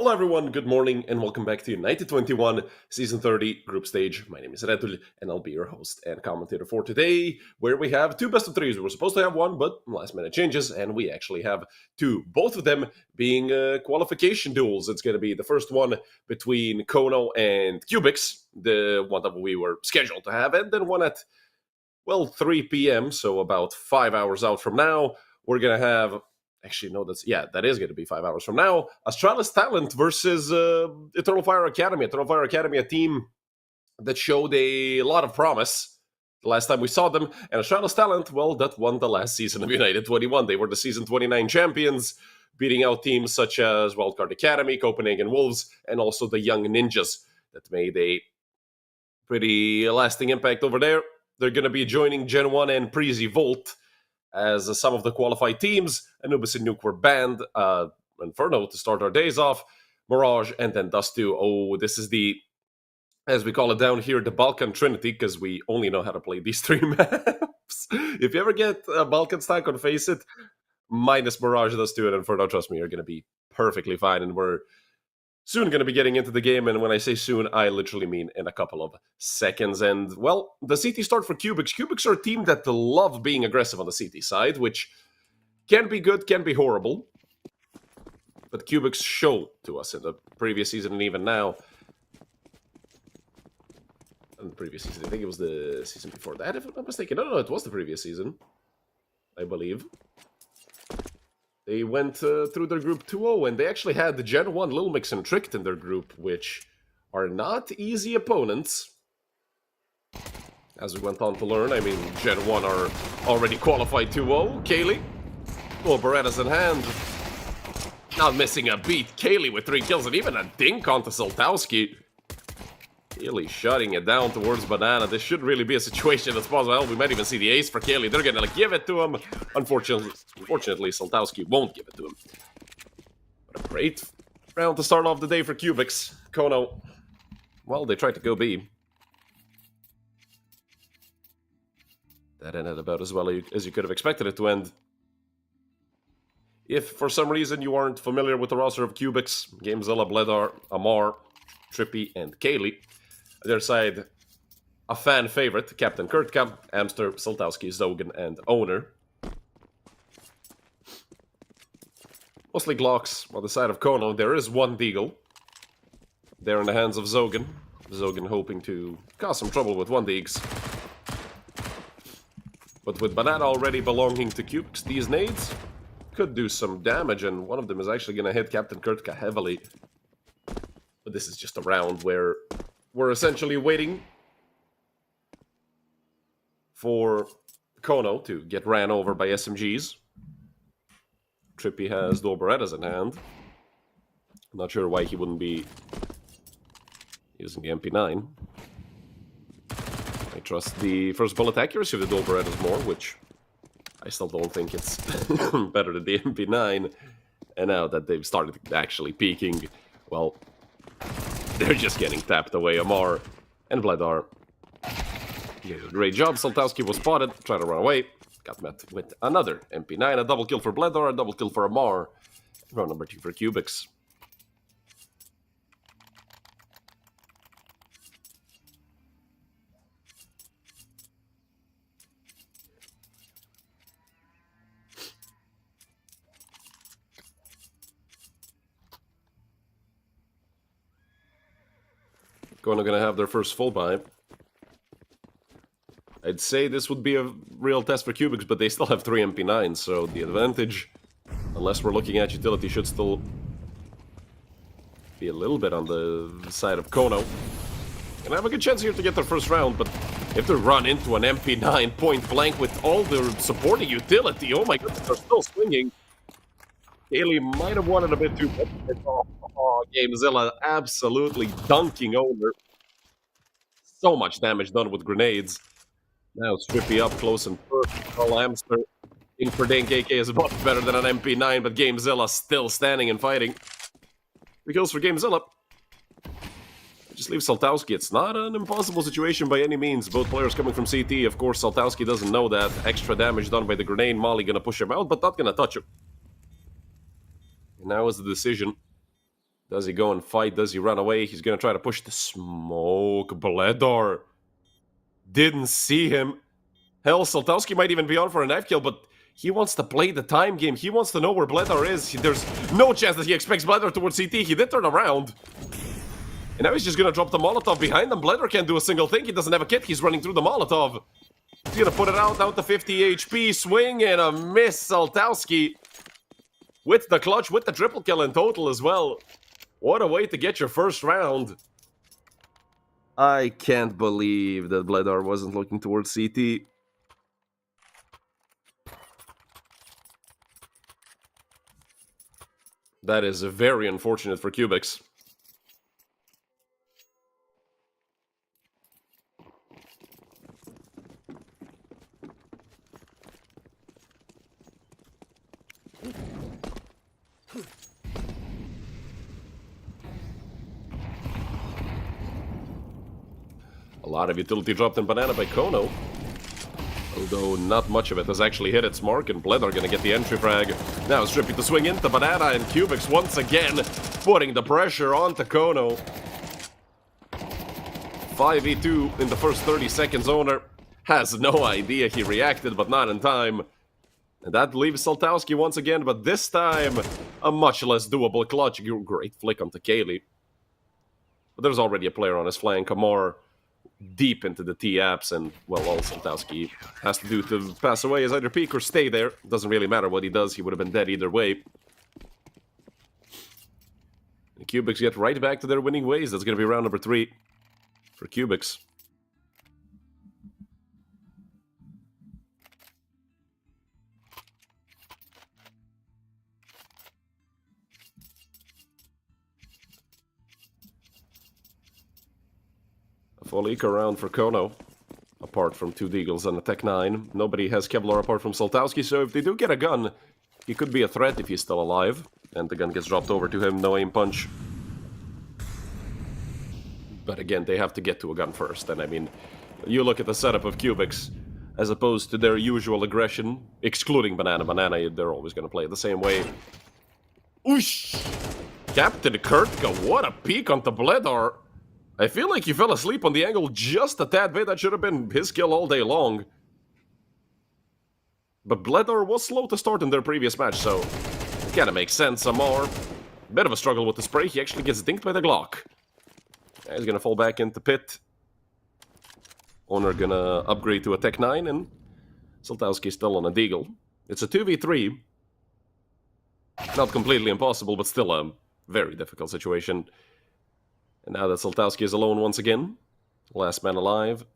Hello everyone, good morning and welcome back to United21 Season 30 Group Stage. My name is Retul and I'll be your host and commentator for today, where we have two best of threes. We were supposed to have one, but last minute changes, and we actually have two. Both of them being qualification duels. It's going to be the first one between Kono and Cubics, the one that we were scheduled to have, and then one at, 3 p.m., so about 5 hours out from now. We're going to have... Actually, no, that is going to be 5 hours from now. Astralis Talent versus Eternal Fire Academy. Eternal Fire Academy, a team that showed a lot of promise the last time we saw them. And Astralis Talent, well, that won the last season of United21. They were the Season 29 champions, beating out teams such as Wildcard Academy, Copenhagen Wolves, and also the Young Ninjas that made a pretty lasting impact over there. They're going to be joining Gen 1 and Prezi Volt as some of the qualified teams. Anubis and Nuke were banned. Inferno to start our days off. Mirage, and then Dust 2. Oh, this is the, as we call it down here, the Balkan Trinity, because we only know how to play these three maps. If you ever get a Balkan stack on Face It, minus Mirage, Dust 2, and Inferno, trust me, you're going to be perfectly fine. And we're soon going to be getting into the game, and when I say soon, I literally mean in a couple of seconds. And, well, the CT start for Cubics. Cubics are a team that love being aggressive on the CT side, which can be good, can be horrible. But Cubics showed to us in the previous season, and even now. In the previous season, I think it was the season before that, if I'm not mistaken. No, it was the previous season, I believe. They went through their group 2-0, and they actually had the Gen 1 Little Mix and Tricked in their group, which are not easy opponents. As we went on to learn, I mean, Gen 1 are already qualified 2-0. Kaylee, well, Berettas in hand. Not missing a beat. Kaylee with 3 kills, and even a dink onto Soltowski. Kaylee shutting it down towards Banana. This should really be a situation that's possible. Well, we might even see the ace for Kaylee. They're gonna give it to him. Unfortunately, Soltowski won't give it to him. But a great round to start off the day for Cubics. Kono, well, they tried to go B. That ended about as well as you could have expected it to end. If for some reason you aren't familiar with the roster of Cubics, Gamezilla, Bledar, Amar, Trippy, and Kaylee. Their side, a fan favorite, Captain Kurtka, Amster, Soltowski, Zogan, and Owner. Mostly Glocks on the side of Kono. There is one Deagle. There in the hands of Zogan. Zogan hoping to cause some trouble with one Deags. But with Banana already belonging to Cubics, these nades could do some damage, and one of them is actually going to hit Captain Kurtka heavily. But this is just a round where we're essentially waiting for Kono to get ran over by SMGs. Trippy has dual Berettas in hand. I'm not sure why he wouldn't be using the MP9. I trust the first bullet accuracy of the dual Berettas more, which I still don't think it's better than the MP9. And now that they've started actually peaking, well, they're just getting tapped away. Amar and Vladar did a great job. Soltowski was spotted, tried to run away. Got met with another MP9. A double kill for Vladar, a double kill for Amar. Round number 2 for Cubics. Kono gonna have their first full buy. I'd say this would be a real test for Cubics, but they still have 3 MP9s, so the advantage, unless we're looking at utility, should still be a little bit on the side of Kono. Gonna have a good chance here to get their first round, but if they run into an MP9 point blank with all their supporting utility, oh my goodness, they're still swinging. Kaylee might have wanted a bit too much. Oh, Gamezilla absolutely dunking Owner. So much damage done with grenades. Now Strippy up close and personal. Hamster. Ink for Dink AK is much better than an MP9, but Gamezilla still standing and fighting. 3 kills for Gamezilla. Just leave Soltowski. It's not an impossible situation by any means. Both players coming from CT. Of course, Soltowski doesn't know that. Extra damage done by the grenade. Molly gonna push him out, but not gonna touch him. And now is the decision. Does he go and fight? Does he run away? He's gonna try to push the smoke. Bledor didn't see him. Hell, Soltowski might even be on for a knife kill, but he wants to play the time game. He wants to know where Bledor is. There's no chance that he expects Bledor towards CT. He did turn around. And now he's just gonna drop the Molotov behind him. Bledor can't do a single thing. He doesn't have a kit. He's running through the Molotov. He's gonna put it out to 50 HP. Swing and a miss. Soltowski with the clutch, with the triple kill in total as well. What a way to get your first round. I can't believe that Bledor wasn't looking towards CT. That is very unfortunate for Cubics. A lot of utility dropped in Banana by Kono. Although not much of it has actually hit its mark, and Bledor gonna get the entry frag. Now Strippy to swing into Banana, and Cubics once again putting the pressure onto Kono. 5v2 in the first 30 seconds. Owner has no idea he reacted, but not in time. And that leaves Soltowski once again, but this time a much less doable clutch. Great flick onto Kaylee. But there's already a player on his flank. Amar deep into the T-apps, and, well, all Soltowski has to do to pass away is either peek or stay there. Doesn't really matter what he does, he would have been dead either way. The Cubics get right back to their winning ways. That's going to be round number 3 for Cubics. A full eco round for Kono, apart from 2 Deagles and a Tech 9. Nobody has Kevlar apart from Soltowski, so if they do get a gun, he could be a threat if he's still alive. And the gun gets dropped over to him, no aim punch. But again, they have to get to a gun first, and I mean, you look at the setup of Cubics, as opposed to their usual aggression, excluding Banana. Banana, they're always going to play it the same way. Oosh! Captain Kurtka, what a peek onto Bledor! I feel like he fell asleep on the angle just a tad bit. That should have been his kill all day long. But Bledor was slow to start in their previous match, so it kinda makes sense. Amar, bit of a struggle with the spray. He actually gets dinked by the Glock. He's gonna fall back into pit. Owner gonna upgrade to a Tech 9, and Soltowski still on a Deagle. It's a 2v3. Not completely impossible, but still a very difficult situation. And now that Soltowski is alone once again, last man alive.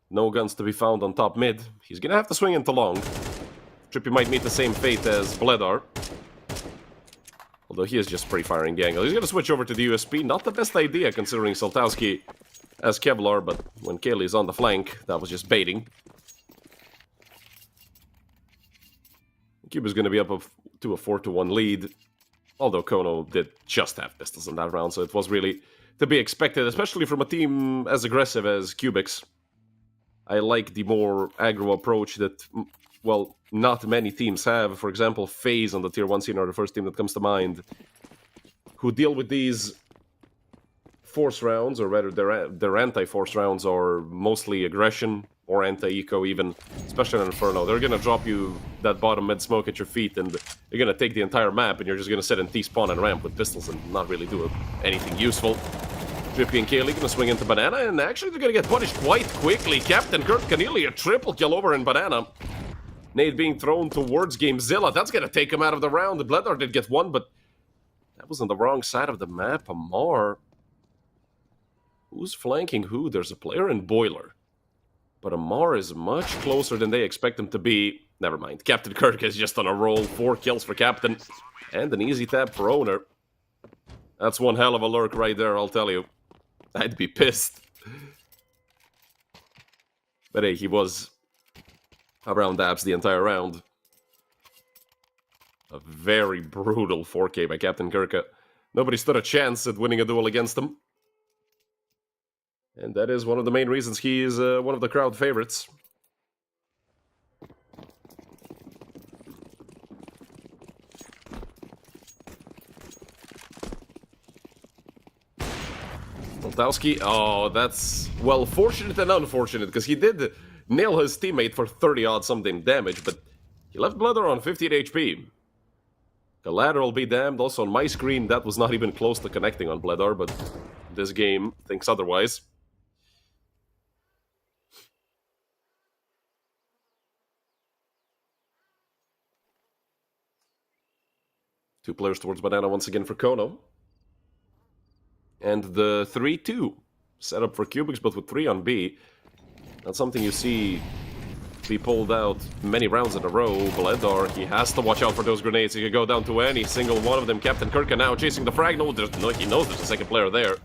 No guns to be found on top mid. He's gonna have to swing into long. Trippy might meet the same fate as Bledor. Although he is just pre-firing the angle. He's gonna switch over to the USP. Not the best idea considering Soltowski as Kevlar, but when Kaylee's on the flank, that was just baiting. Cuba's gonna be up to a 4-1 lead. Although Kono did just have pistols in that round, so it was really to be expected, especially from a team as aggressive as Cubics. I like the more aggro approach that, well, not many teams have. For example, FaZe on the Tier 1 scene are the first team that comes to mind, who deal with these force rounds, or rather their anti-force rounds are mostly aggression, or anti-eco even, especially in Inferno. They're gonna drop you that bottom mid smoke at your feet, and you're gonna take the entire map, and you're just gonna sit in T-spawn and ramp with pistols and not really do anything useful. Drippy and Kaylee gonna swing into Banana, and actually they're gonna get punished quite quickly. Captain Kurtka nearly a triple kill over in Banana. Nade being thrown towards Gamezilla. That's gonna take him out of the round. The Bledor did get one, but that was on the wrong side of the map. Amar. Who's flanking who? There's a player in Boiler. But Amar is much closer than they expect him to be. Never mind. Captain Kirk is just on a roll. 4 kills for Captain. And an easy tap for Owner. That's one hell of a lurk right there, I'll tell you. I'd be pissed. But hey, he was around Dabs the entire round. A very brutal 4K by Captain Kirka. Nobody stood a chance at winning a duel against him. And that is one of the main reasons he is one of the crowd favorites. Soltowski, oh, that's, well, fortunate and unfortunate, because he did nail his teammate for 30-odd something damage, but he left Bledor on 58 HP. Collateral be damned, also on my screen, that was not even close to connecting on Bledor, but this game thinks otherwise. Two players towards Banana once again for Kono. And the 3-2 set up for Cubics, but with 3 on B. That's something you see be pulled out many rounds in a row. Bledor, he has to watch out for those grenades. He could go down to any single one of them. Captain Kirka now chasing the frag. No, he knows there's a second player there.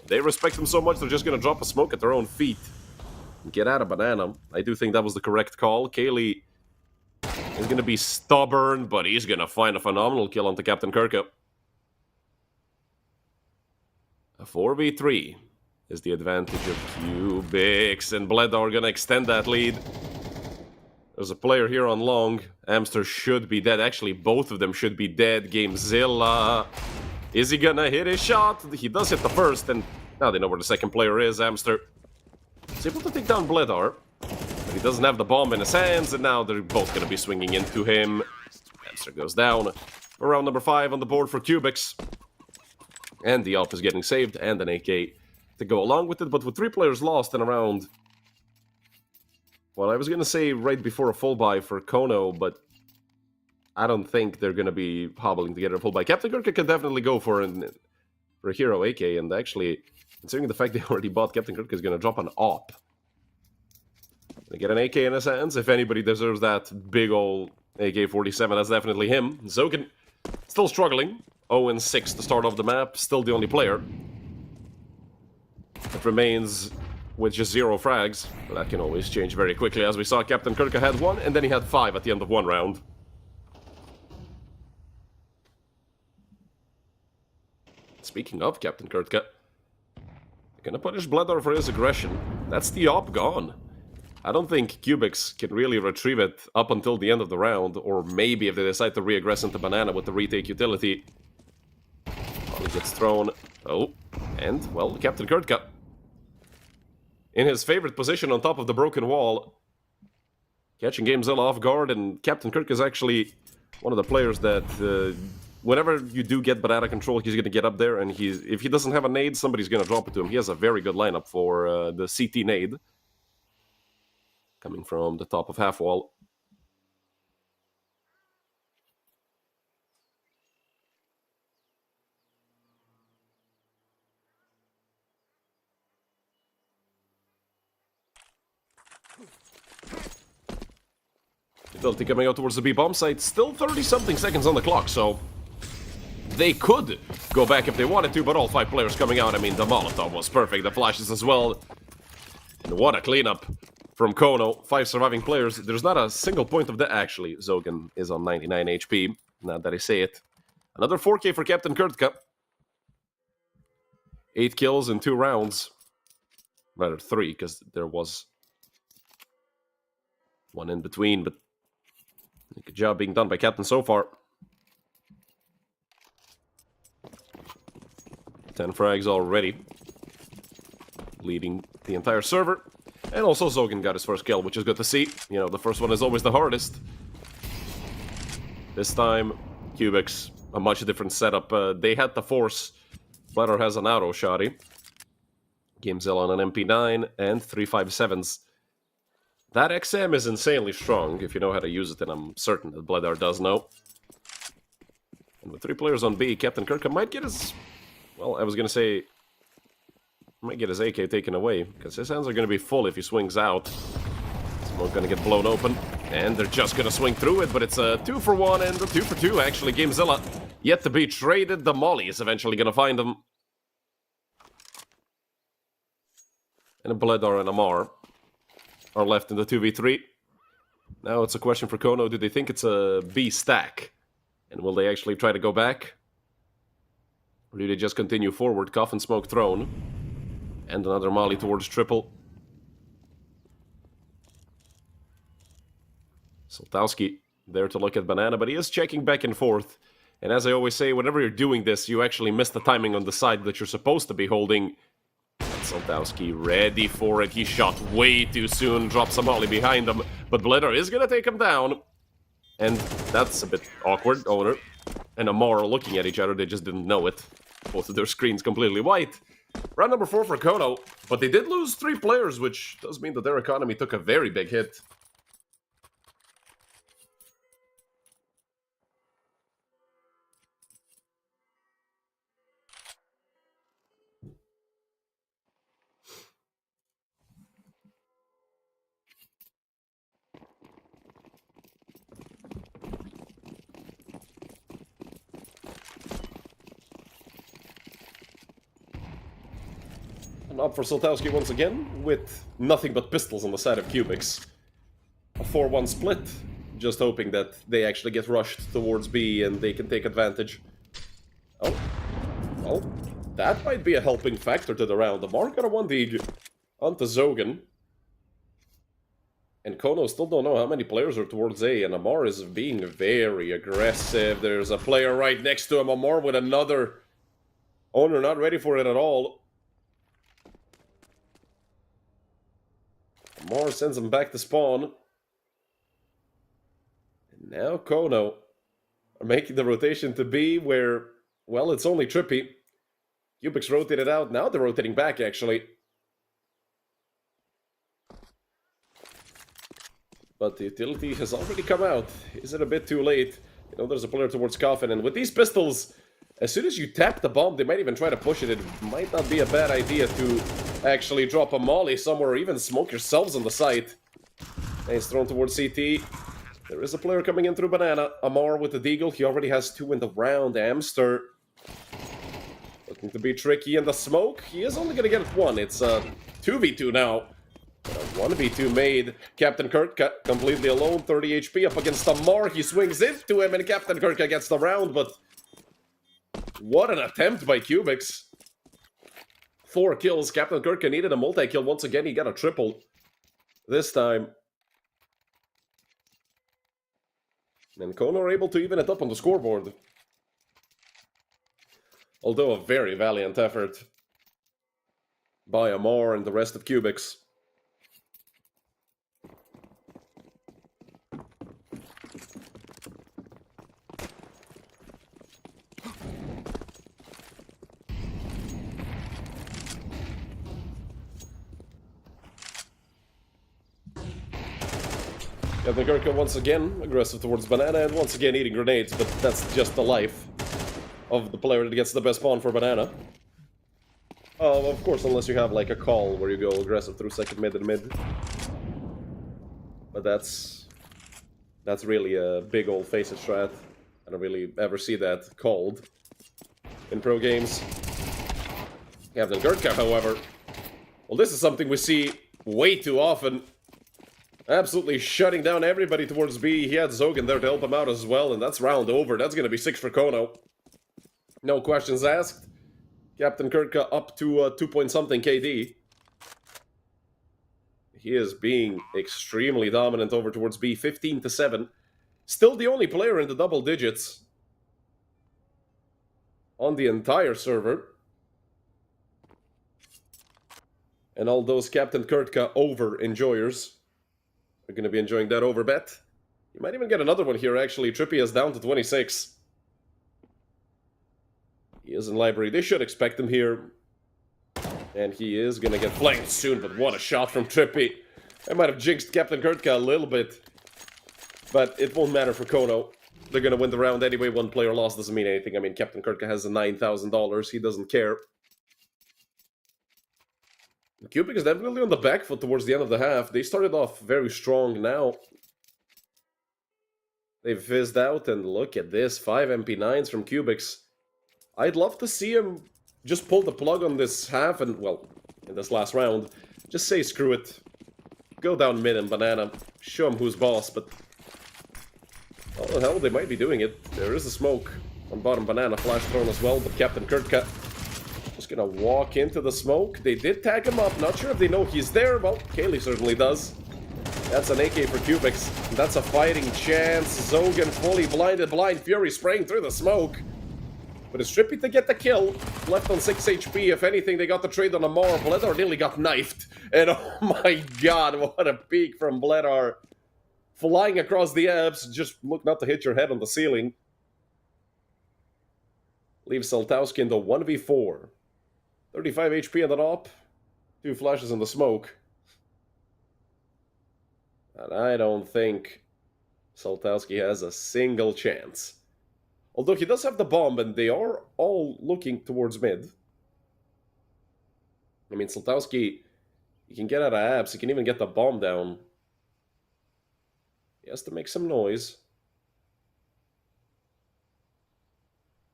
They respect him so much, they're just going to drop a smoke at their own feet. Get out of Banana. I do think that was the correct call. Kaylee is going to be stubborn, but he's going to find a phenomenal kill onto Captain Kirka. A 4v3 is the advantage of Cubics, and Bledor going to extend that lead. There's a player here on long. Amster should be dead. Actually, both of them should be dead. Gamezilla. Is he going to hit his shot? He does hit the first, and now they know where the second player is. Amster is able to take down Bledor. But he doesn't have the bomb in his hands, and now they're both going to be swinging into him. Amster goes down. Round number 5 on the board for Cubics. And the AWP is getting saved, and an AK to go along with it. But with 3 players lost in a round, well, I was going to say right before a full buy for Kono, but I don't think they're going to be hobbling to get a full buy. Captain Kirka can definitely go for a hero AK, and actually, considering the fact they already bought, Captain Kirka is going to drop an AWP. Gonna get an AK in his hands. If anybody deserves that big ol' AK-47, that's definitely him. Zogan still struggling. 0-6 to start off the map, still the only player. It remains with just 0 frags, but that can always change very quickly. As we saw, Captain Kirka had 1, and then he had 5 at the end of 1 round. Speaking of Captain Kirka, gonna punish Bledor for his aggression. That's the AWP gone. I don't think Cubics can really retrieve it up until the end of the round, or maybe if they decide to re-aggress into Banana with the retake utility. It gets thrown. Oh, and, well, Captain Kirka in his favorite position on top of the broken wall, catching Gamezilla off guard, and Captain Kirka is actually one of the players that, whenever you do get Banana control, he's going to get up there, and if he doesn't have a nade, somebody's going to drop it to him. He has a very good lineup for the CT nade. Coming from the top of half wall. Utility coming out towards the B bomb site. Still 30-something seconds on the clock, so they could go back if they wanted to, but all 5 players coming out. I mean, the Molotov was perfect, the flashes as well. And what a cleanup from Kono. 5 surviving players. There's not a single point of that. Actually, Zogan is on 99 HP, now that I say it. Another 4K for Captain Kirka. 8 kills in 2 rounds. Rather 3, because there was one in between, but good job being done by Captain so far. 10 frags already, leading the entire server. And also Zogan got his first kill, which is good to see. You know, the first one is always the hardest. This time, Cubics, a much different setup. They had to force. Bledor has an auto shotty. Gamezilla on an MP9 and 357s. That XM is insanely strong if you know how to use it, and I'm certain that Bledor does know. And with 3 players on B, Captain Kirka might get his... Well, I was going to say... Might get his AK taken away, because his hands are going to be full if he swings out. Smoke going to get blown open, and they're just going to swing through it, but it's a 2-for-1 and a 2-for-2, actually. Gamezilla yet to be traded. The Molly is eventually going to find him. And a Bledor and a Mar are left in the 2v3. Now it's a question for Kono. Do they think it's a B stack? And will they actually try to go back? Or do they just continue forward? Coffin smoke thrown. And another molly towards triple. Soltowski there to look at Banana, but he is checking back and forth. And as I always say, whenever you're doing this, you actually miss the timing on the side that you're supposed to be holding. Soltowski ready for it. He shot way too soon, drops a molly behind him, but Blitter is gonna take him down. And that's a bit awkward. Owner and Amar looking at each other, they just didn't know it. Both of their screens completely white. Round number 4 for Kono, but they did lose 3 players, which does mean that their economy took a very big hit. And up for Soltowski once again, with nothing but pistols on the side of Cubics. A 4-1 split, just hoping that they actually get rushed towards B and they can take advantage. Oh, well, that might be a helping factor to the round. Amar got a 1-deed onto Zogan. And Kono still don't know how many players are towards A, and Amar is being very aggressive. There's a player right next to him, Amar with another. Owner not ready for it at all. Amar sends him back to spawn. And now Kono are making the rotation to B where, well, it's only Trippy. Cubics rotated out, now they're rotating back actually. But the utility has already come out. Is it a bit too late? You know, there's a player towards Coffin, and with these pistols, as soon as you tap the bomb, they might even try to push it. It might not be a bad idea to actually drop a molly somewhere or even smoke yourselves on the site. And he's thrown towards CT. There is a player coming in through Banana. Amar with the deagle. He already has 2 in the round. Amster looking to be tricky in the smoke. He is only going to get 1. It's a 2v2 now. A 1v2 made. Captain Kirka completely alone. 30 HP up against Amar. He swings into him and Captain Kirka gets the round, but what an attempt by Cubics. 4 kills. Captain Kirka needed a multi-kill once again. He got a triple this time. And Kono are able to even it up on the scoreboard. Although a very valiant effort by Amar and the rest of Cubics. Captain Kirka once again aggressive towards Banana and once again eating grenades, but that's just the life of the player that gets the best spawn for Banana. Of course, unless you have like a call where you go aggressive through second mid and mid. But that's really a big old facet strat. I don't really ever see that called in pro games. Captain Kirka, however, well, this is something we see way too often. Absolutely shutting down everybody towards B. He had Zogan there to help him out as well, and that's round over. That's going to be 6 for Kono. No questions asked. Captain Kirka up to 2-point-something KD. He is being extremely dominant over towards B, 15-7. Still the only player in the double digits on the entire server. And all those Captain Kirka over enjoyers are going to be enjoying that over bet. You might even get another one here, actually. Trippy is down to 26. He is in library. They should expect him here. And he is going to get flanked soon, but what a shot from Trippy. I might have jinxed Captain Kirka a little bit. But it won't matter for Kono. They're going to win the round anyway. 1 player loss doesn't mean anything. I mean, Captain Kirka has a $9,000. He doesn't care. Cubic is definitely on the back foot towards the end of the half. They started off very strong now. They've fizzed out, and look at this. 5 MP9s from Cubics. I'd love to see him just pull the plug on this half and, well, in this last round. Just say screw it. Go down mid and Banana. Show him who's boss, but oh, the hell, they might be doing it. There is a smoke on bottom Banana. Flash thrown as well, but Captain Kirka just gonna walk into the smoke. They did tag him up. Not sure if they know he's there. Well, Kaylee certainly does. That's an AK for Cubics. That's a fighting chance. Zogan fully blinded. Blind Fury spraying through the smoke. But it's trippy to get the kill. Left on 6 HP. If anything, they got the trade on a Mar. Bledar nearly got knifed. And oh my god, what a peek from Bledar. Flying across the apps. Just look not to hit your head on the ceiling. Leaves Saltowski in the 1v4. 35 HP on the top. 2 flashes in the smoke. And I don't think Saltowski has a single chance. Although he does have the bomb, and they are all looking towards mid. I mean, Saltowski, he can get out of abs, he can even get the bomb down. He has to make some noise.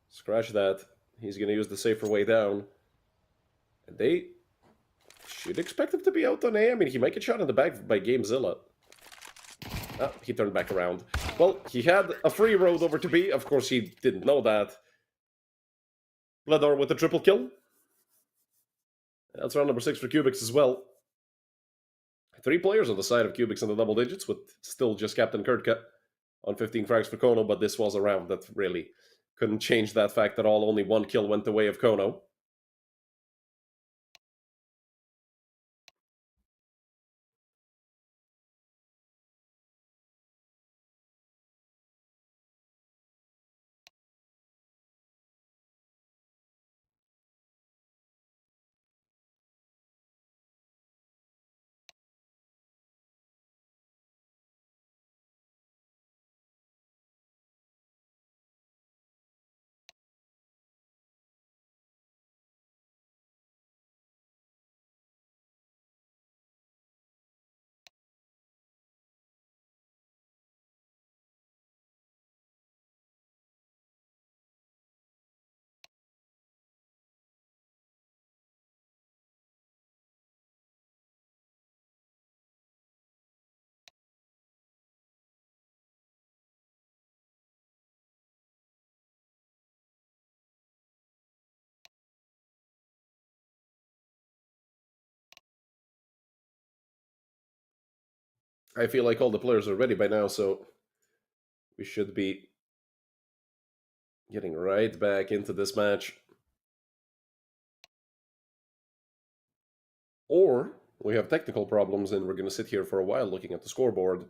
Scratch that. He's going to use the safer way down. And they should expect him to be out on A. I mean, he might get shot in the back by Gamezilla. Oh, he turned back around. Well, he had a free road over to B. Of course, he didn't know that. Bledar with a triple kill. That's round number 6 for Cubics as well. 3 players on the side of Cubics in the double digits, with still just Captain Kurtka on 15 frags for Kono, but this was a round that really couldn't change that fact at all. Only 1 kill went the way of Kono. I feel like all the players are ready by now, so we should be getting right back into this match. Or we have technical problems and we're going to sit here for a while looking at the scoreboard.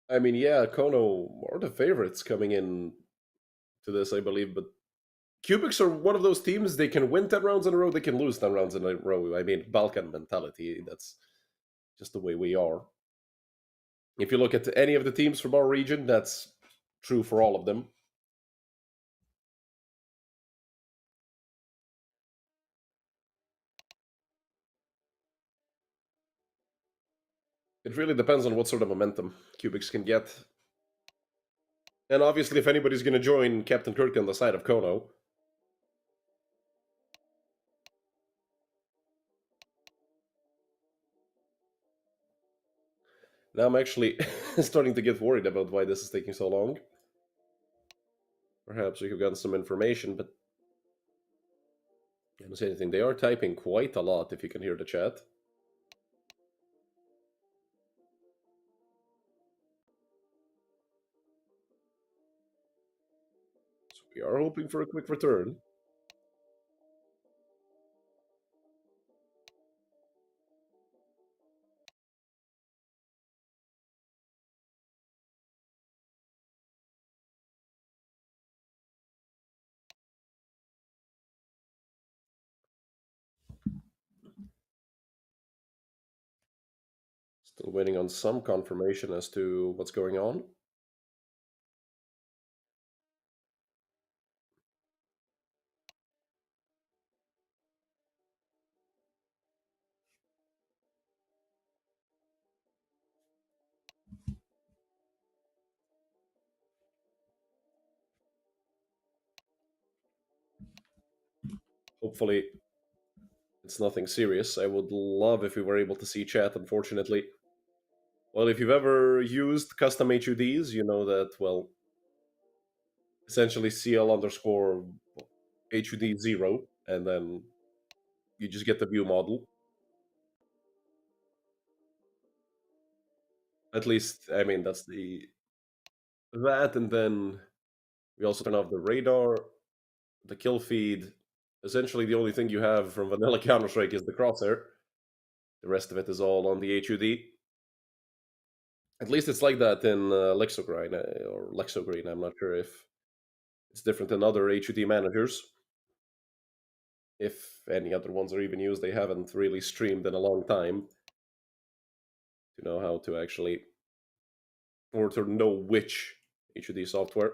I mean, yeah, Kono are the favorites coming in to this, I believe, but Cubics are one of those teams, they can win 10 rounds in a row, they can lose 10 rounds in a row. I mean, Balkan mentality, that's just the way we are. If you look at any of the teams from our region, that's true for all of them. It really depends on what sort of momentum Cubics can get. And obviously, if anybody's going to join Captain Kirk on the side of Kono. Now I'm actually starting to get worried about why this is taking so long. Perhaps we could have gotten some information, but I don't see anything. They are typing quite a lot, if you can hear the chat. So we are hoping for a quick return. Still waiting on some confirmation as to what's going on. Hopefully, it's nothing serious. I would love if we were able to see chat, unfortunately. Well, if you've ever used custom HUDs, you know that, well, essentially CL underscore HUD 0, and then you just get the view model. At least, I mean, that's that, and then we also turn off the radar, the kill feed. Essentially, the only thing you have from vanilla Counter-Strike is the crosshair. The rest of it is all on the HUD. At least it's like that in Lexogreen, or Lexogreen. I'm not sure if it's different in other HUD managers. If any other ones are even used, they haven't really streamed in a long time to know how to actually, or to know which HUD software.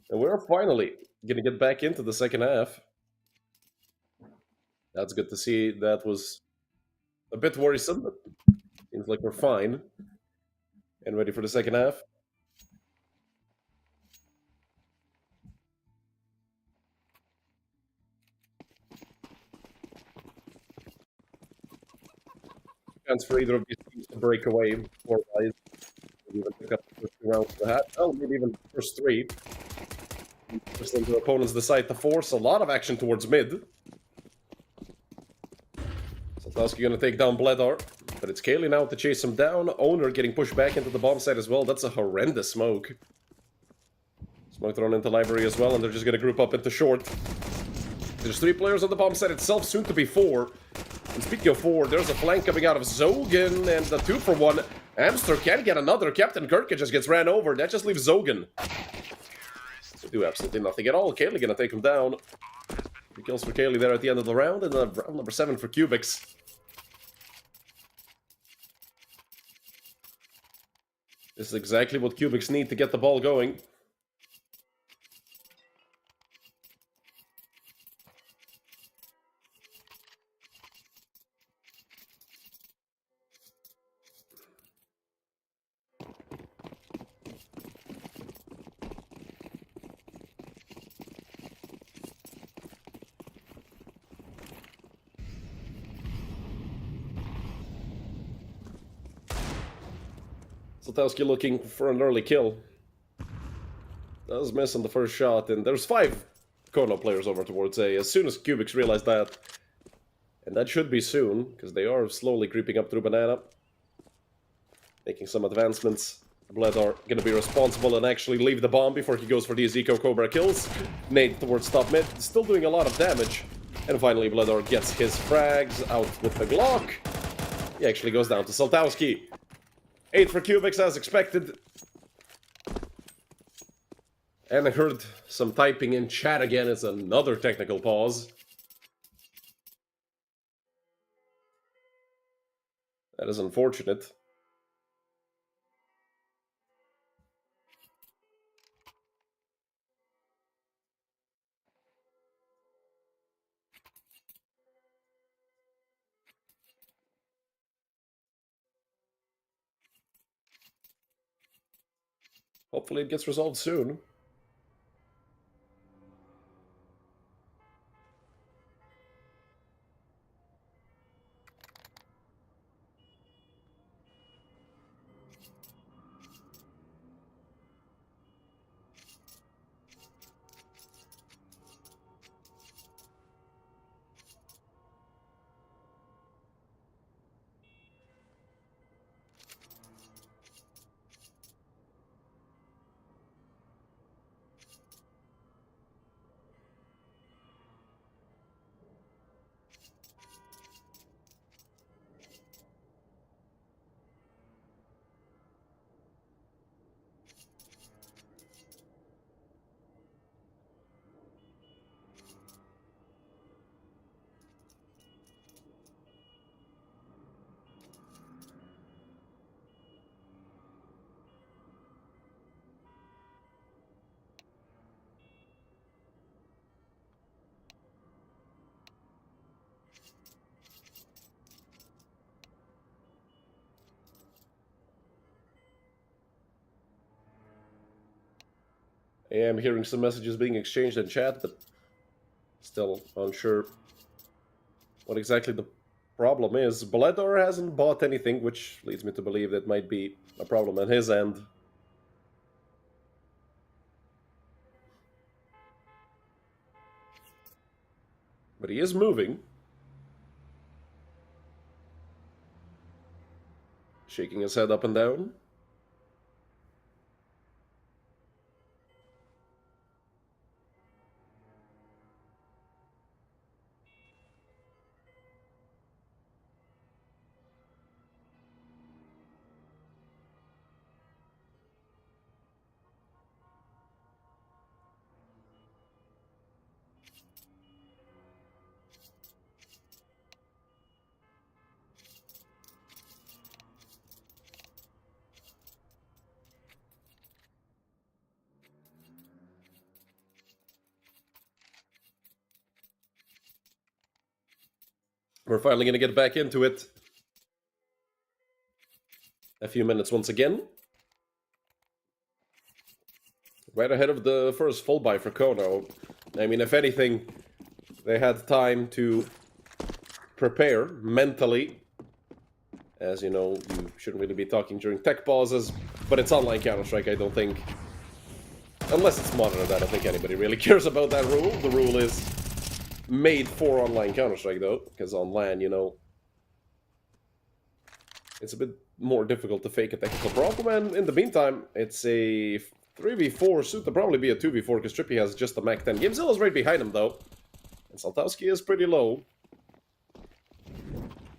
And we're finally going to get back into the second half. That's good to see. That was a bit worrisome, but seems like we're fine and ready for the second half. Chance for either of these teams to break away before guys even pick up the first two rounds of the hat. Oh, maybe even the first three. Just then the opponents decide to force a lot of action towards mid. Saltowski going to take down Bledar, but it's Kaylee now to chase him down. Owner getting pushed back into the bomb site as well. That's a horrendous smoke. Smoke thrown into library as well, and they're just going to group up into short. There's 3 players on the bomb site itself, soon to be 4. And speaking of 4, there's a flank coming out of Zogan, and the 2-for-1. Amster can get another. Captain Kirka just gets ran over. That just leaves Zogan. They do absolutely nothing at all. Kaylee going to take him down. 3 kills for Kaylee there at the end of the round, and round number 7 for Cubics. This is exactly what Cubics need to get the ball going. Saltowski looking for an early kill. Does miss on the first shot, and there's 5 Kono players over towards A. As soon as Cubics realize that, and that should be soon, because they are slowly creeping up through Banana, making some advancements. Bled are going to be responsible and actually leave the bomb before he goes for these Eco Cobra kills. Nade towards top mid, still doing a lot of damage. And finally, Bledar gets his frags out with the Glock. He actually goes down to Saltowski. 8 for Cubics as expected. And I heard some typing in chat again. It's another technical pause. That is unfortunate. Hopefully it gets resolved soon. I am hearing some messages being exchanged in chat, but still unsure what exactly the problem is. Bledor hasn't bought anything, which leads me to believe that might be a problem on his end. But he is moving. Shaking his head up and down. We're finally going to get back into it. A few minutes once again. Right ahead of the first full buy for Kono. I mean, if anything, they had time to prepare mentally. As you know, you shouldn't really be talking during tech pauses, but it's online Counter-Strike, I don't think. Unless it's monitored, I don't think anybody really cares about that rule. The rule is made for online Counter-Strike, though, because on LAN, you know, it's a bit more difficult to fake a technical problem, and in the meantime, it's a 3v4, soon to probably be a 2v4, because Trippy has just a Mach 10. Gamezilla's right behind him, though, and Saltowski is pretty low.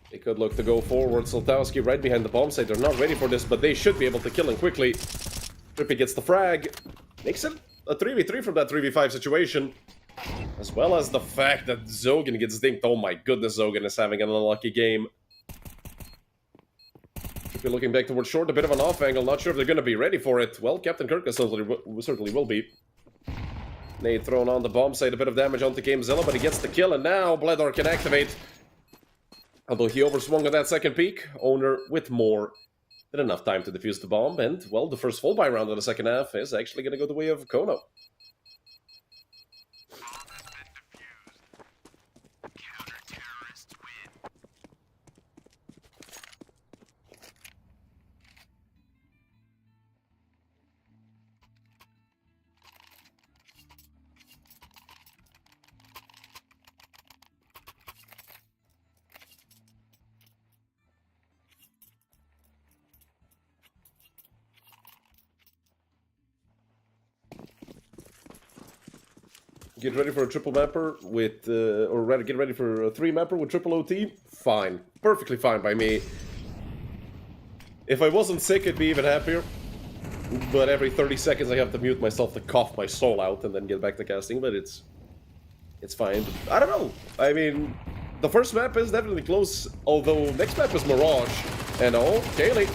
They could look to go forward. Saltowski right behind the bomb site. They're not ready for this, but they should be able to kill him quickly. Trippy gets the frag. Makes it a 3v3 from that 3v5 situation. As well as the fact that Zogan gets dinked. Oh my goodness, Zogan is having an unlucky game. Trippy looking back towards short. A bit of an off angle. Not sure if they're going to be ready for it. Well, Captain Kirk certainly will be. Nade thrown on the bomb site. A bit of damage onto Gamezilla, but he gets the kill. And now Bledor can activate. Although he overswung on that second peak, Owner with more than enough time to defuse the bomb, and, well, the first full buy round of the second half is actually going to go the way of Kono. Get ready for a triple mapper with, or rather get ready for a 3 mapper with triple OT? Fine. Perfectly fine by me. If I wasn't sick, I'd be even happier. But every 30 seconds I have to mute myself to cough my soul out and then get back to casting, but it's fine. But I don't know. I mean, the first map is definitely close, although next map is Mirage. And oh, Kaylee.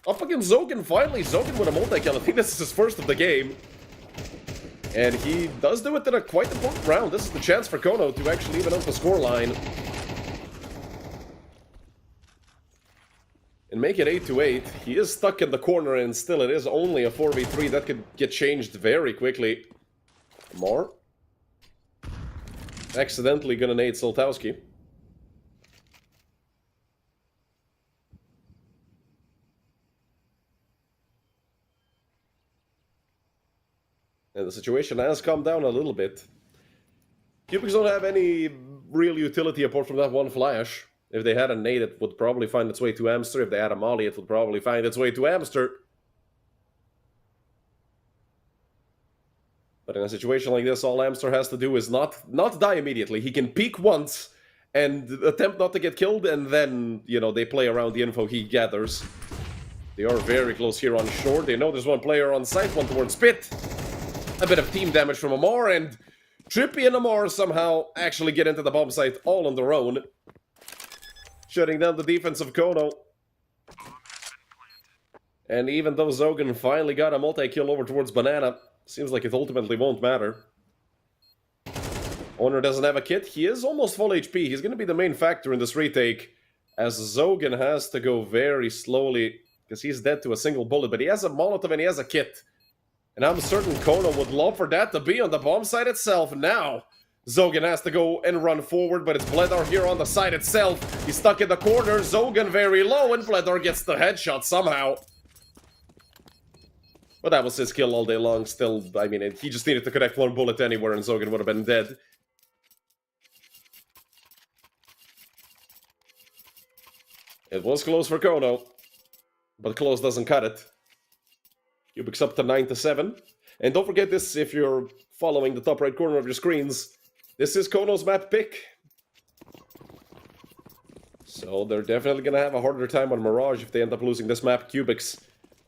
Up against Zogan finally. Zogan with a multi-kill. I think this is his first of the game. And he does do it in a quite important round. This is the chance for Kono to actually even up the scoreline. And make it 8-8. He is stuck in the corner, and still it is only a 4v3. That could get changed very quickly. More. Accidentally gonna nade Saltowski. And the situation has calmed down a little bit. Cubics don't have any real utility apart from that one flash. If they had a nade, it would probably find its way to Amster. If they had a molly, it would probably find its way to Amster. But in a situation like this, all Amster has to do is not die immediately. He can peek once and attempt not to get killed, and then, you know, they play around the info he gathers. They are very close here on shore. They know there's one player on site, one towards Spit. A bit of team damage from Amar, and Trippy and Amar somehow actually get into the bomb site all on their own. Shutting down the defense of Kono. And even though Zogan finally got a multi-kill over towards Banana, seems like it ultimately won't matter. Owner doesn't have a kit. He is almost full HP. He's going to be the main factor in this retake, as Zogan has to go very slowly, because he's dead to a single bullet, but he has a Molotov and he has a kit. And I'm certain Kono would love for that to be on the bomb site itself. Now, Zogan has to go and run forward, but it's Bledar here on the site itself. He's stuck in the corner. Zogan very low, and Bledar gets the headshot somehow. But that was his kill all day long. Still, I mean, he just needed to connect one bullet anywhere, and Zogan would have been dead. It was close for Kono, but close doesn't cut it. Cubics up to 9-7. And don't forget this if you're following the top right corner of your screens. This is Kono's map pick. So they're definitely going to have a harder time on Mirage if they end up losing this map. Cubics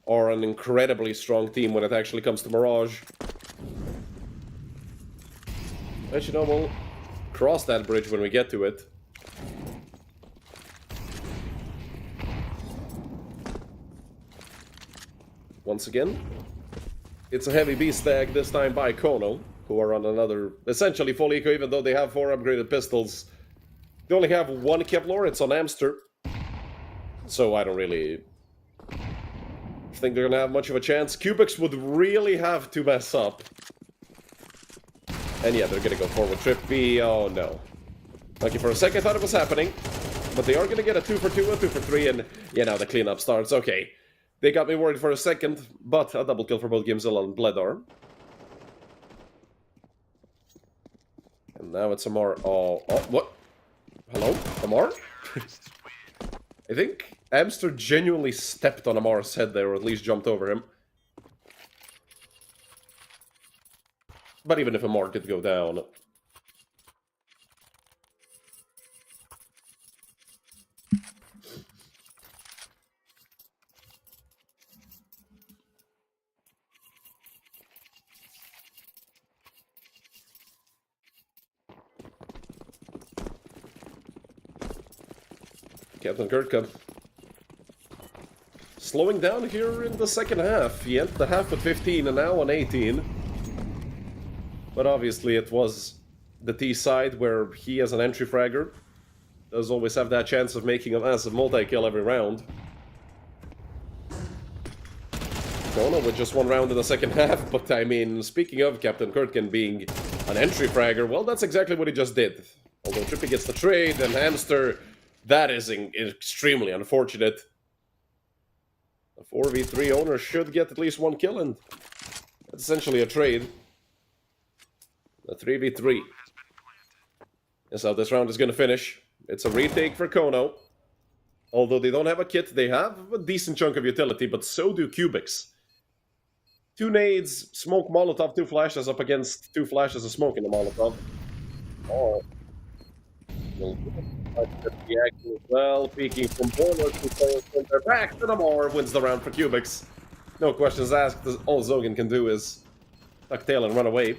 are an incredibly strong team when it actually comes to Mirage. But you know, we'll cross that bridge when we get to it. Once again, it's a heavy B stag, this time by Kono, who are on another, essentially full eco, even though they have 4 upgraded pistols. They only have 1 Kevlar, it's on Amster. So I don't really think they're gonna have much of a chance. Cubics would really have to mess up. And yeah, they're gonna go forward. Trip B, oh no. Lucky for a second, I thought it was happening. But they are gonna get a 2 for 2, a 2 for 3, and yeah, now the cleanup starts. Okay. They got me worried for a second, but a double kill for both Gimzel and Bledar. And now it's Amar. Oh, what? Hello? Amar? I think Amster genuinely stepped on Amar's head there, or at least jumped over him. But even if Amar did go down... Captain Kurtka slowing down here in the second half. He ended the half with 15 and now on 18. But obviously it was the T side where he, as an entry fragger, does always have that chance of making a massive multi-kill every round. Kono with just 1 round in the second half, but I mean, speaking of Captain Kurtkin being an entry fragger, well, that's exactly what he just did. Although Trippy gets the trade and Hamster... That is extremely unfortunate. The 4v3 owner should get at least 1 kill, and that's essentially a trade. The 3v3 is how this round is going to finish. It's a retake for Kono. Although they don't have a kit, they have a decent chunk of utility, but so do Cubics. 2 nades, smoke Molotov, 2 flashes up against 2 flashes of smoke in the Molotov. Oh. The action as well, peeking from Boiler to their back to the more, wins the round for Cubics. No questions asked, all Zogan can do is tuck tail and run away.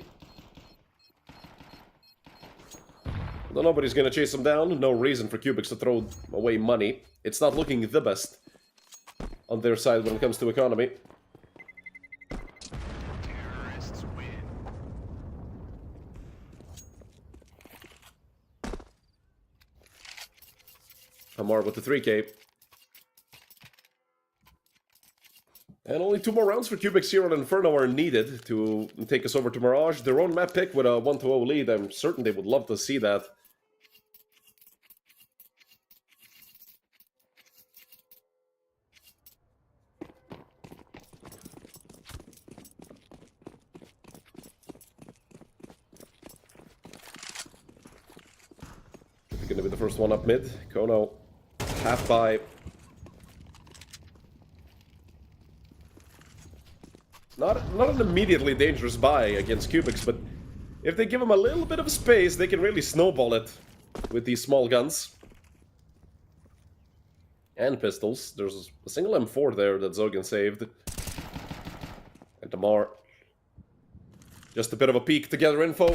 Though nobody's gonna chase him down, no reason for Cubics to throw away money. It's not looking the best on their side when it comes to economy. Amar with the 3k. And only 2 more rounds for Cubics here on Inferno are needed to take us over to Mirage. Their own map pick with a 1-0 lead. I'm certain they would love to see that. Going to be the first one up mid. Kono half by. Not an immediately dangerous buy against Cubics, but if they give him a little bit of space, they can really snowball it with these small guns. And pistols. There's a single M4 there that Zogan saved. And Damar. Just a bit of a peek to gather info.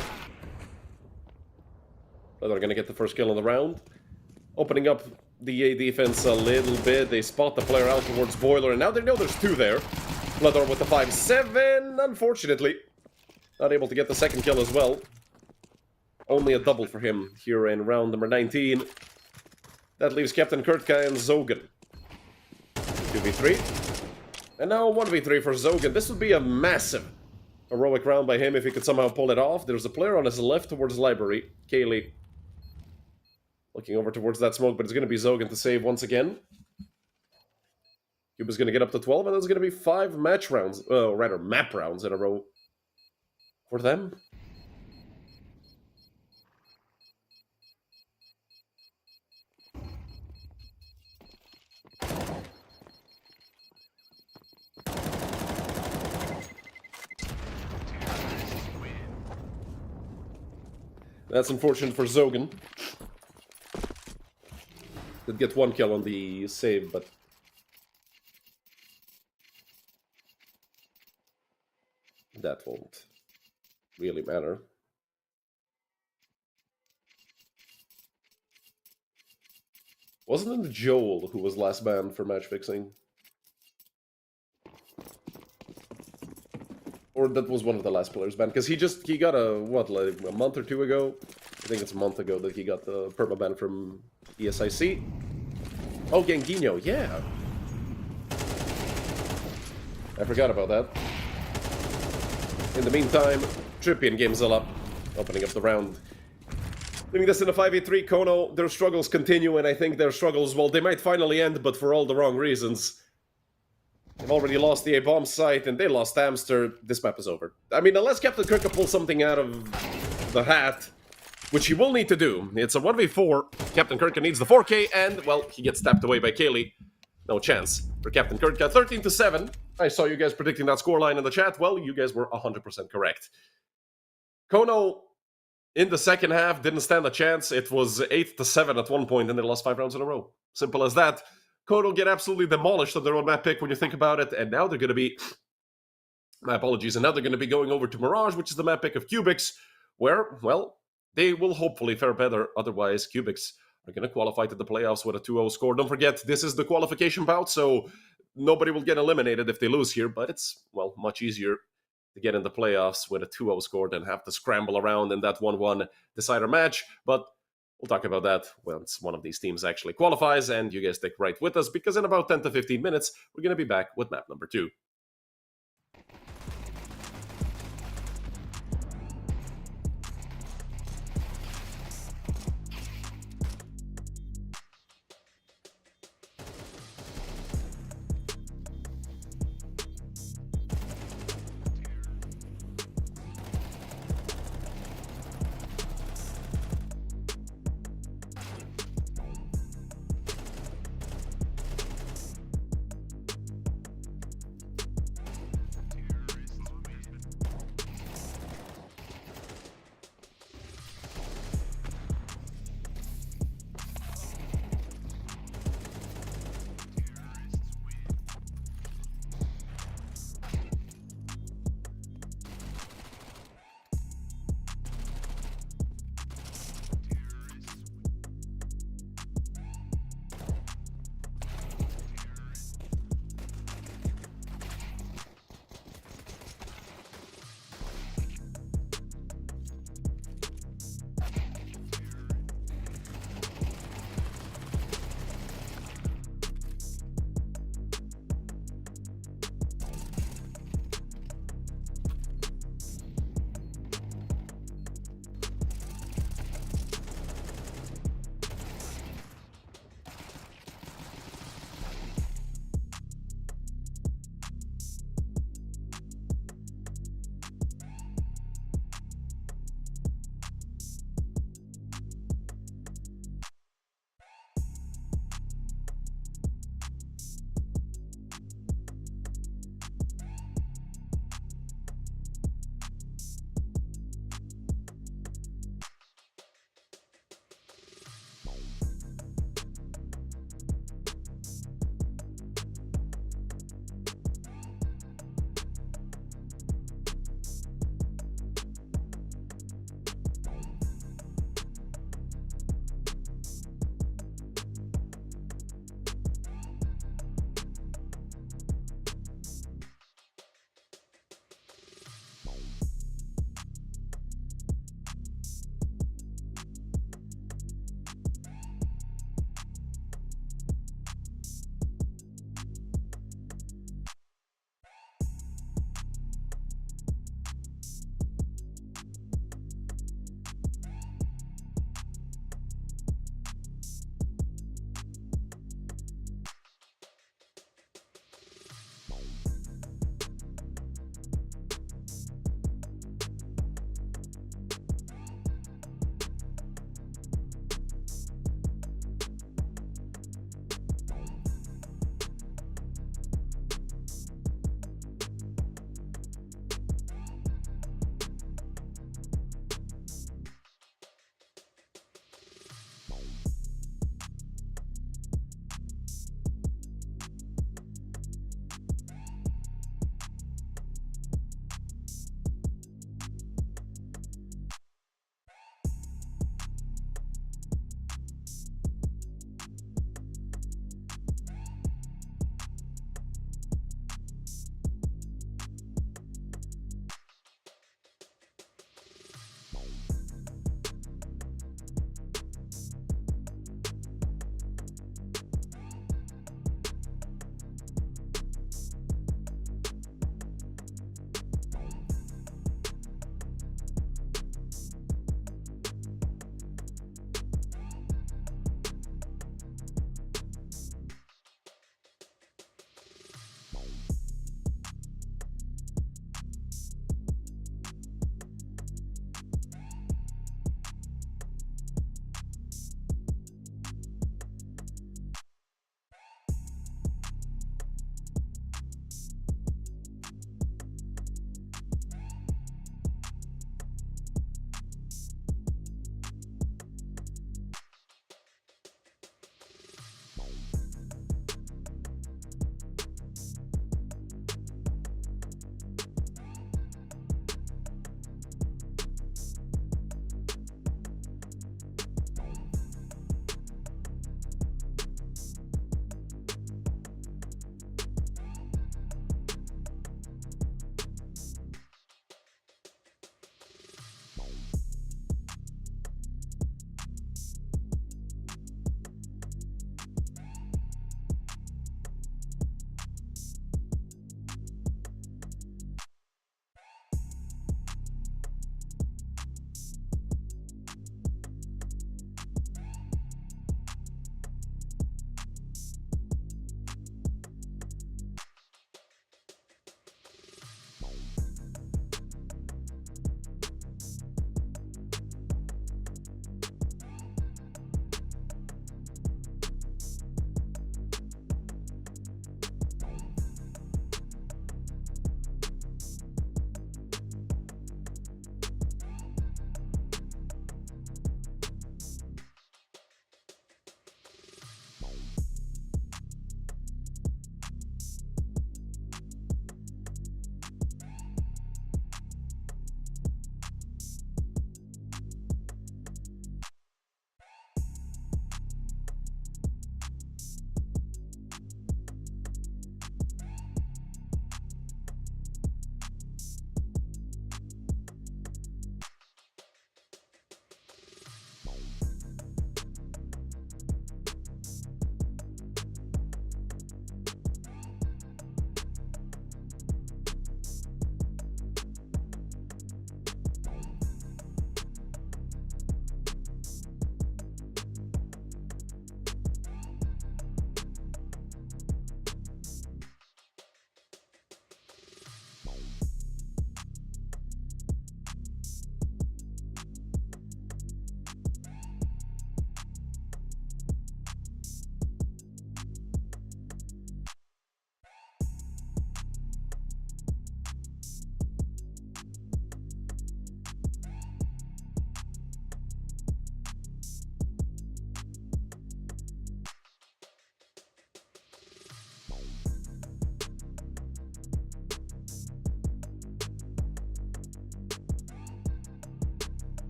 But they're going to get the first kill in the round. Opening up the A defense a little bit. They spot the player out towards Boiler, and now they know there's 2 there. Bloodor with the 5-7, unfortunately. Not able to get the second kill as well. Only a double for him here in round number 19. That leaves Captain Kurtka and Zogan. 2v3. And now 1v3 for Zogan. This would be a massive Heroic round by him if he could somehow pull it off. There's a player on his left towards the library. Kaylee looking over towards that smoke, but it's going to be Zogan to save once again. Cuba's going to get up to 12, and there's going to be 5 match rounds, rather map rounds in a row for them. That's unfortunate for Zogan. Did get 1 kill on the save, but that won't really matter. Wasn't it Joel who was last banned for match fixing? Or that was one of the last players banned? Because he got what, like a month or 2 ago? I think it's a month ago that he got the permaban from ESIC. Oh, Gangino, yeah. I forgot about that. In the meantime, Trippy and Gamezilla opening up the round. Leaving this in a 5v3, Kono, their struggles continue, and I think their struggles, well, they might finally end, but for all the wrong reasons. They've already lost the A-bomb site, and they lost Amster. This map is over. I mean, unless Captain Kirk can pull something out of the hat, which he will need to do. It's a 1v4. Captain Kirk needs the 4K, and, well, he gets tapped away by Kaylee. No chance for Captain Kirk. 13-7. I saw you guys predicting that scoreline in the chat. Well, you guys were 100% correct. Kono, in the second half, didn't stand a chance. It was 8-7 at one point, and they lost 5 rounds in a row. Simple as that. Kono get absolutely demolished on their own map pick when you think about it, and now they're going to be... My apologies. And now they're going to be going over to Mirage, which is the map pick of Cubics, where, well, they will hopefully fare better. Otherwise, Cubics are going to qualify to the playoffs with a 2-0 score. Don't forget, this is the qualification bout, so nobody will get eliminated if they lose here, but it's, well, much easier to get in the playoffs with a 2-0 score than have to scramble around in that 1-1 decider match. But we'll talk about that once one of these teams actually qualifies, and you guys stick right with us, because in about 10 to 15 minutes, we're going to be back with map number 2.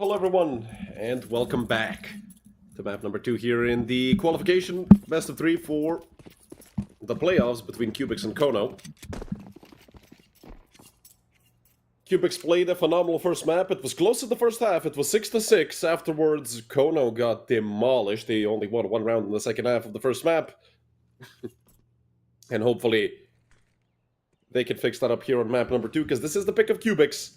Hello everyone, and welcome back to map number 2 here in the qualification best of 3 for the playoffs between Cubics and Kono. Cubics played a phenomenal first map. It was close in the first half. It was 6-6. Afterwards, Kono got demolished. They only won one round in the second half of the first map. And hopefully they can fix that up here on map number 2, because this is the pick of Cubics.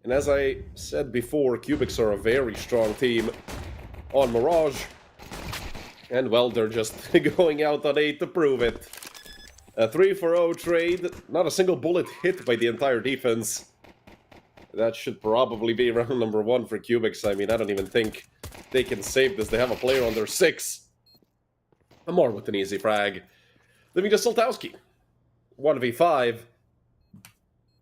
And as I said before, Cubics are a very strong team on Mirage. And well, they're just going out on 8 to prove it. A 3-for-0 trade. Not a single bullet hit by the entire defense. That should probably be round number 1 for Cubics. I mean, I don't even think they can save this. They have a player on their 6. Amar with an easy frag. Leaving to Soltowski. 1v5.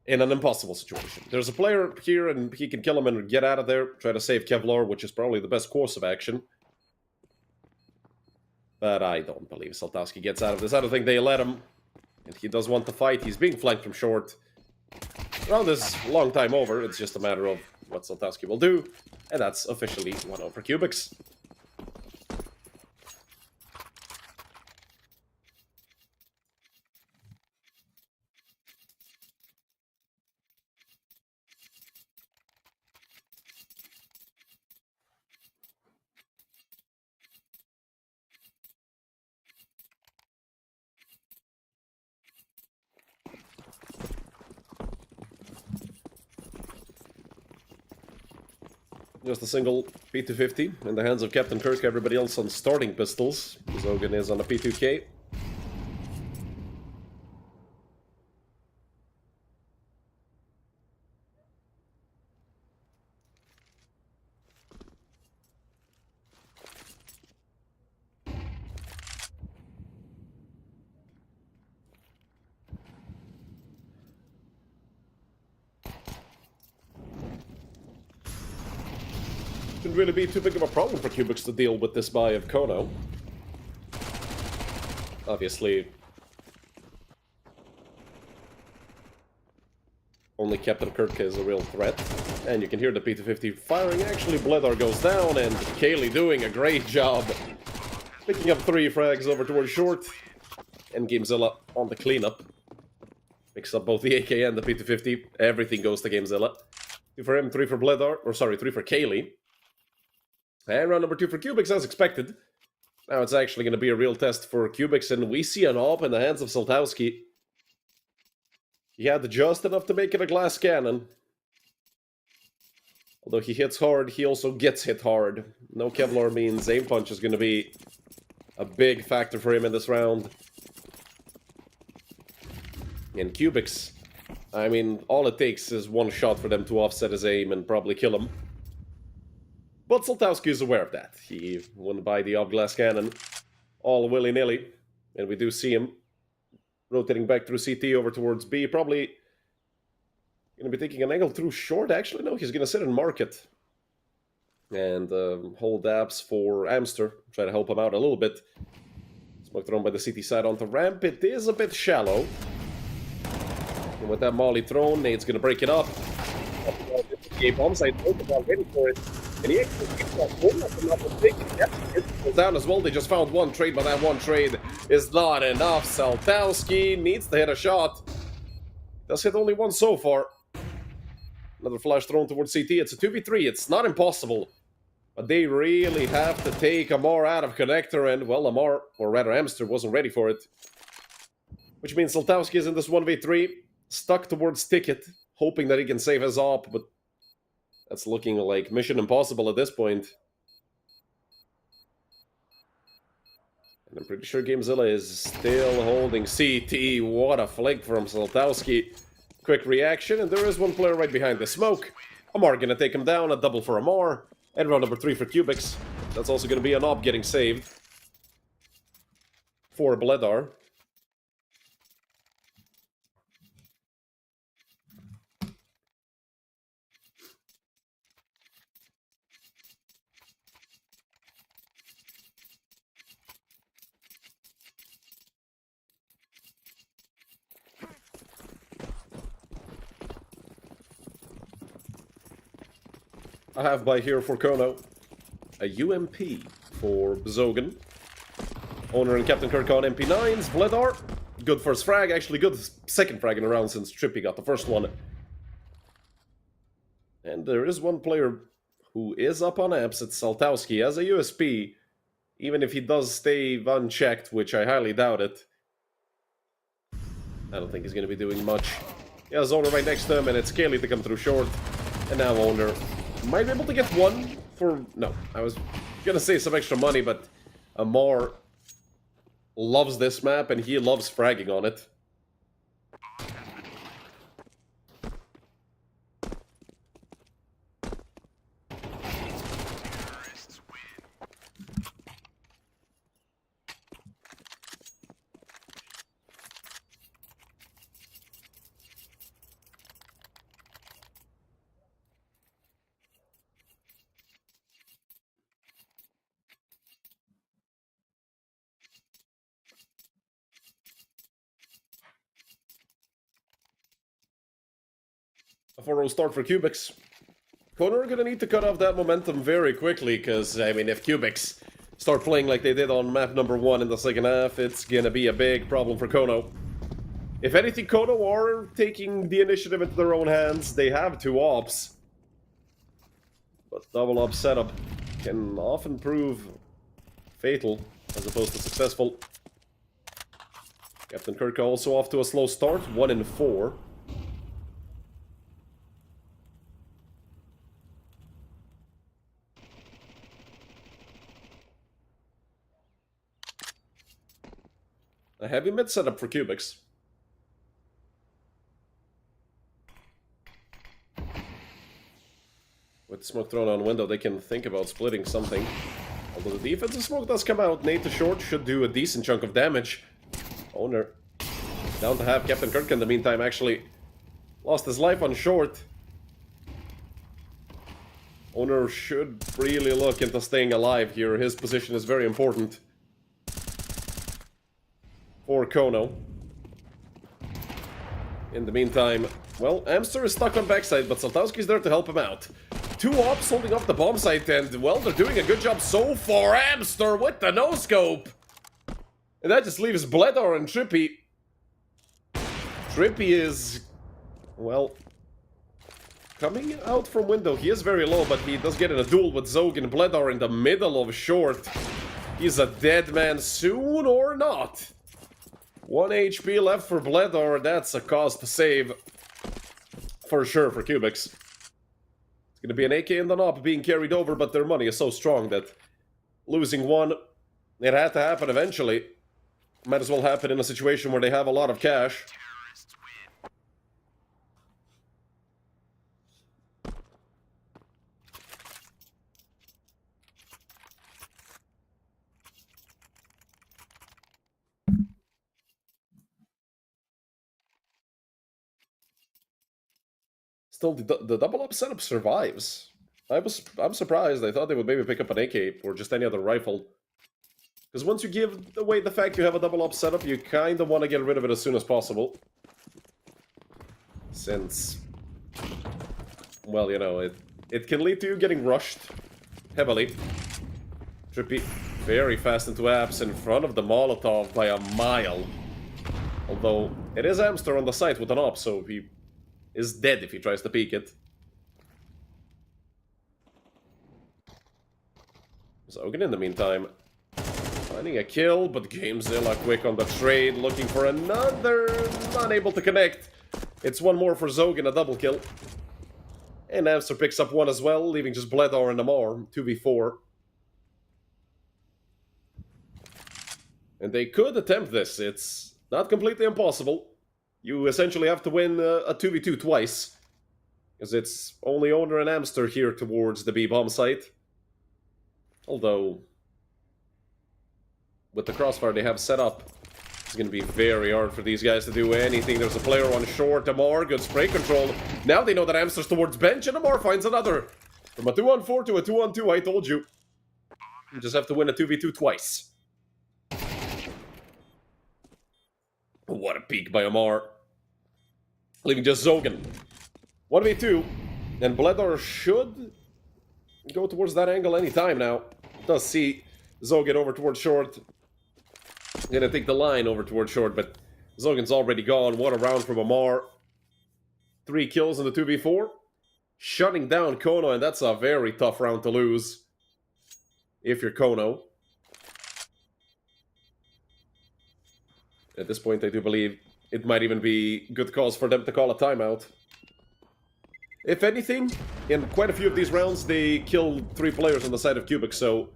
In an impossible situation. There's a player here, and he can kill him and get out of there. Try to save Kevlar, which is probably the best course of action. But I don't believe Soltowski gets out of this. I don't think they let him. And he does want to fight. He's being flanked from short. Round is a long time over. It's just a matter of what Soltowski will do. And that's officially 1-0 for Cubics. Just a single P250 in the hands of Captain Kirk. Everybody else on starting pistols. Zogan is on a P2K. Shouldn't really be too big of a problem for Cubics to deal with this buy of Kono. Obviously, only Captain Kirk is a real threat. And you can hear the P250 firing. Actually, Bledar goes down, and Kaylee doing a great job. Picking up 3 frags over towards short. And Gamezilla on the cleanup. Picks up both the AK and the P250. Everything goes to Gamezilla. 2 for him, 3 for Bledar. Or sorry, 3 for Kaylee. And round number 2 for Cubics, as expected. Now it's actually going to be a real test for Cubics, and we see an AWP in the hands of Soltowski. He had just enough to make it a glass cannon. Although he hits hard, he also gets hit hard. No Kevlar means aim punch is going to be a big factor for him in this round. And Cubics, I mean, all it takes is one shot for them to offset his aim and probably kill him. But Soltowski is aware of that. He wouldn't buy the glass cannon all willy-nilly. And we do see him rotating back through CT over towards B. Probably going to be taking an angle through short. Actually, no, he's going to sit and market. And hold apps for Amster. Try to help him out a little bit. Smoke thrown by the CT side onto ramp. It is a bit shallow. And with that molly thrown, Nate's going to break it up. Bombs, I told him already for it. And he actually picks up one of another big goes down as well. They just found one trade, but that one trade is not enough. Soltowski needs to hit a shot. Does hit only one so far. Another flash thrown towards CT. It's a 2v3. It's not impossible. But they really have to take Amar out of connector. And, well, Amar, or rather Amster, wasn't ready for it. Which means Soltowski is in this 1v3. Stuck towards Ticket. Hoping that he can save his AWP, but that's looking like mission impossible at this point. And I'm pretty sure Gamezilla is still holding CT. What a flick from Soltowski. Quick reaction, and there is one player right behind the smoke. Amar gonna take him down, a double for Amar. And round number 3 for Cubics. That's also gonna be an AWP getting saved. For Bledar. I have by here for Kono a UMP for Zogan. Owner and Captain Kirk on MP9s. Vledar, good first frag. Actually, good second frag in a round since Trippy got the first one. And there is one player who is up on amps. It's Saltowski. As a USP, even if he does stay unchecked, which I highly doubt it, I don't think he's going to be doing much. He has Owner right next to him, and it's Kaylee to come through short. And now Owner might be able to get one for... No, I was going to say some extra money, but Amar loves this map, and he loves fragging on it. A 4-0 start for Cubics. Kono are gonna need to cut off that momentum very quickly, because, I mean, if Cubics start playing like they did on map number 1 in the second half, it's gonna be a big problem for Kono. If anything, Kono are taking the initiative into their own hands. They have 2 ops. But double op setup can often prove fatal, as opposed to successful. Captain Kirk also off to a slow start, 1 in 4. A heavy mid setup for Cubics. With smoke thrown on window, they can think about splitting something. Although the defensive smoke does come out, Nate to short should do a decent chunk of damage. Owner down to half. Captain Kirk in the meantime actually lost his life on short. Owner should really look into staying alive here. His position is very important for Kono. In the meantime, well, Amster is stuck on backside, but Saltowski's there to help him out. 2 ops holding up the bomb site, and, well, they're doing a good job so far. Amster with the no-scope! And that just leaves Bledar and Trippy. Trippy is, well, coming out from window. He is very low, but he does get in a duel with Zog and Bledar in the middle of short. He's a dead man soon or not. 1 HP left for Bledar. That's a cause to save. For sure for Cubics. It's going to be an AK in the knob being carried over, but their money is so strong that losing 1, it had to happen eventually. Might as well happen in a situation where they have a lot of cash. Still, the double up setup survives. I'm surprised. I thought they would maybe pick up an AK or just any other rifle. Because once you give away the fact you have a double up setup, you kind of want to get rid of it as soon as possible. Since, well, you know, it can lead to you getting rushed heavily. Trippy very fast into apps in front of the Molotov by a mile. Although, it is Amster on the site with an op, so he is dead if he tries to peek it. Zogan in the meantime finding a kill, but Gamezilla quick on the trade, looking for another, unable to connect. It's 1 more for Zogan, a double kill. And Amster picks up 1 as well, leaving just Bledar and Amar, 2v4. And they could attempt this, it's not completely impossible. You essentially have to win a 2v2 twice. Because it's only Owner and Amster here towards the B-bomb site. Although, with the crossfire they have set up, it's going to be very hard for these guys to do anything. There's a player on short, Amar, good spray control. Now they know that Amster's towards bench, and Amar finds another. From a 2-on-4 to a 2-on-2, I told you. You just have to win a 2v2 twice. What a peek by Amar. Leaving just Zogan. 1v2. And Bledar should go towards that angle anytime now. Does see Zogan over towards short. Gonna take the line over towards short, but Zogan's already gone. What a round from Amar. 3 kills in the 2v4. Shutting down Kono, and that's a very tough round to lose. If you're Kono. At this point, I do believe it might even be good cause for them to call a timeout. If anything, in quite a few of these rounds, they killed 3 players on the side of Cubic, so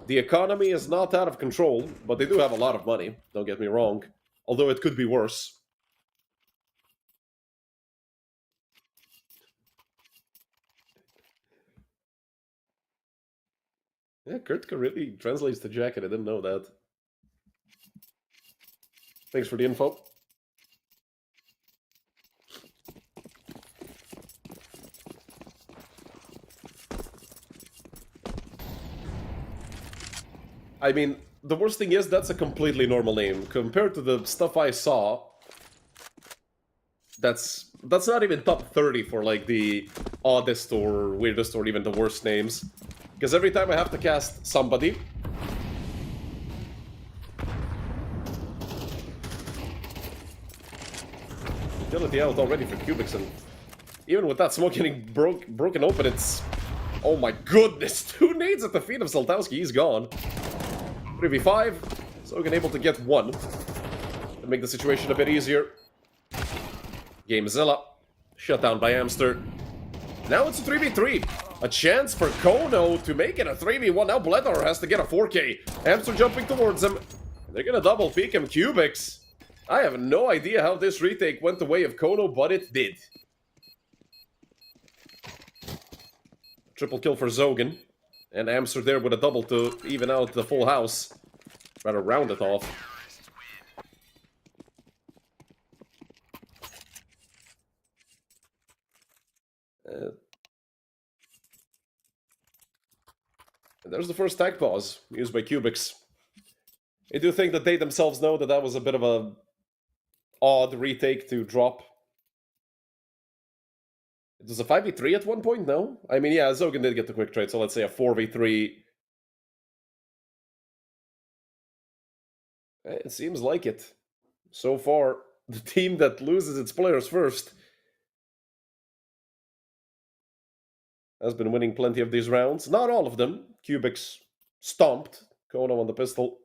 the economy is not out of control, but they do have a lot of money, don't get me wrong. Although it could be worse. Yeah, Kurtka really translates the jacket, I didn't know that. Thanks for the info. I mean, the worst thing is that's a completely normal name. Compared to the stuff I saw, that's not even top 30 for like the oddest or weirdest or even the worst names. Because every time I have to cast somebody, utility out already for Cubics, and even with that smoke getting broken open, it's... Oh my goodness, 2 nades at the feet of Saltowski, he's gone. 3v5, Zogan able to get 1. To make the situation a bit easier. Gamezilla, shut down by Amster. Now it's a 3v3. A chance for Kono to make it a 3v1. Now Bledor has to get a 4k. Amster jumping towards him. They're gonna double peek him, Cubics. I have no idea how this retake went the way of Kono, but it did. Triple kill for Zogan. And Amster there with a double to even out the full house. Try to round it off. And there's the first tag pause used by Cubics. I do think that they themselves know that that was a bit of a odd retake to drop. It was a 5v3 at one point, no? I mean, yeah, Zogan did get the quick trade, so let's say a 4v3. It seems like it. So far, the team that loses its players first has been winning plenty of these rounds. Not all of them. Cubics stomped Kono on the pistol.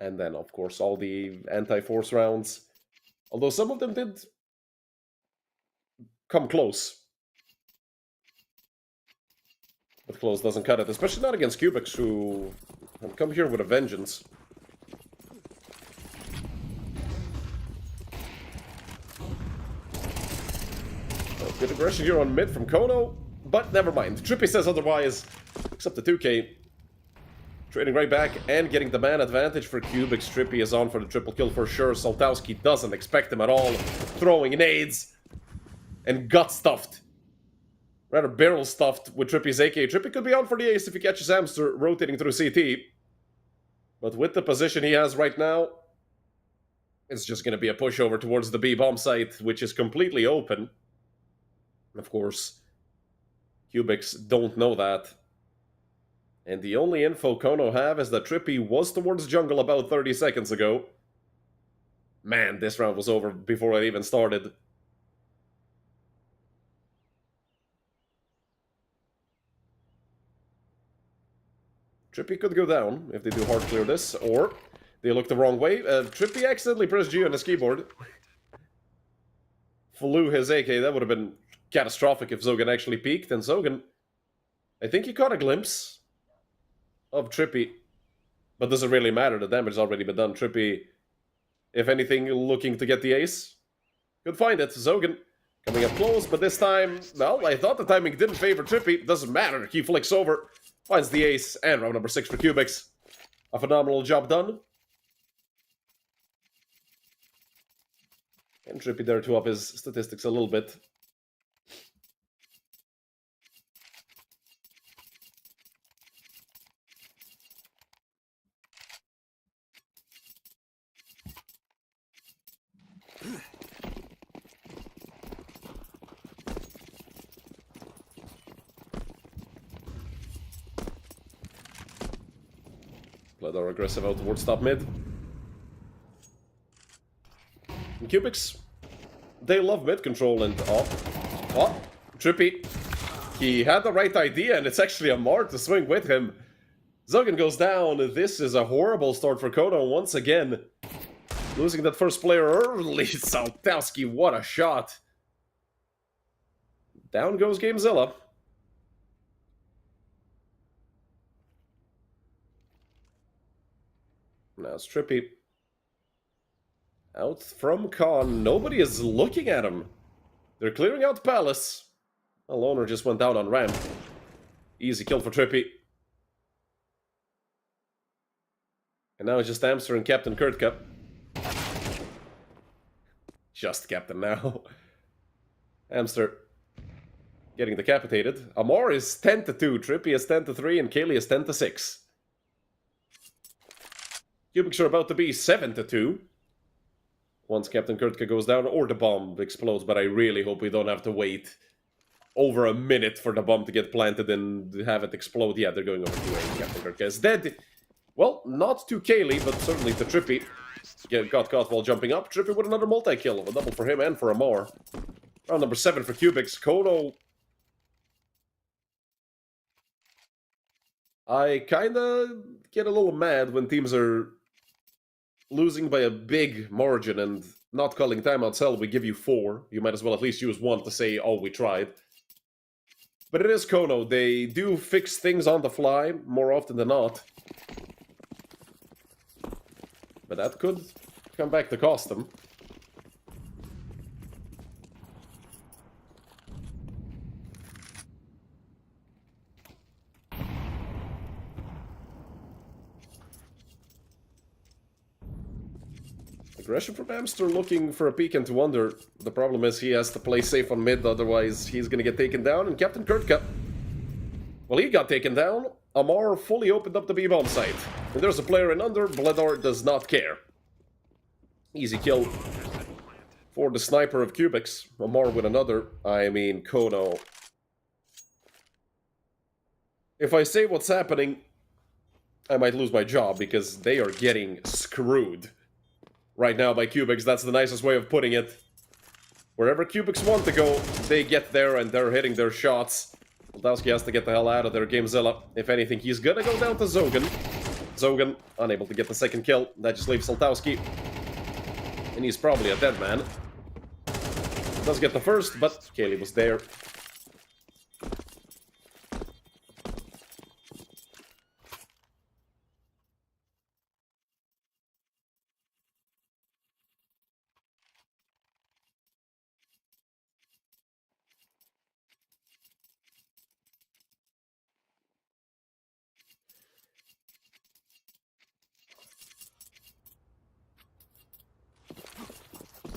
And then, of course, all the anti-force rounds. Although some of them did come close. But close doesn't cut it, especially not against Cubics, who have come here with a vengeance. Oh, good aggression here on mid from Kono, but never mind. Trippy says otherwise, except the 2k. Trading right back and getting the man advantage for Cubics. Trippy is on for the triple kill for sure. Saltowski doesn't expect him at all. Throwing nades. And gut-stuffed. Rather barrel-stuffed with Trippy's AK. Trippy could be on for the ace if he catches Amster rotating through CT. But with the position he has right now, it's just going to be a pushover towards the B bomb site, which is completely open. Of course, Cubics don't know that. And the only info Kono have is that Trippy was towards jungle about 30 seconds ago. Man, this round was over before I even started. Trippy could go down if they do hard clear this, or they look the wrong way. Trippy accidentally pressed G on his keyboard. Flew his AK, that would have been catastrophic if Zogan actually peeked, and Zogan, I think he caught a glimpse of Trippy, but doesn't really matter, the damage has already been done. Trippy, if anything, looking to get the ace. Could find it. Zogan coming up close, but this time, well, I thought the timing didn't favor Trippy. Doesn't matter, he flicks over, finds the ace, and round number 6 for Cubics. A phenomenal job done. And Trippy there to up his statistics a little bit. Bledar aggressive out towards top mid. And Cubics, they love mid control and... Oh, Trippy. He had the right idea, and it's actually Amar to swing with him. Zogan goes down. This is a horrible start for Kono once again. Losing that first player early. Saltowski, what a shot. Down goes Gamezilla. Now it's Trippy. Out from Con. Nobody is looking at him. They're clearing out Palace. A loner just went down on ramp. Easy kill for Trippy. And now it's just Amster and Captain Kurtka. Just Captain now. Amster getting decapitated. Amar is 10-2, Trippy is 10-3, and Kaylee is 10-6. Cubics are about to be 7-2. Once Captain Kurtka goes down, or the bomb explodes, but I really hope we don't have to wait over a minute for the bomb to get planted and have it explode. Yeah, they're going over to A. Captain Kurtka is dead. Well, not to Kaylee, but certainly to Trippy. Got caught while jumping up. Trippy with another multi-kill. A double for him and for Amar. Round number 7 for Cubics. Kono. I kinda get a little mad when teams are losing by a big margin and not calling timeouts. Hell, we give you 4. You might as well at least use 1 to say, oh, we tried. But it is Kono. They do fix things on the fly more often than not. But that could come back to cost them. Aggression from Amster looking for a peek into Wonder. The problem is he has to play safe on mid, otherwise he's going to get taken down. And Captain Kurtka, well, he got taken down. Amar fully opened up the B-bomb site. And there's a player in under. Bledar does not care. Easy kill for the sniper of Cubics. Amar with another. I mean, Kono. If I say what's happening, I might lose my job because they are getting screwed right now by Cubics. That's the nicest way of putting it. Wherever Cubics want to go, they get there and they're hitting their shots. Saltowski has to get the hell out of there. Gamezilla, if anything, he's gonna go down to Zogan. Zogan, unable to get the second kill. That just leaves Saltowski. And he's probably a dead man. Does get the first, but Kaylee was there.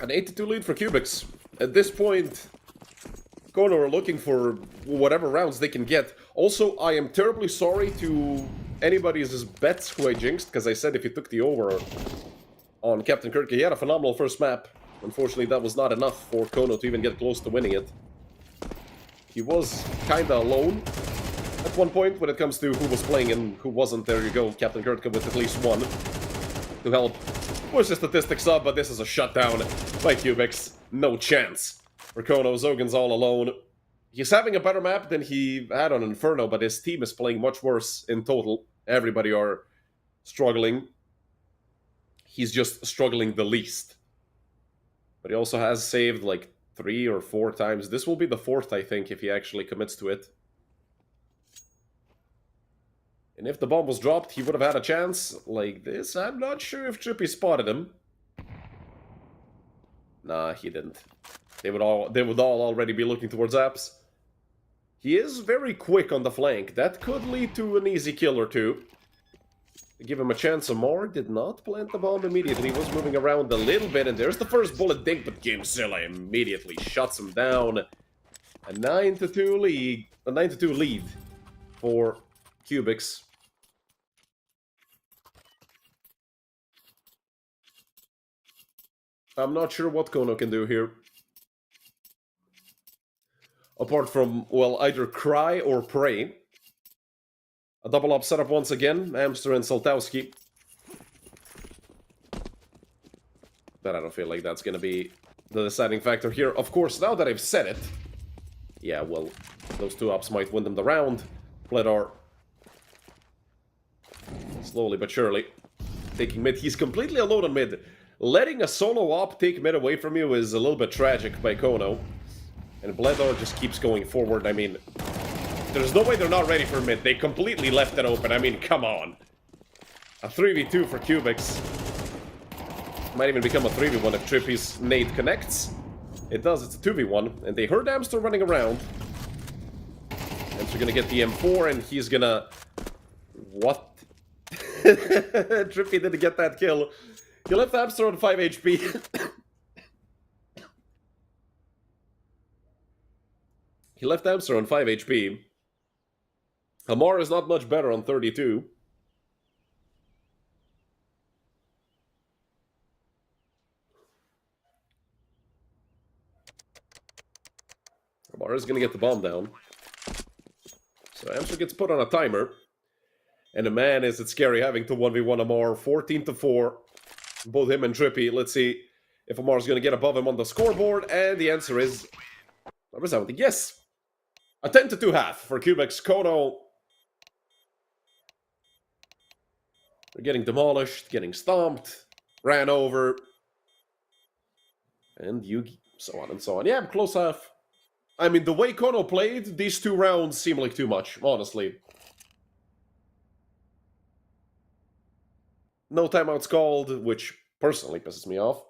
An 8-2 lead for Cubics. At this point, Kono are looking for whatever rounds they can get. Also, I am terribly sorry to anybody's bets who I jinxed, because I said if he took the over on Captain Kurtka, he had a phenomenal first map. Unfortunately, that was not enough for Kono to even get close to winning it. He was kinda alone at one point when it comes to who was playing and who wasn't. There you go, Captain Kurtka with at least 1 to help push the statistics up, but this is a shutdown by Cubics. No chance for Kono. Zogan's all alone. He's having a better map than he had on Inferno, but his team is playing much worse in total. Everybody are struggling. He's just struggling the least. But he also has saved like 3 or 4 times. This will be the 4th, I think, if he actually commits to it. And if the bomb was dropped, he would have had a chance like this. I'm not sure if Trippy spotted him. Nah, he didn't. They would all already be looking towards apps. He is very quick on the flank. That could lead to an easy kill or 2. Give him a chance. Amar did not plant the bomb immediately. He was moving around a little bit, and there's the first bullet dink, but Gamezilla immediately shuts him down. A 9-2 lead. A 9-2 lead for Cubics. I'm not sure what Kono can do here. Apart from, well, either cry or pray. A double up setup once again, Amster and Soltowski. But I don't feel like that's gonna be the deciding factor here. Of course, now that I've said it, yeah, well, those two ups might win them the round. Bledar, slowly but surely, taking mid. He's completely alone on mid. Letting a solo op take mid away from you is a little bit tragic by Kono. And Bledar just keeps going forward. I mean, there's no way they're not ready for mid. They completely left it open. I mean, come on. A 3v2 for Cubics. Might even become a 3v1 if Trippy's nade connects. It does, it's a 2v1. And they heard Amster running around. Amster gonna get the M4 and he's gonna... What? Trippy didn't get that kill. He left Amster on 5 HP. He left Amster on 5 HP. Hamar is not much better on 32. Hamar is going to get the bomb down. So Amster gets put on a timer. And man, is it scary having to 1v1 Hamar. 14-4. Both him and Trippy. Let's see if Amar's going to get above him on the scoreboard. And the answer is... a resounding yes. A 10-2 half for Cubics. Kono... they're getting demolished, getting stomped, ran over. And Yugi, so on and so on. Yeah, close half. I mean, the way Kono played, these 2 rounds seem like too much, honestly. No timeouts called, which personally pisses me off.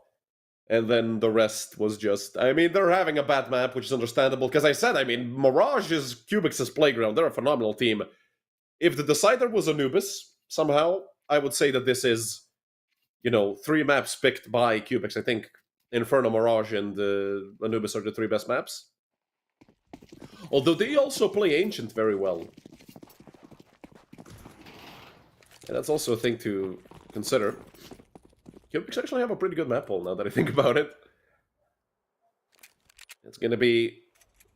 And then the rest was just... I mean, they're having a bad map, which is understandable. Because I said, I mean, Mirage is Cubics' playground. They're a phenomenal team. If the decider was Anubis, somehow, I would say that this is, you know, 3 maps picked by Cubics. I think Inferno, Mirage, and Anubis are the 3 best maps. Although they also play Ancient very well. And that's also a thing to consider. Cubics actually have a pretty good map pool now that I think about it. It's gonna be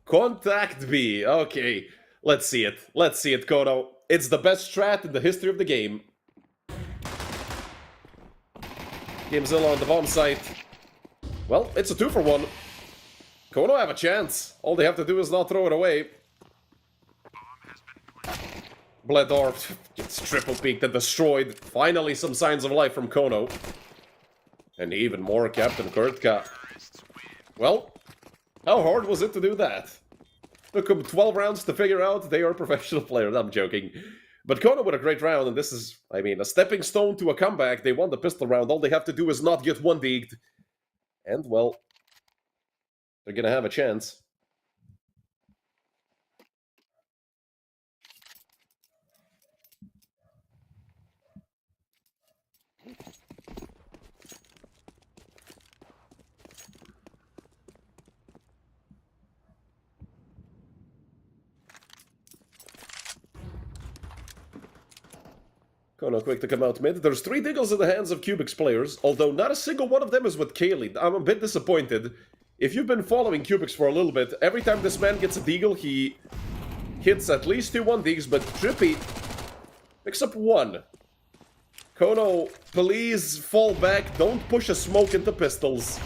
Contact B. Okay, let's see it. Let's see it, Kono. It's the best strat in the history of the game. Gamezilla on the bomb site. Well, it's a 2-for-1. Kono have a chance. All they have to do is not throw it away. Bledar gets triple peeked and destroyed. Finally, some signs of life from Kono. And even more Captain Kurtka. Well, how hard was it to do that? Took them 12 rounds to figure out they are professional players. I'm joking. But Kono with a great round, and this is, I mean, a stepping stone to a comeback. They won the pistol round. All they have to do is not get 1-degged. And, well, they're gonna have a chance. Kono quick to come out mid. There's 3 diggles in the hands of Cubics players, although not a single one of them is with Kaylee. I'm a bit disappointed. If you've been following Cubics for a little bit, every time this man gets a deagle, he hits at least 2 1-digs, but Trippy picks up 1. Kono, please fall back. Don't push a smoke into pistols.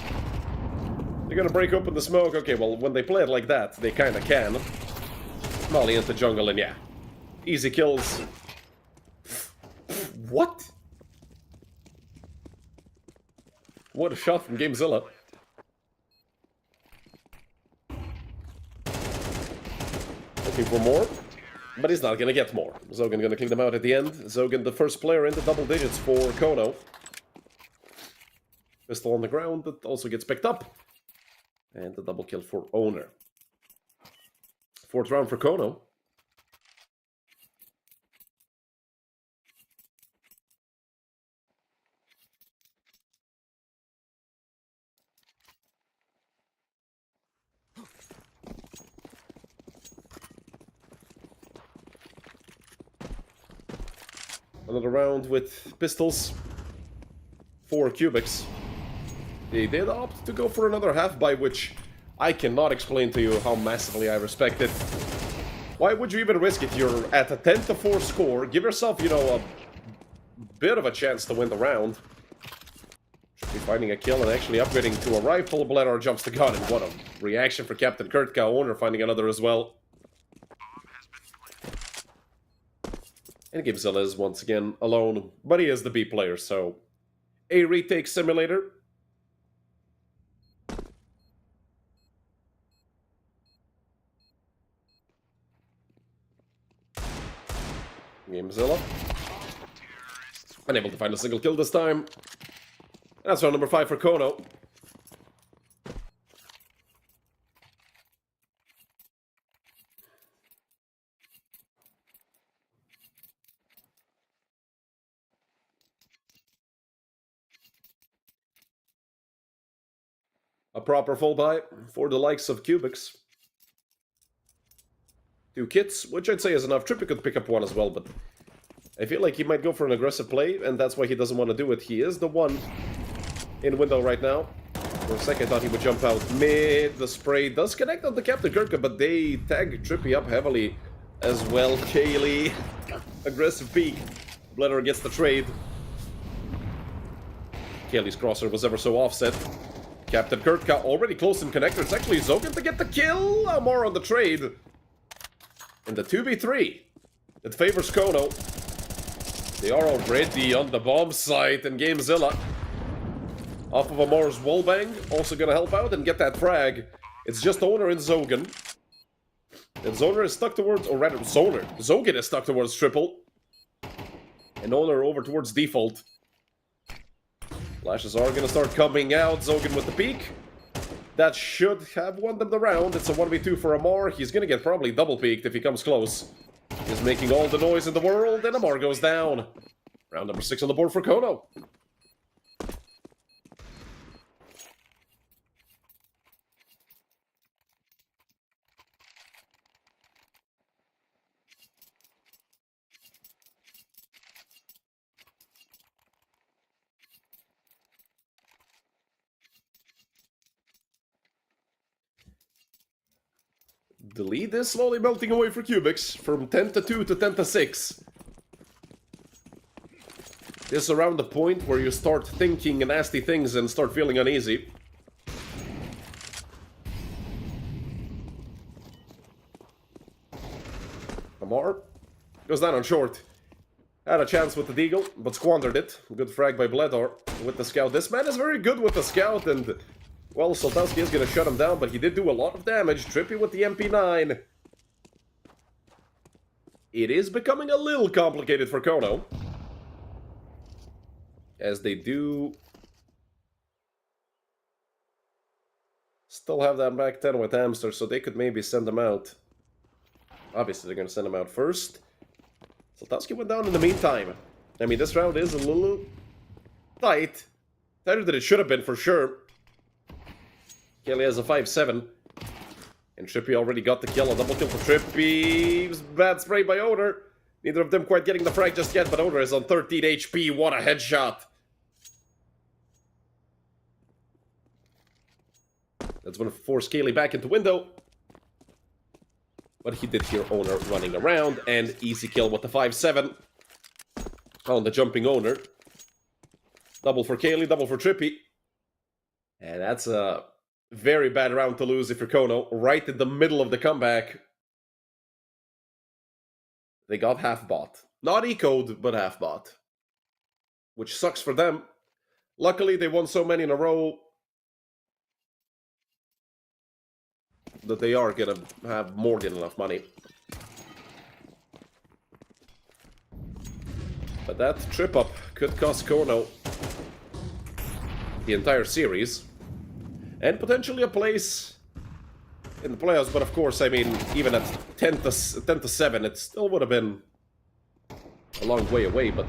They're gonna break open the smoke. Okay, well, when they play it like that, they kinda can. Molly into jungle, and yeah. Easy kills. What? What a shot from Gamezilla. Looking for more, but he's not gonna get more. Zogan gonna clean them out at the end. Zogan, the first player in the double digits for Kono. Pistol on the ground, that also gets picked up. And the double kill for Owner. 4th round for Kono. Another round with pistols for Cubics. They did opt to go for another half, by which I cannot explain to you how massively I respect it. Why would you even risk it? You're at a 10-4 score. Give yourself, you know, a bit of a chance to win the round. Should be finding a kill and actually upgrading to a rifle. Bledar jumps the gun, and what a reaction for Captain Kurtka. Owner finding another as well. And GameZilla is once again alone, but he is the B player, so a retake simulator. GameZilla. Unable to find a single kill this time. That's round number 5 for Kono. A proper full buy for the likes of Cubics. 2 kits, which I'd say is enough. Trippy could pick up 1 as well, but I feel like he might go for an aggressive play, and that's why he doesn't want to do it. He is the one in window right now. For a second, I thought he would jump out mid. The spray does connect on the Captain Kurtka, but they tag Trippy up heavily as well. Kaylee, aggressive peek. Bledar gets the trade. Kaylee's crosser was ever so offset. Captain Kurtka already close in connector. It's actually Zogan to get the kill. More on the trade. And the 2v3. It favors Kono. They are already on the bomb site, and GameZilla off of Amar's wallbang, also gonna help out and get that frag. It's just Owner and Zogan. And Zoner is stuck towards, or rather, Zogan is stuck towards triple. And Owner over towards default. Flashes are gonna start coming out. Zogan with the peek. That should have won them the round. It's a 1v2 for Amar. He's gonna get probably double peeked if he comes close. He's making all the noise in the world, and Amar goes down. Round number 6 on the board for Kono. The lead is slowly melting away for Cubics, from 10-2 to 10-6. This is around the point where you start thinking nasty things and start feeling uneasy. Amar goes down on short. Had a chance with the Deagle, but squandered it. Good frag by Bledar with the scout. This man is very good with the scout, and well, Soltowski is going to shut him down, but he did do a lot of damage. Trippy with the MP9. It is becoming a little complicated for Kono, as they do still have that back 10 with Hamster, so they could maybe send them out. Obviously, they're going to send him out first. Soltowski went down in the meantime. I mean, this round is a little tight. Tighter than it should have been, for sure. Kelly has a 5-7. And Trippy already got the kill. A double kill for Trippy. Bad spray by Owner. Neither of them quite getting the frag just yet, but Owner is on 13 HP. What a headshot. That's going to force Kaylee back into window. But he did hear Owner running around, and easy kill with the 5-7 on the jumping Owner. Double for Kaylee, double for Trippy. And that's a very bad round to lose if you're Kono. Right in the middle of the comeback. They got half bot. Not ecoed, but half bot. Which sucks for them. Luckily, they won so many in a row that they are gonna have more than enough money. But that trip up could cost Kono the entire series. And potentially a place in the playoffs, but of course, I mean, even at 10-7, it still would have been a long way away, but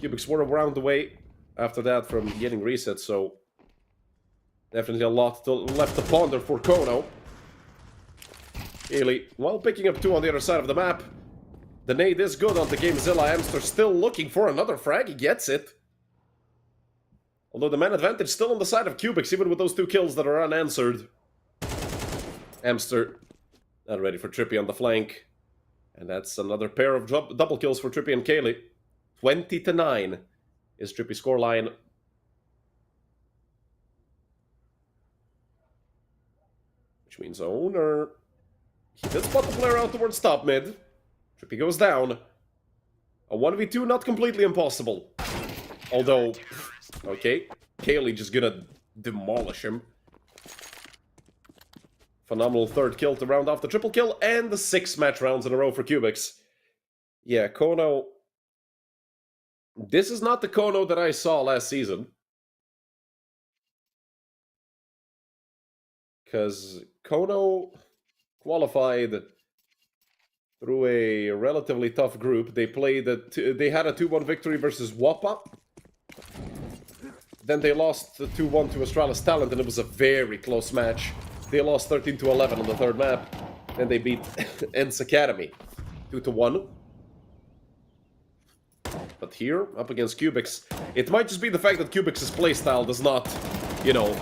Cubics were around the way after that from getting reset, so definitely a lot left to ponder for Kono. Kaylee, while picking up 2 on the other side of the map. The nade is good on the GameZilla. Hamster still looking for another frag, he gets it. Although the man advantage still on the side of Cubics, even with those 2 kills that are unanswered. Hamster Not ready for Trippy on the flank. And that's another pair of double kills for Trippy and Kaylee. 20-9 is Trippy's scoreline. Which means owner. He did spot the player out towards top mid. Trippy goes down. A 1v2 not completely impossible. Although, okay, Kaylee just gonna demolish him. Phenomenal third kill to round off the triple kill, and the 6 match rounds in a row for Cubics. Yeah, Kono. This is not the Kono that I saw last season. Because Kono qualified through a relatively tough group. They played they had a 2-1 victory versus Wappa. Then they lost 2-1 to Astralis Talent, and it was a very close match. They lost 13-11 on the third map. Then they beat Ents Academy 2-1. But here, up against Cubics, it might just be the fact that Cubics' playstyle does not, you know,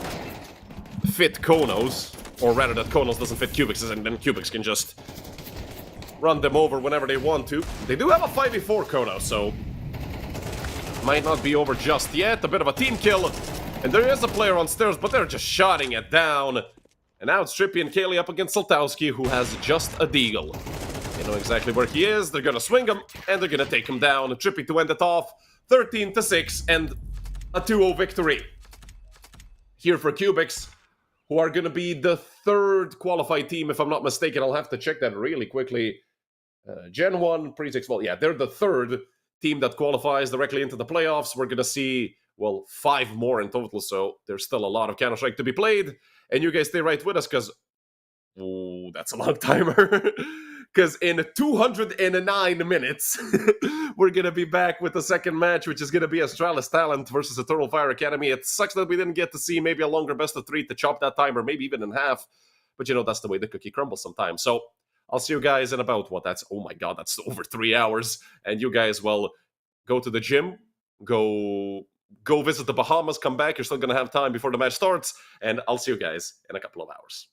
fit Kono's. Or rather, that Kono's doesn't fit Cubics', and then Cubics can just run them over whenever they want to. They do have a 5v4 Kono, so might not be over just yet. A bit of a team kill. And there is a player on stairs, but they're just shotting it down. And now it's Trippy and Kaylee up against Saltowski, who has just a deagle. They know exactly where he is. They're gonna swing him, and they're gonna take him down. Trippy to end it off. 13-6, and a 2-0 victory. Here for Cubics, who are gonna be the 3rd qualified team, if I'm not mistaken. I'll have to check that really quickly. Gen 1, Pre-6, well, yeah, they're the 3rd team that qualifies directly into the playoffs. We're gonna see, well, 5 more in total, so there's still a lot of Counter-Strike to be played. And you guys stay right with us, because... oh, that's a long timer. Because in 209 minutes, we're going to be back with the second match, which is going to be Astralis Talent versus Eternal Fire Academy. It sucks that we didn't get to see maybe a longer best of 3 to chop that timer, maybe even in half. But, you know, that's the way the cookie crumbles sometimes. So, I'll see you guys in about, what, that's... oh my god, that's over 3 hours. And you guys, well, go to the gym, go visit the Bahamas, come back. You're still going to have time before the match starts. And I'll see you guys in a couple of hours.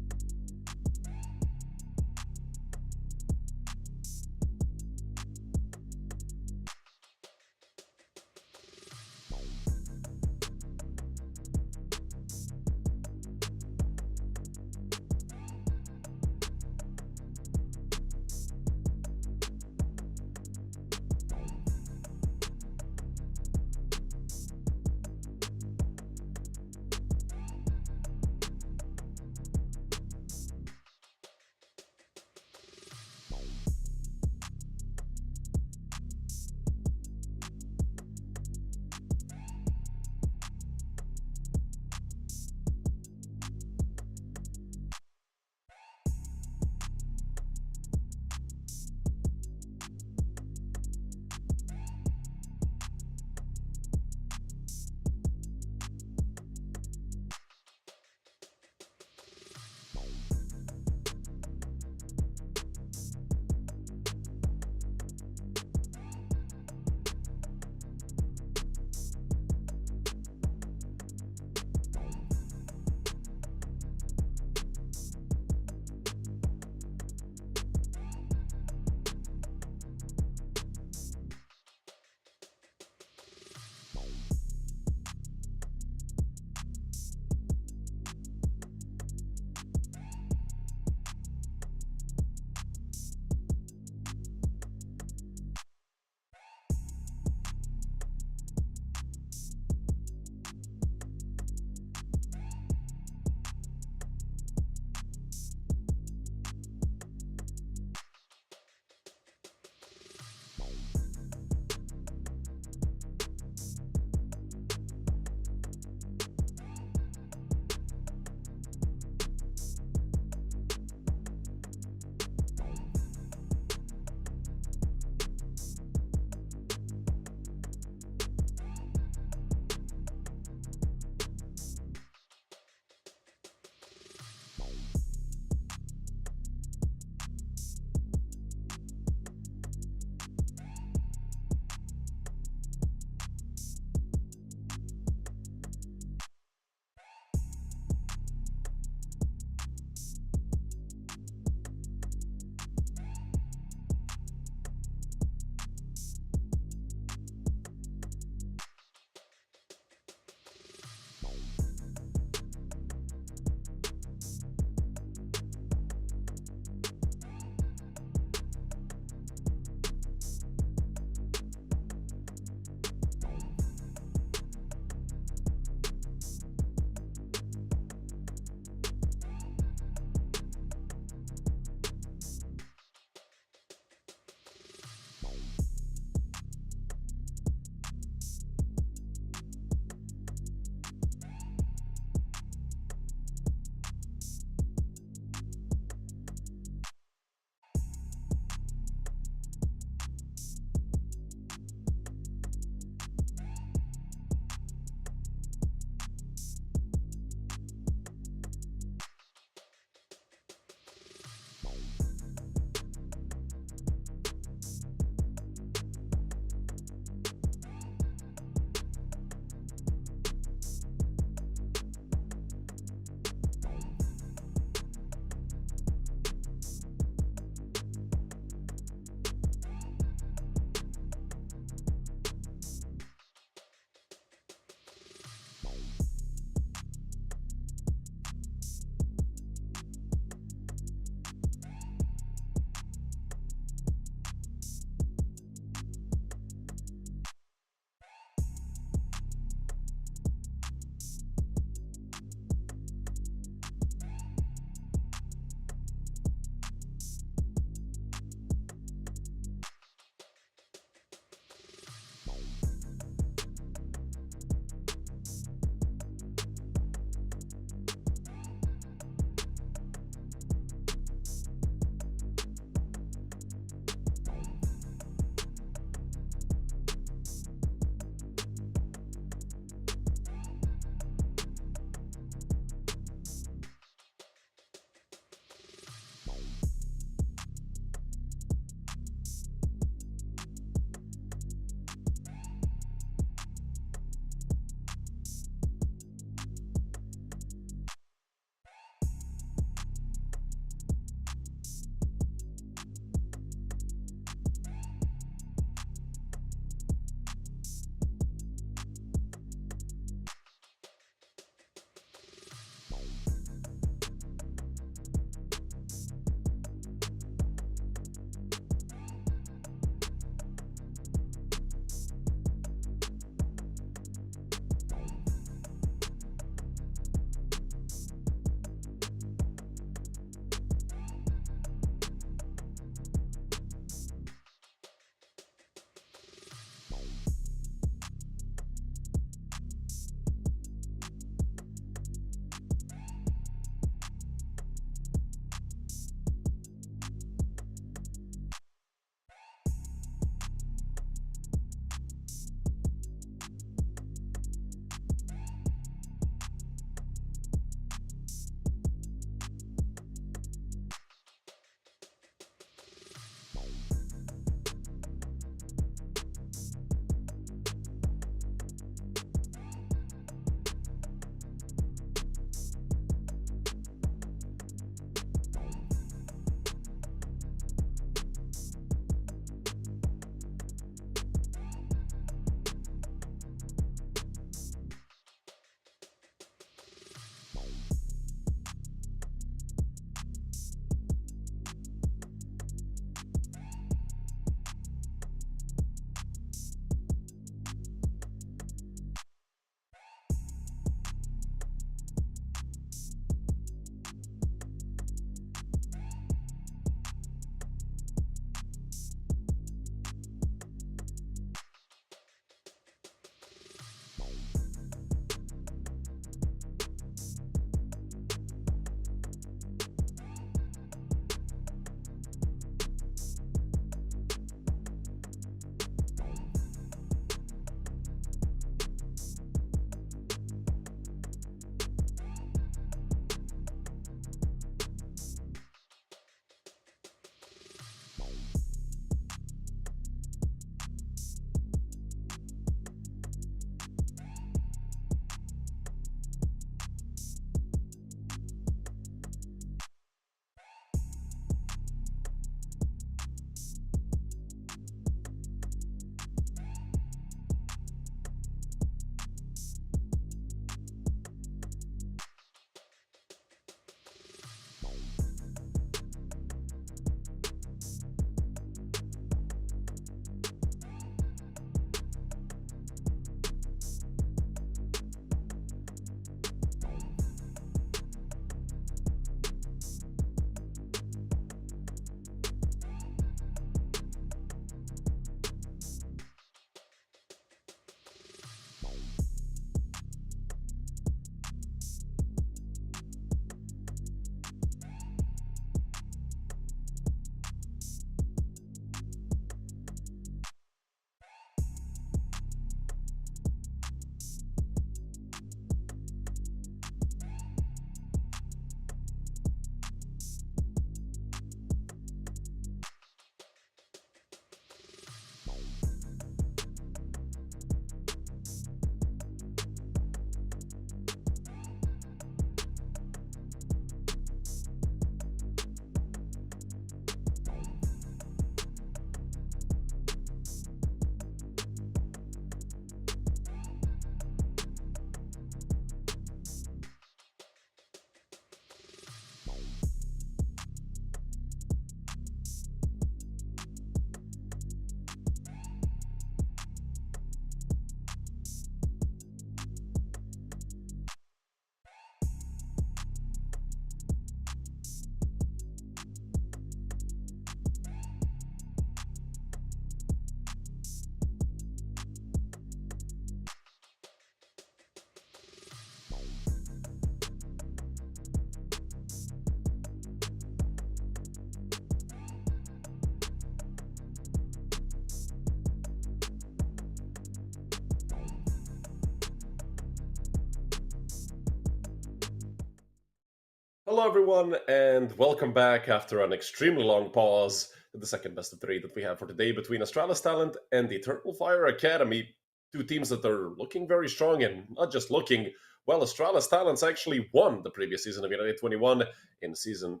Hello, everyone, and welcome back after an extremely long pause to the second best of three that we have for today between Astralis Talent and the Eternal Fire Academy. Two teams that are looking very strong and not just looking. Well, Astralis Talents actually won the previous season of United21 in season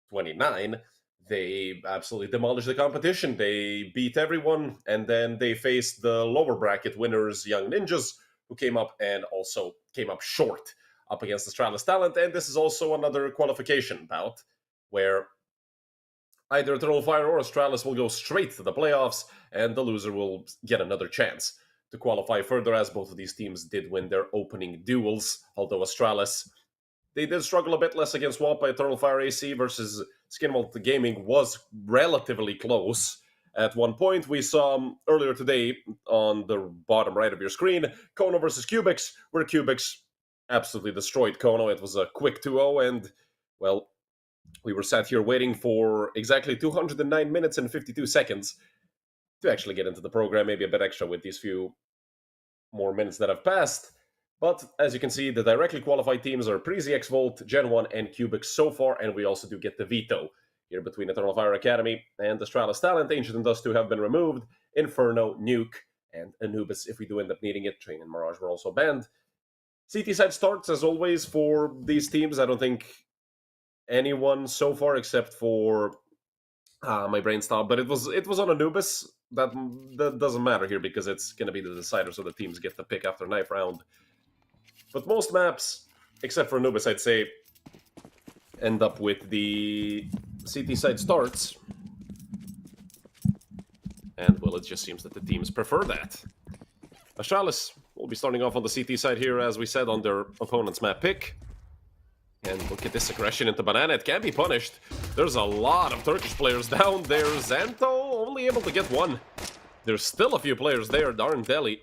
29. They absolutely demolished the competition. They beat everyone, and then they faced the lower bracket winners, Young Ninjas, who came up and also came up short up against Astralis Talent, and this is also another qualification bout where either Eternal Fire or Astralis will go straight to the playoffs, and the loser will get another chance to qualify further, as both of these teams did win their opening duels, although Astralis, they did struggle a bit less against Wampa. Eternal Fire AC versus Skinwalt Gaming was relatively close. At one point, we saw earlier today on the bottom right of your screen, Kono versus Cubics, where Cubics absolutely destroyed Kono. It was a quick 2-0, and, well, we were sat here waiting for exactly 209 minutes and 52 seconds to actually get into the program, maybe a bit extra with these few more minutes that have passed. But as you can see, the directly qualified teams are Prezi, X-Volt, Gen 1, and Cubics so far, and we also do get the veto here between Eternal Fire Academy and Astralis Talent. Ancient and Dust 2 have been removed, Inferno, Nuke, and Anubis, if we do end up needing it. Train and Mirage were also banned. CT side starts, as always, for these teams. I don't think anyone so far, except for my brain stopped, but it was on Anubis. That doesn't matter here because it's going to be the decider, so the teams get the pick after knife round. But most maps, except for Anubis, I'd say, end up with the CT side starts. And, well, it just seems that the teams prefer that. Astralis will be starting off on the CT side here, as we said, on their opponent's map pick. And look at this aggression into Banana. It can be punished. There's a lot of Turkish players down there. Zanto only able to get one. There's still a few players there. Darn Deli.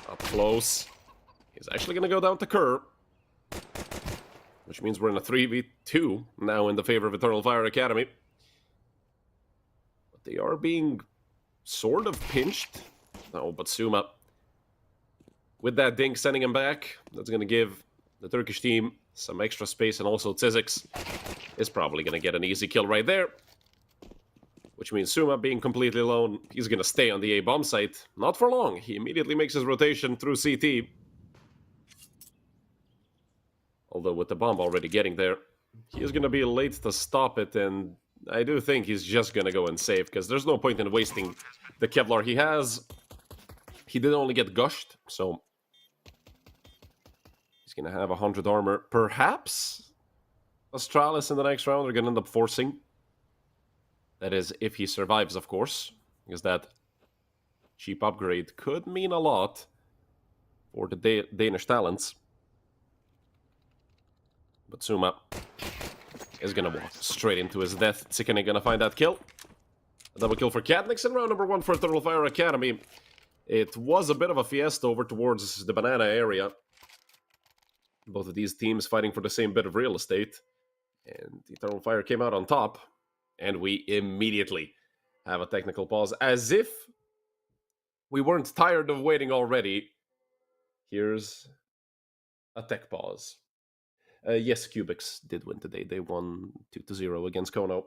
Up close. He's actually going to go down to Kerr. Which means we're in a 3v2 now in the favor of Eternal Fire Academy. But they are being sort of pinched. Oh, but Suma, with that dink sending him back, that's going to give the Turkish team some extra space, and also Tzizix is probably going to get an easy kill right there. Which means Suma, being completely alone, he's going to stay on the A-bomb site. Not for long. He immediately makes his rotation through CT. Although with the bomb already getting there, he is going to be late to stop it, and I do think he's just going to go and save, because there's no point in wasting the Kevlar he has. He did only get gushed, so he's going to have 100 armor. Perhaps Astralis in the next round are going to end up forcing. That is, if he survives, of course, because that cheap upgrade could mean a lot for the Danish talents. But Suma is going to walk straight into his death. Tsikane going to find that kill. A double kill for Katnix in round number 1 for Eternal Fire Academy. It was a bit of a fiesta over towards the Banana area. Both of these teams fighting for the same bit of real estate. And Eternal Fire came out on top. And we immediately have a technical pause. As if we weren't tired of waiting already. Here's a tech pause. Yes, Cubics did win today. They won 2-0 against Kono.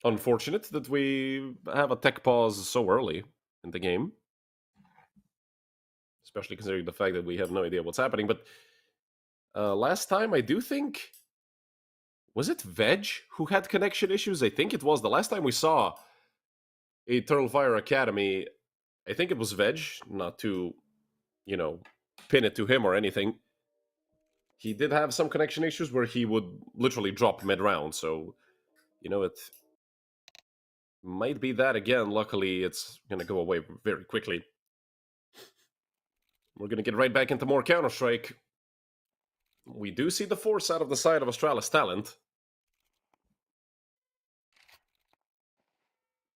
Unfortunate that we have a tech pause so early in the game. Especially considering the fact that we have no idea what's happening. But last time, I do think... Was it Veg who had connection issues? I think it was. The last time we saw Eternal Fire Academy, I think it was Veg. Not to, you know, pin it to him or anything. He did have some connection issues where he would literally drop mid-round. So, you know, it might be that again. Luckily, it's going to go away very quickly. We're going to get right back into more Counter-Strike. We do see the force out of the side of Astralis Talent.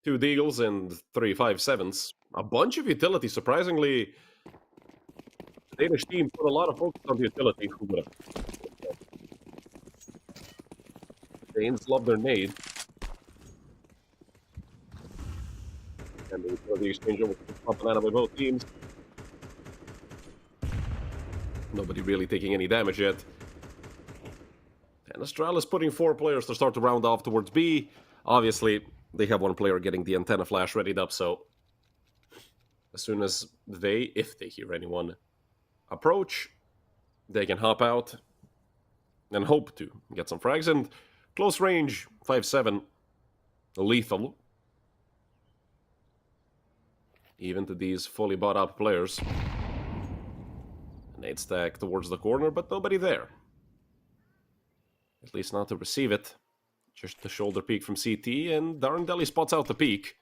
2 Deagles and 3 5.7s. A bunch of utility. Surprisingly, the Danish team put a lot of focus on the utility. Who would have? Danes love their nade. And the exchange over Banana by both teams. Nobody really taking any damage yet. And Astralis putting 4 players to start to round off towards B. Obviously, they have 1 player getting the antenna flash readied up, so as soon as they, if they hear anyone approach, they can hop out and hope to get some frags. And close range, 5-7, lethal. Even to these fully bought up players. Nade stack towards the corner, but nobody there. At least not to receive it. Just the shoulder peek from CT, and Darren Deli spots out the peek.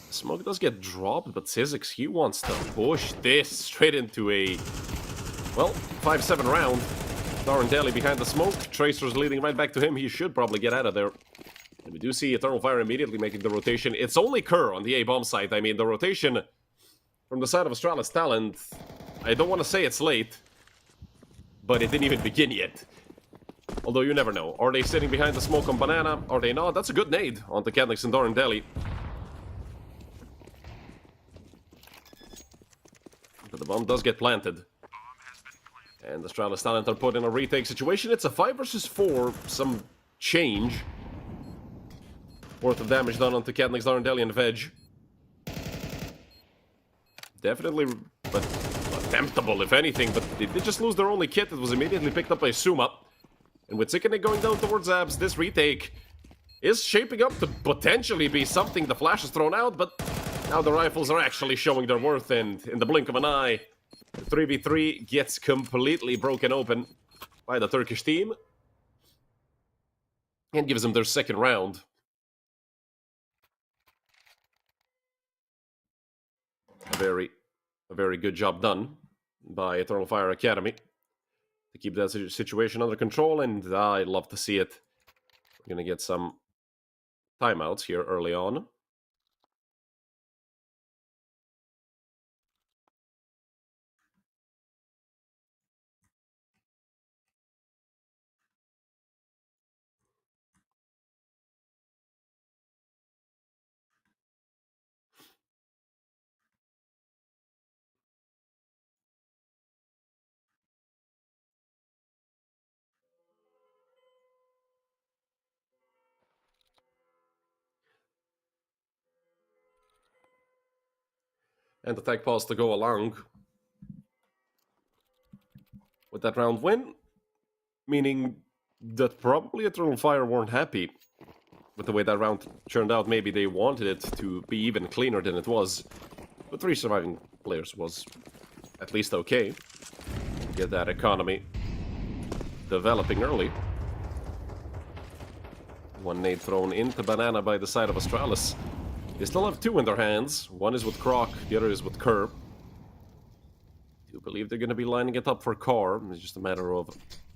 Smoke does get dropped, but Sizzix, he wants to push this straight into a, well, 5-7 round. Darren Deli behind the smoke. Tracer's leading right back to him. He should probably get out of there. And we do see Eternal Fire immediately making the rotation. It's only Kerr on the A-bomb side. I mean, the rotation from the side of Astralis Talent, I don't want to say it's late, but it didn't even begin yet. Although you never know. Are they sitting behind the smoke on Banana? Are they not? That's a good nade on the Cadnix and Darren Deli. But the bomb does get planted. And the Astralis Talent are put in a retake situation. It's a 5 versus 4, some change. Worth of damage done onto Cadnix, Darren Deli, and Veg. Definitely, but attemptable if anything, but they did just lose their only kit. It was immediately picked up by Suma. And with Sickening going down towards Abs, this retake is shaping up to potentially be something. The flash is thrown out, but now the rifles are actually showing their worth, and in the blink of an eye, the 3v3 gets completely broken open by the Turkish team. And gives them their second round. A very good job done by Eternal Fire Academy to keep that situation under control, and I'd love to see it. We're going to get some timeouts here early on. And the tech pause to go along with that round win, meaning that probably Eternal Fire weren't happy with the way that round turned out. Maybe they wanted it to be even cleaner than it was. But 3 surviving players was at least okay. Get that economy developing early. 1 nade thrown into Banana by the side of Astralis. They still have 2 in their hands. 1 is with Croc, the other is with Kerr. I do believe they're going to be lining it up for Carr. It's just a matter of,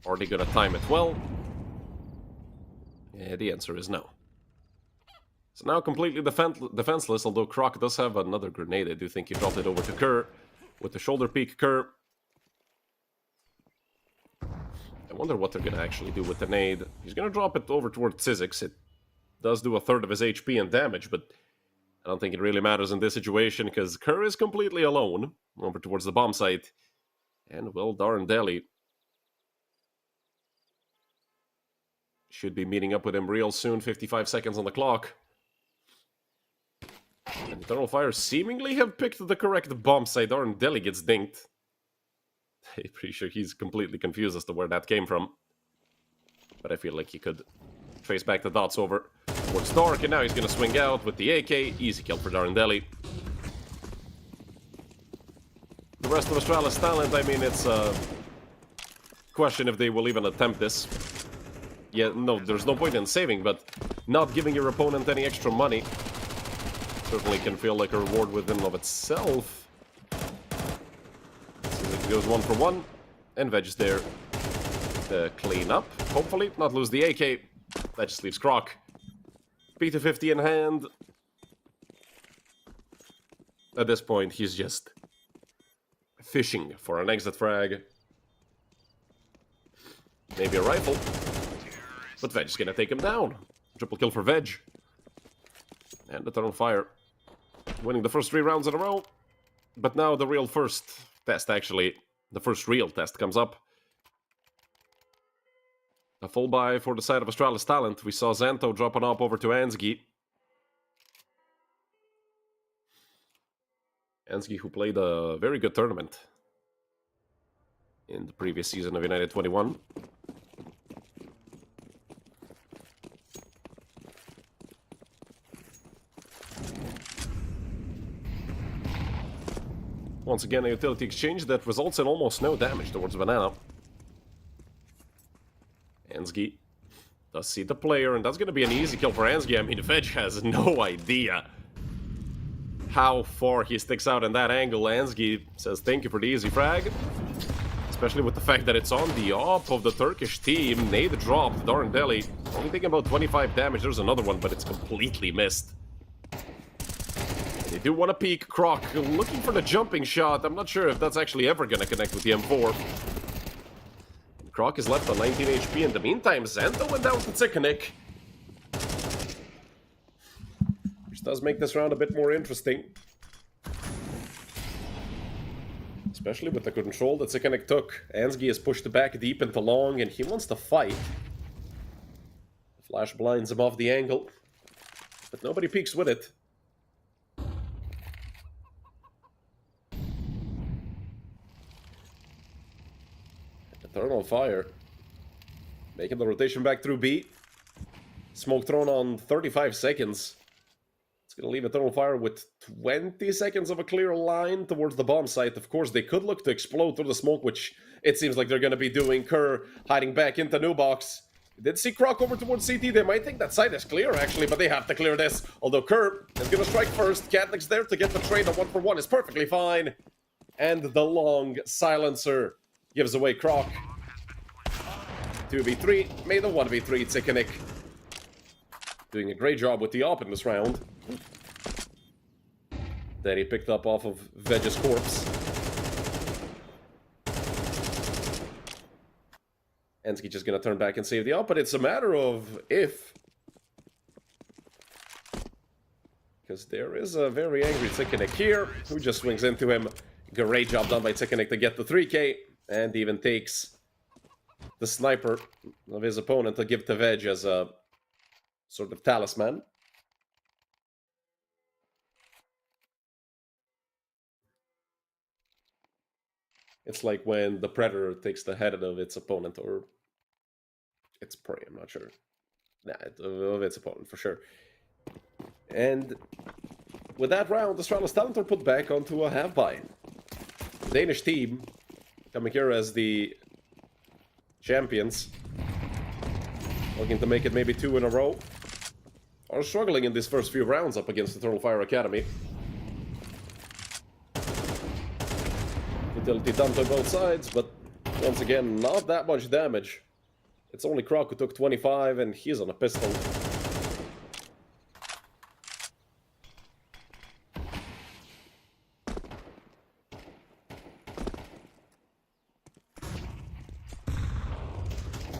are they going to time it well? Yeah, the answer is no. So now completely defenseless, although Croc does have another grenade. I do think he dropped it over to Kerr with the shoulder peek Kerr. I wonder what they're going to actually do with the nade. He's going to drop it over towards Sizzix. It does do a third of his HP and damage, but I don't think it really matters in this situation, because Kerr is completely alone over towards the bomb site. And, well, Darren Deli should be meeting up with him real soon. 55 seconds on the clock. And Eternal Fire seemingly have picked the correct bomb site. Darren Deli gets dinked. I'm pretty sure he's completely confused as to where that came from. But I feel like he could trace back the dots over towards Dark, and now he's going to swing out with the AK. Easy kill for Darren Deli. The rest of Astralis Talent, I mean, it's a question if they will even attempt this. Yeah, no, there's no point in saving, but not giving your opponent any extra money certainly can feel like a reward within of itself. Seems like it goes 1 for 1, and Veg is there to clean up. Hopefully, not lose the AK. That just leaves Croc. P250 in hand. At this point, he's just fishing for an exit frag. Maybe a rifle. But Veg is gonna take him down. Triple kill for Veg. And Eternal Fire winning the first 3 rounds in a row. But now the real first test, actually. the first real test comes up. A full buy for the side of Astralis Talent. We saw Xanto dropping up over to Ansgi. Ansgi, who played a very good tournament in the previous season of United21. Once again, a utility exchange that results in almost no damage towards Banana. Ansgi does see the player, and that's going to be an easy kill for Ansgi. I mean, Veg has no idea how far he sticks out in that angle. Ansgi says thank you for the easy frag. Especially with the fact that it's on the op of the Turkish team. Nade dropped, Darn Deli. Only taking about 25 damage. There's another one, but it's completely missed. They do want to peek. Croc looking for the jumping shot. I'm not sure if that's actually ever going to connect with the M4. Croc is left on 19 HP. In the meantime, Xanto went down to Tsikkanik. Which does make this round a bit more interesting. Especially with the control that Tsikkanik took. Ansgi is pushed back deep into long, and he wants to fight. The flash blinds him off the angle. But nobody peeks with it. Eternal Fire. Making the rotation back through B. Smoke thrown on 35 seconds. It's going to leave Eternal Fire with 20 seconds of a clear line towards the bomb site. Of course, they could look to explode through the smoke, which it seems like they're going to be doing. Kerr hiding back into New Box. Did see Croc over towards CT. They might think that site is clear, actually, but they have to clear this. Although Kerr is going to strike first. Catlick's there to get the trade. A 1-for-1 is perfectly fine. And the long silencer gives away Croc. 2v3, made a 1v3, Tsikkanik. Doing a great job with the op in this round. That he picked up off of Veg's corpse. Ansgi just gonna turn back and save the op, but it's a matter of if. Because there is a very angry Tsikkanik here, who just swings into him. Great job done by Tsikkanik to get the 3k, and even takes the sniper of his opponent to give to Veg as a sort of talisman. It's like when the predator takes the head of its opponent, or its prey, I'm not sure. Nah, of its opponent, for sure. And with that round, the Astralis Talent are put back onto a half-buy. The Danish team coming here as the champions, looking to make it maybe 2 in a row, are struggling in these first few rounds up against Eternal Fire Academy. Utility dumped on both sides, but once again, not that much damage. It's only Croc who took 25, and he's on a pistol.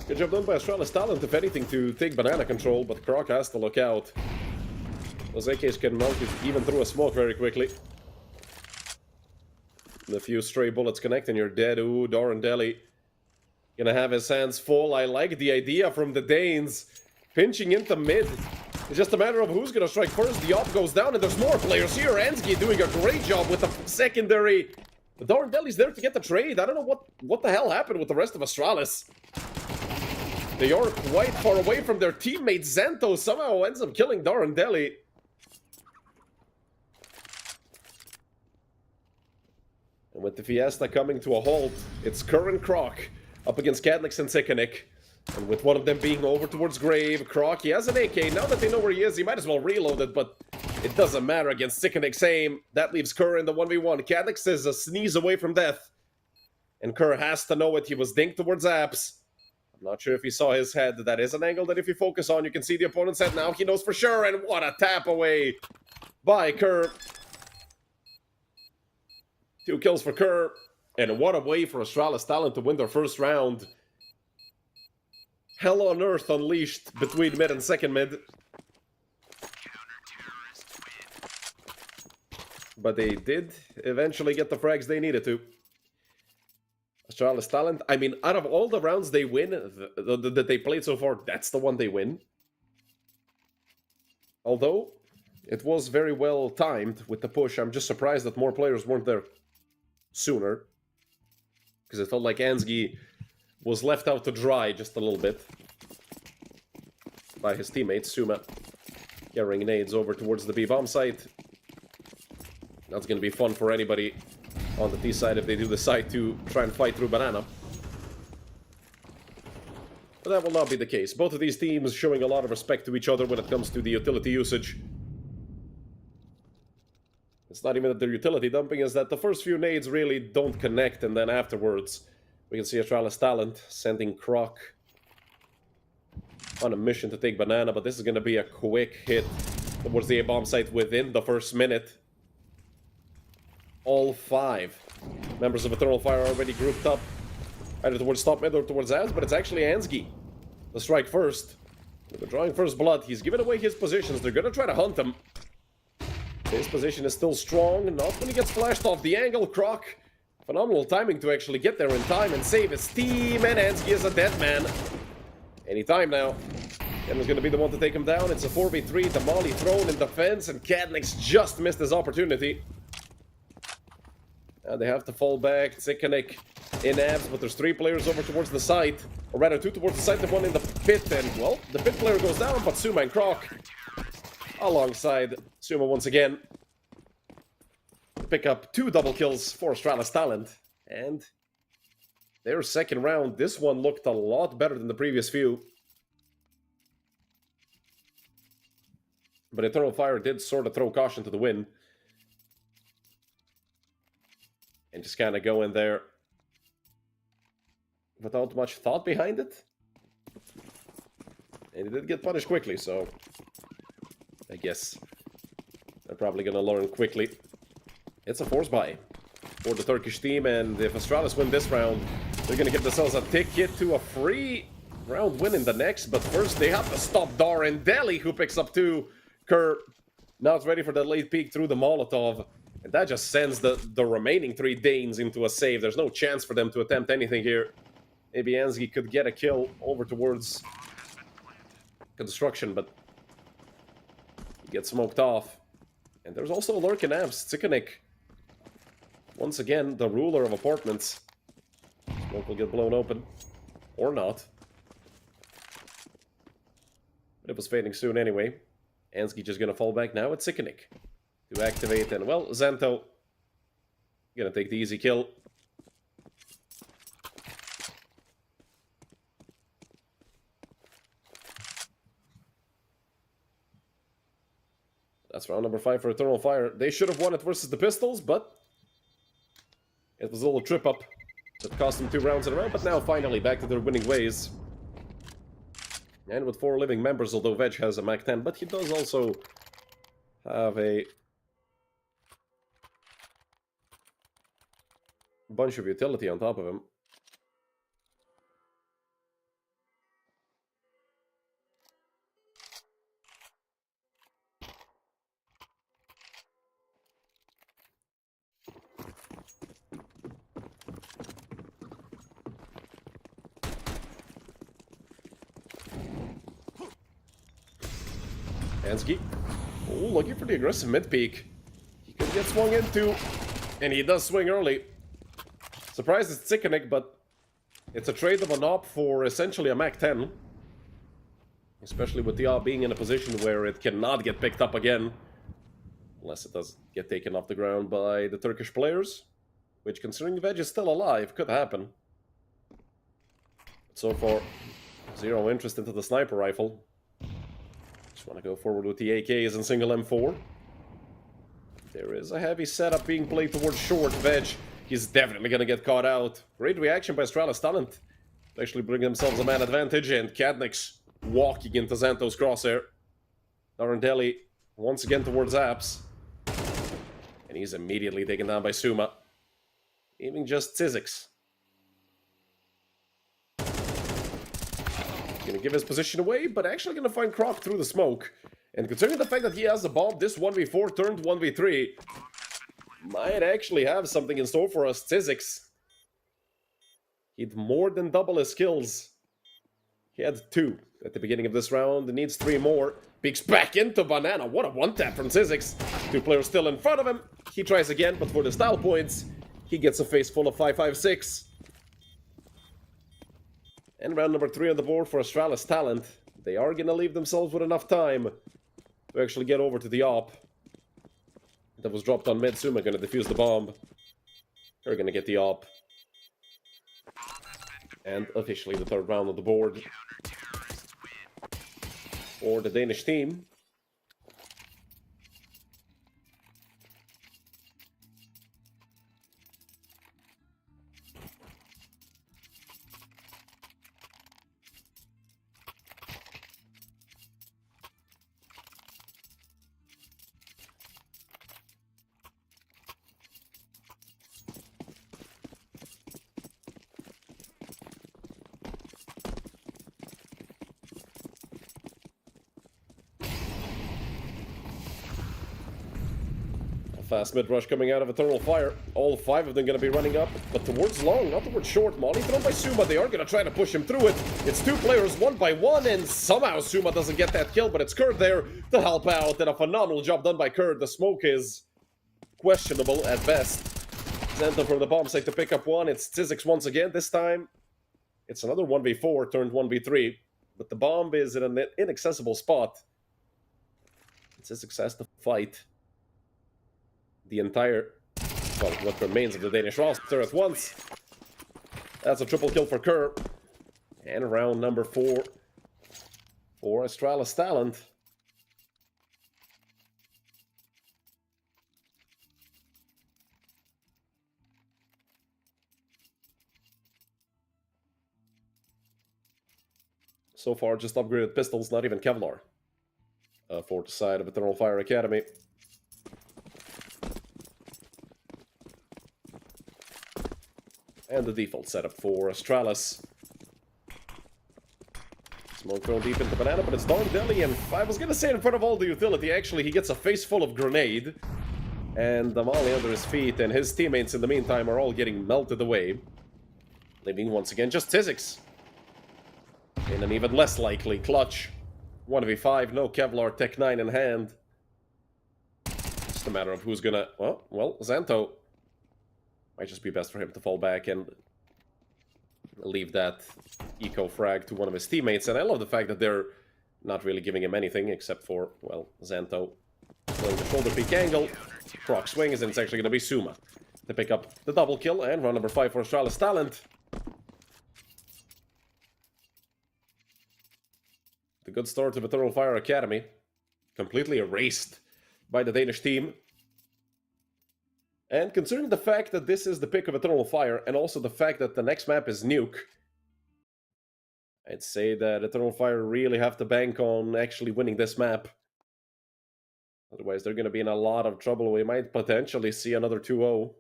Good job done by Astralis Talent, if anything, to take banana control, but Croc has to look out. Those AKs can melt even through a smoke very quickly. A few stray bullets connect and you're dead. Ooh, Darn Deli gonna have his hands full. I like the idea from the Danes. Pinching into mid. It's just a matter of who's gonna strike first. The op goes down and there's more players here. Ansgi doing a great job with the secondary. The Darn Deli's there to get the trade. I don't know what the hell happened with the rest of Astralis. They are quite far away from their teammate. Xanto somehow ends up killing Darn Deli. And with the Fiesta coming to a halt, it's Kerr and Croc up against Cadlix and Tsikkanik. And with one of them being over towards Grave, Croc, he has an AK. Now that they know where he is, he might as well reload it, but it doesn't matter against Tsikkanik's aim. That leaves Kerr in the 1v1. Cadlix is a sneeze away from death. And Kerr has to know it. He was dinked towards Apps. I'm not sure if he saw his head. That is an angle that if you focus on, you can see the opponent's head now. He knows for sure, and what a tap away by Kerr. 2 kills for Kerr, and what a way for Astralis Talent to win their first round. Hell on earth unleashed between mid and second mid. But they did eventually get the frags they needed to. Astralis talent. I mean, out of all the rounds they win, that they played so far, that's the one they win. Although, it was very well timed with the push. I'm just surprised that more players weren't there sooner. Because it felt like Ansgi was left out to dry just a little bit by his teammates. Suma carrying nades over towards the B-bomb site. That's going to be fun for anybody on the T side if they do decide to try and fight through Banana. But that will not be the case. Both of these teams showing a lot of respect to each other when it comes to the utility usage. It's not even that they're utility dumping, is that the first few nades really don't connect, and then afterwards we can see Astralis talent sending Croc on a mission to take Banana, but this is going to be a quick hit towards the A-bomb site within the first minute. All 5 members of Eternal Fire are already grouped up, either towards top mid or towards abs, but it's actually Ansgi the strike first. They're drawing first blood. He's given away his positions. They're going to try to hunt him. His position is still strong. Not when he gets flashed off the angle. Croc, phenomenal timing to actually get there in time and save his team, and Ansgi is a dead man. Anytime now. Ken's going to be the one to take him down. It's a 4v3. Damali thrown in defense, and Kadnix just missed his opportunity. And they have to fall back. Tsikanik in abs, but there's 3 players over towards the site. Or rather, 2 towards the site, and 1 in the pit. And, well, the pit player goes down, but Suma and Croc alongside Suma once again pick up 2 double kills for Astralis talent. And their second round, this one looked a lot better than the previous few. But Eternal Fire did sort of throw caution to the wind. And just kind of go in there without much thought behind it. And he did get punished quickly, so I guess they're probably going to learn quickly. It's a force buy for the Turkish team, and if Astralis win this round, they're going to get themselves a ticket to a free round win in the next. But first, they have to stop Darren Deli, who picks up 2. Kerr now it's ready for the late peek through the Molotov. And that just sends the remaining 3 Danes into a save. There's no chance for them to attempt anything here. Maybe Ansgi could get a kill over towards construction, but he gets smoked off. And there's also a lurk in abs. Tsikanik, once again, the ruler of apartments. Smoke will get blown open. Or not. But it was fading soon anyway. Ansgi just gonna fall back now at Tsikanik to activate, and well, Xanto gonna take the easy kill. That's round number 5 for Eternal Fire. They should have won it versus the Pistols, but it was a little trip up that cost them 2 rounds in a row, but now finally back to their winning ways. And with 4 living members, although Veg has a Mac 10, but he does also have a bunch of utility on top of him. Ansgi. Oh, looking for the aggressive mid-peak. He could get swung into, and he does swing early. Surprised it's Tsikanik, but it's a trade of an op for essentially a Mac 10. Especially with the op being in a position where it cannot get picked up again. Unless it does get taken off the ground by the Turkish players. Which, considering Veg is still alive, could happen. But so far, 0 interest into the sniper rifle. Just want to go forward with the AKs and single M4. There is a heavy setup being played towards short. Veg, he's definitely going to get caught out. Great reaction by Astralis talent. They actually bring themselves a man advantage, and Kadnix walking into Xanto's crosshair. Narendeli once again towards Apps. And he's immediately taken down by Suma. Even just Tzizix. Gonna give his position away, but actually gonna find Croc through the smoke. And considering the fact that he has the bomb, this 1v4 turned 1v3 might actually have something in store for us. Tzizix He'd more than double his kills. He had 2 at the beginning of this round. He needs 3 more. Peeks back into Banana. What a one-tap from Zizix. 2 players still in front of him. He tries again, but for the style points, he gets a face full of 5.56. And round number 3 on the board for Astralis Talent. They are going to leave themselves with enough time to actually get over to the op. That was dropped on mid. Suma going to defuse the bomb. They're going to get the op. And officially the 3rd round on the board for the Danish team. Fast mid-rush coming out of Eternal Fire. All 5 of them going to be running up, but towards long, not towards short. Molly thrown by Suma. They are going to try to push him through it. It's 2 players, 1 by 1, and somehow Suma doesn't get that kill, but it's Kurd there to help out, and a phenomenal job done by Kurd. The smoke is questionable at best. Zento from the bomb site to pick up 1. It's Zizix once again. This time, it's another 1v4 turned 1v3, but the bomb is in an inaccessible spot. Zizix has to fight the entire, well, what remains of the Danish roster at once. That's a triple kill for Kerr. And round number 4 for Astralis Talent. So far, just upgraded pistols, not even Kevlar. For the side of Eternal Fire Academy. And the default setup for Astralis. Smoke thrown deep into Banana, but it's Don Deli, and I was gonna say in front of all the utility, actually, he gets a face full of grenade. And the molly under his feet, and his teammates in the meantime are all getting melted away. Leaving once again just Zizix. In an even less likely clutch. 1v5, no Kevlar, Tech 9 in hand. Just a matter of who's gonna... well, Zento. Might just be best for him to fall back and leave that eco frag to one of his teammates. And I love the fact that they're not really giving him anything except for, well, Zento playing the shoulder peek angle. Proc swings, and it's actually going to be Suma to pick up the double kill. And round number 5 for Astralis Talent. The good start of Eternal Fire Academy. Completely erased by the Danish team. And considering the fact that this is the pick of Eternal Fire, and also the fact that the next map is Nuke, I'd say that Eternal Fire really have to bank on actually winning this map. Otherwise, they're going to be in a lot of trouble. We might potentially see another 2-0.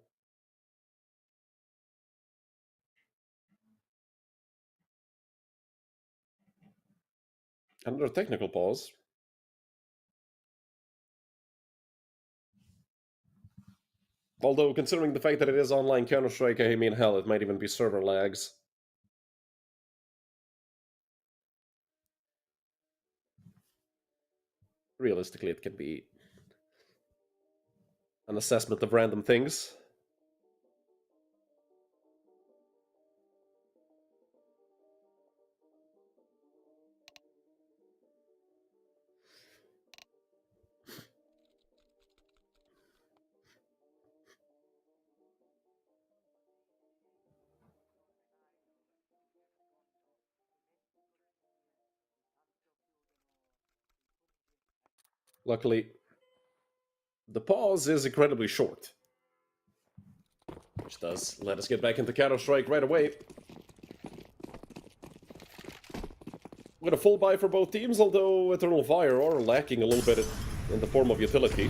Another technical pause. Although, considering the fact that it is online Counter-Strike, I mean, hell, it might even be server lags. Realistically, it can be an assessment of random things. Luckily, the pause is incredibly short, which does let us get back into Counter-Strike right away. With a full buy for both teams, although Eternal Fire are lacking a little bit in the form of utility.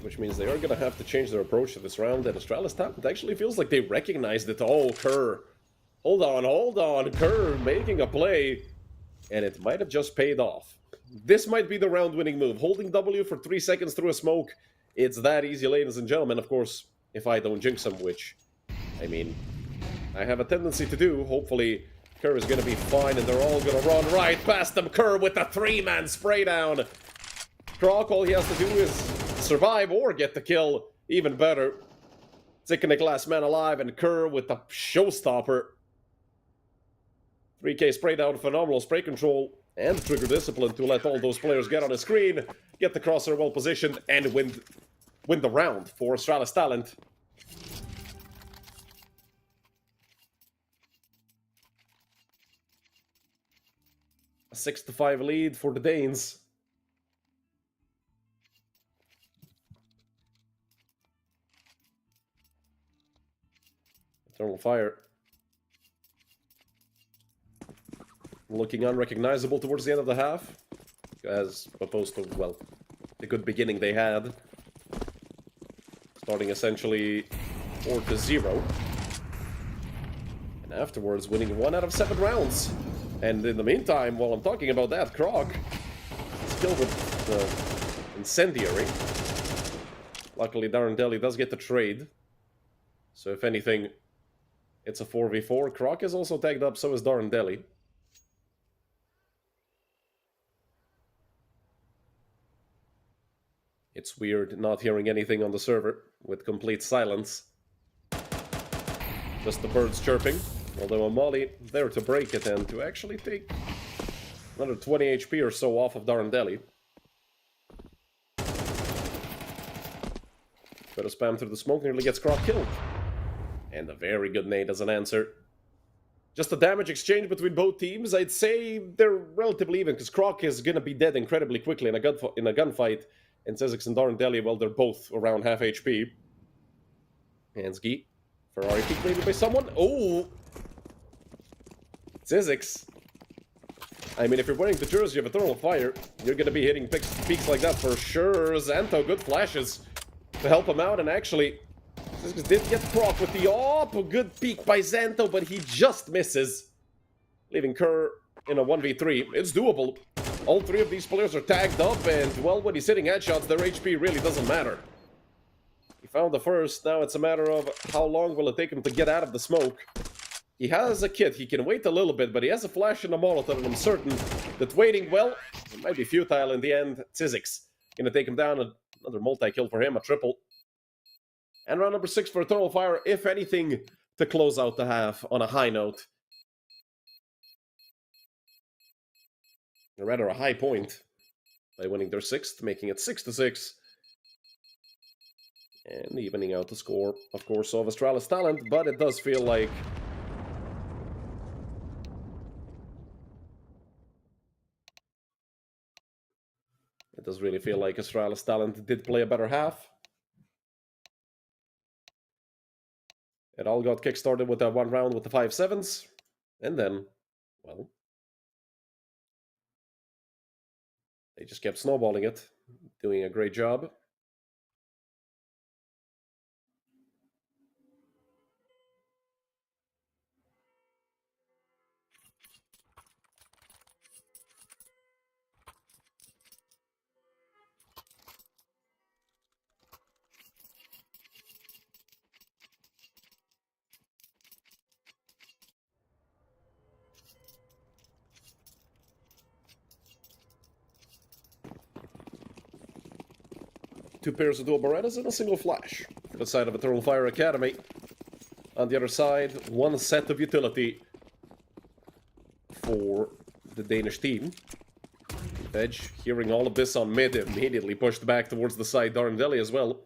Which means they are going to have to change their approach to this round, and Astralis Talent actually feels like they recognized it. Oh, Kerr. Hold on, Kerr making a play, and it might have just paid off. This might be the round-winning move. Holding W for 3 seconds through a smoke, it's that easy, ladies and gentlemen. Of course, if I don't jinx him, which, I mean, I have a tendency to do. Hopefully, Kerr is going to be fine, and they're all going to run right past them. Kerr with a 3-man spray down. Croc, all he has to do is survive or get the kill. Even better. Zickenick last man alive, and Kerr with the showstopper. 3k spray down, phenomenal spray control, and trigger discipline to let all those players get on the screen, get the crosshair well positioned, and win the round for Astralis Talent. A 6-5 lead for the Danes. Eternal Fire. Looking unrecognizable towards the end of the half, as opposed to, well, the good beginning they had. Starting essentially 4-0. And afterwards winning 1 out of 7 rounds. And in the meantime, while I'm talking about that, Croc is killed with the Incendiary. Luckily, Darren Deli does get the trade. So if anything, it's a 4v4. Croc is also tagged up, so is Darren Deli. It's weird not hearing anything on the server, with complete silence. Just the birds chirping, although Amali there to break it and to actually take another 20 HP or so off of Darren Deli. But a spam through the smoke nearly gets Croc killed. And a very good nade as an answer. Just a damage exchange between both teams. I'd say they're relatively even, because Croc is going to be dead incredibly quickly in a gunfight. And Zizix and Darren Deli, well, they're both around half HP. Hansky. Ferrari peek maybe by someone. Oh! Zizix. I mean, if you're wearing the jersey of Eternal Fire, you're going to be hitting peaks like that for sure. Xanto, good flashes to help him out. And actually, Zizix did get Croc with the a good peek by Xanto, but he just misses. Leaving Kerr in a 1v3. It's doable. All 3 of these players are tagged up, and, well, when he's hitting headshots, their HP really doesn't matter. He found the first, now it's a matter of how long will it take him to get out of the smoke. He has a kit, he can wait a little bit, but he has a flash and a Molotov, and I'm certain that waiting, well, it might be futile in the end. Zizix gonna take him down, another multi-kill for him, a triple. And round number 6 for Eternal Fire, if anything, to close out the half on a high note. Or rather, a high point by winning their 6th, making it 6-6. And evening out the score, of course, of Astralis Talent, but it does feel like Astralis Talent did play a better half. It all got kickstarted with that 1 round with the 5-7s, and then, well, they just kept snowballing it, doing a great job. Two pairs of dual Berettas and a single flash for the side of Eternal Fire Academy. On the other side, 1 set of utility for the Danish team. Edge, hearing all of this on mid, immediately pushed back towards the side. Darren Deli as well.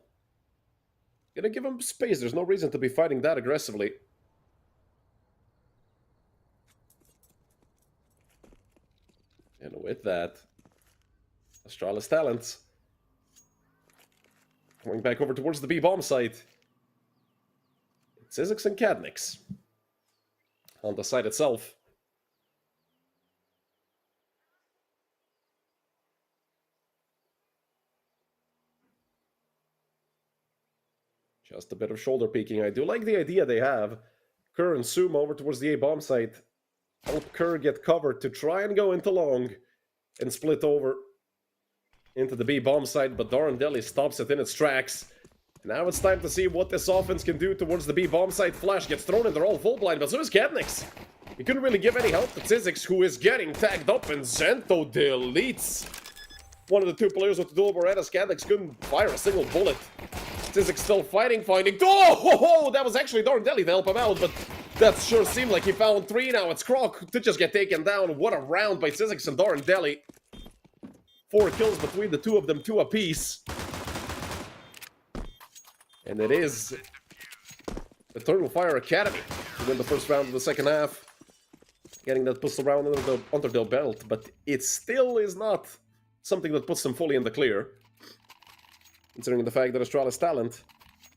Gonna give him space, there's no reason to be fighting that aggressively. And with that, Astralis Talents going back over towards the B-bomb site. It's Zizix and Cadnix on the site itself. Just a bit of shoulder peeking. I do like the idea they have. Kerr and Sumo over towards the A-bomb site. Help Kerr get covered to try and go into long and split over into the B-bomb site, but Darren Deli stops it in its tracks Now it's time to see what this offense can do towards the B bomb site. Flash gets thrown and they're all full blind, but so is Katnix. He couldn't really give any help to Tzizix, who is getting tagged up, and Zento deletes one of the two players with the dual Berettas. Katnix couldn't fire a single bullet. Tzizix still fighting, finding... Oh, that was actually Darndelli to help him out, but that sure seemed like he found three. Now it's Croc to just get taken down. What a round by Tzizix and Darndelli. 4 kills between the two of them, 2 apiece. And it is Eternal Fire Academy to win the first round of the second half. Getting that pistol round under their belt, but it still is not something that puts them fully in the clear. Considering the fact that Astralis Talent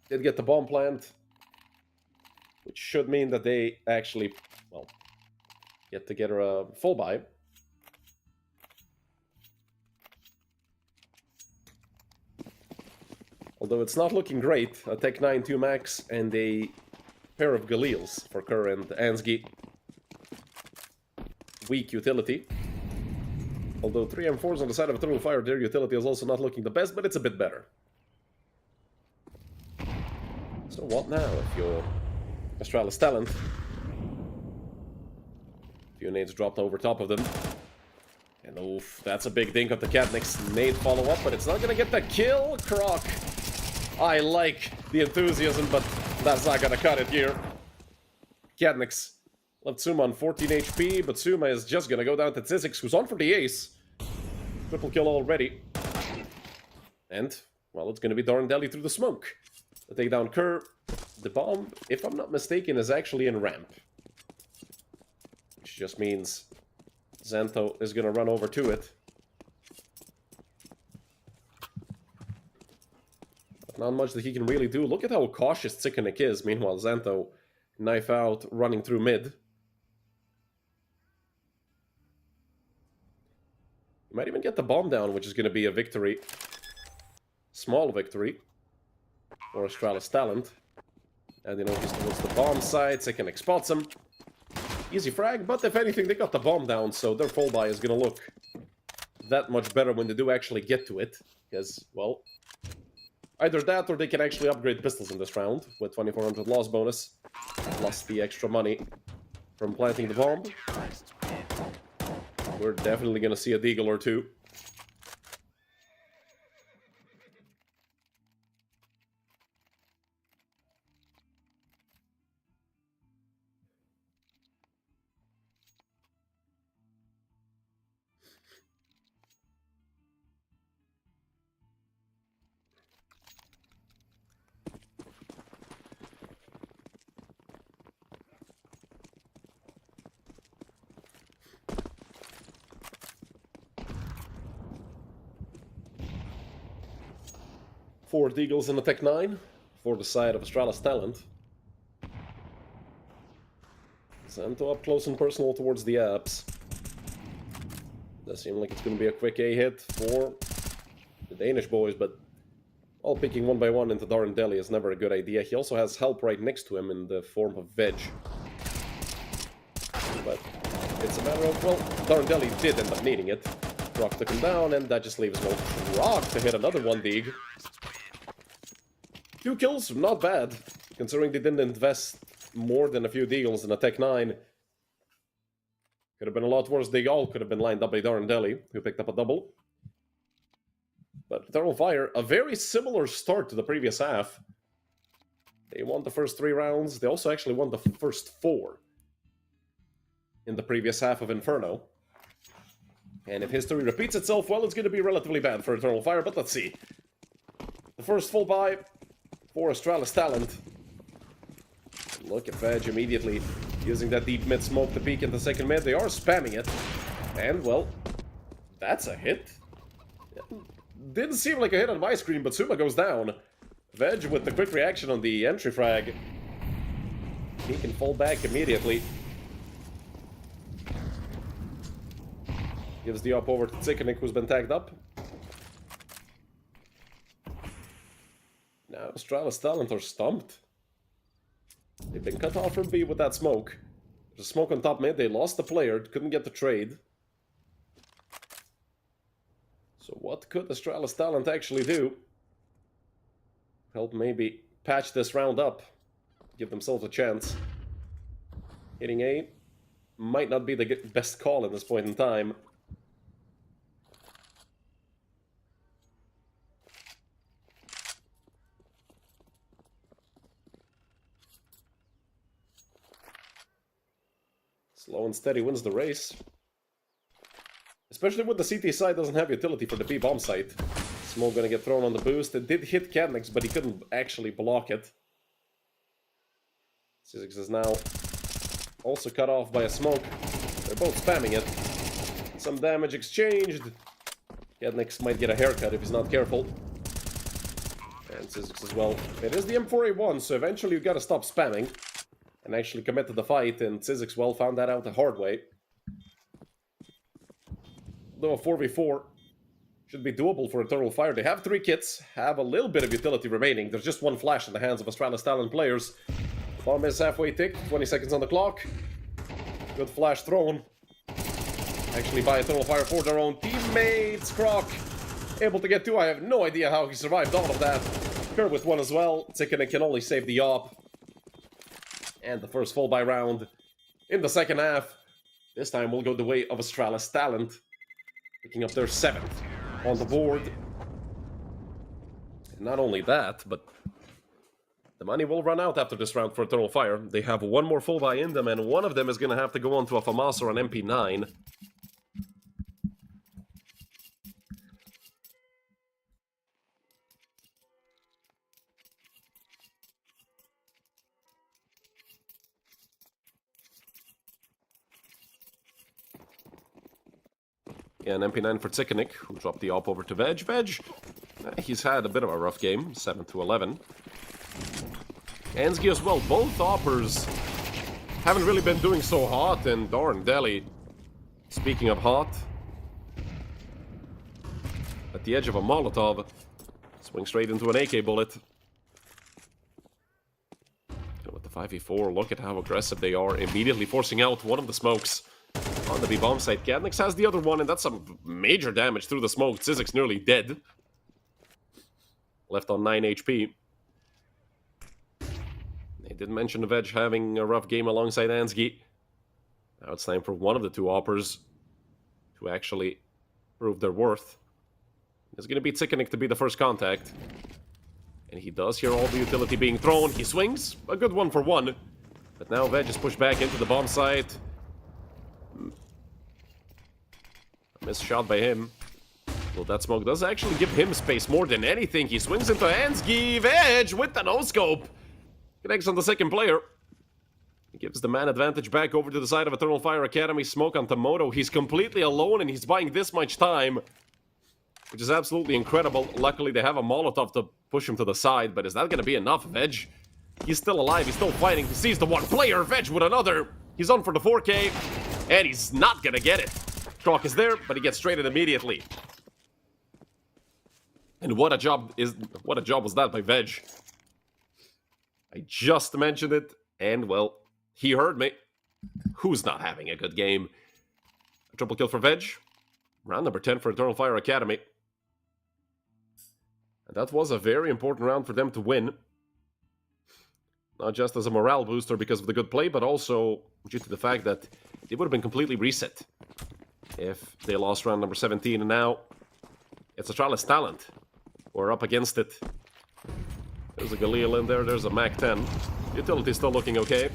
did get the bomb plant, which should mean that they actually, well, get together a full buy. Although it's not looking great, a Tech 9 2 max and a pair of Galils for Kerr and Ansgi. Weak utility. Although 3 M4s on the side of Eternal Fire, their utility is also not looking the best, but it's a bit better. So what now if you're Astralis Talent? A few nades dropped over top of them. And oof, that's a big dink of the Katnix. Nade follow up, but it's not gonna get the kill. Croc. I like the enthusiasm, but that's not gonna cut it here. Katnix left Suma on 14 HP, but Suma is just gonna go down to Tzizix, who's on for the ace. Triple kill already. And, well, it's gonna be Darndelli through the smoke. The takedown Kerr. The bomb, if I'm not mistaken, is actually in ramp. Which just means Zento is gonna run over to it. Not much that he can really do. Look at how cautious Tsikanik is. Meanwhile, Zento, knife out, running through mid. He might even get the bomb down, which is going to be a victory. Small victory for Astralis Talent. And you know, just towards the bomb side, Tsikanik spots him. Easy frag, but if anything, they got the bomb down, so their full buy is going to look that much better when they do actually get to it. Because, well... either that, or they can actually upgrade pistols in this round with 2400 loss bonus, plus the extra money from planting the bomb. We're definitely going to see a deagle or two. Four deagles in the Tech 9 for the side of Astralis Talent. Zento up close and personal towards the apps. Does seem like it's going to be a quick A hit for the Danish boys, but all picking one by one into Darndelli is never a good idea. He also has help right next to him in the form of Veg. But it's a matter of, well, Darndelli did end up needing it. Rock took him down, and that just leaves no Rock to hit another one dig. 2 kills, not bad, considering they didn't invest more than a few deagles in a Tech 9. Could have been a lot worse. They all could have been lined up by Darndelli, who picked up a double. But Eternal Fire, a very similar start to the previous half. They won the first 3 rounds. They also actually won the first 4 in the previous half of Inferno. And if history repeats itself, well, it's going to be relatively bad for Eternal Fire, but let's see. The first full buy for Astralis Talent. Look at Veg immediately using that deep mid smoke to peek in the second mid. They are spamming it. And, well, that's a hit. Didn't seem like a hit on my screen, but Suma goes down. Veg with the quick reaction on the entry frag. He can fall back immediately. Gives the up over to Tsikanik, who's been tagged up. Now Astralis Talent are stumped. They've been cut off from B with that smoke. There's a smoke on top mid. They lost the player, couldn't get the trade. So what could Astralis Talent actually do? help maybe patch this round up, give themselves a chance. Hitting A might not be the best call at this point in time. Slow and steady wins the race. Especially when the CT side doesn't have utility for the B bomb site. Smoke gonna get thrown on the boost. It did hit Cadnix, but he couldn't actually block it. Sizzix is now also cut off by a smoke. They're both spamming it. Some damage exchanged. Cadnix might get a haircut if he's not careful. And Sizzix as well. It is the M4A1, so eventually you gotta stop spamming and actually commit to the fight, and Sizzix, well, found that out the hard way. Though a 4v4 should be doable for Eternal Fire. They have 3 kits, have a little bit of utility remaining. There's just one flash in the hands of Astralis talent players. Bomb is halfway ticked, 20 seconds on the clock. Good flash thrown. Actually by Eternal Fire for their own teammates. Croc able to get 2. I have no idea how he survived all of that. Kerr with 1 as well. Tikkanen can only save the op. And the first fall by round in the second half. This time will go the way of Astralis talent. Picking up their 7th on the board. And not only that, but the money will run out after this round for Eternal Fire. They have 1 more full buy in them, and one of them is going to have to go on to a FAMAS or an MP9. Yeah, an MP9 for Tikkanen, who dropped the op over to Veg. Veg, he's had a bit of a rough game, 7-11. Ansgi as well, both oppers haven't really been doing so hot, and darn, Deli, speaking of hot, at the edge of a Molotov, swing straight into an AK bullet. And with the 5v4, look at how aggressive they are, immediately forcing out one of the smokes on the B-bomb site. Cadnix has the other one, and that's some major damage through the smoke. Sizzix nearly dead. Left on 9 HP. They did mention the Veg having a rough game alongside Ansgi. Now it's time for one of the 2 oppers to actually prove their worth. It's going to be Tikkanen to be the first contact. And he does hear all the utility being thrown. He swings. A good 1 for 1. But now Veg is pushed back into the bomb site. A missed shot by him. Well, that smoke does actually give him space more than anything. He swings into Ansgi. Veg with the no-scope. Connects on the second player. He gives the man advantage back over to the side of Eternal Fire Academy. Smoke on Tomoto. He's completely alone and he's buying this much time, which is absolutely incredible. Luckily, they have a Molotov to push him to the side, but is that going to be enough? Veg, he's still alive. He's still fighting. He sees the 1 player. Veg with another. He's on for the 4K, and he's not going to get it. Croc is there, but he gets traded immediately. And what a job was that by Veg. I just mentioned it, and well, he heard me. Who's not having a good game? A triple kill for Veg. Round number 10 for Eternal Fire Academy. And that was a very important round for them to win. Not just as a morale booster because of the good play, but also due to the fact that they would have been completely reset if they lost round number 17. And now it's Astralis talent. We're up against it. There's a Galil in there. There's a Mac 10. Utility's still looking okay.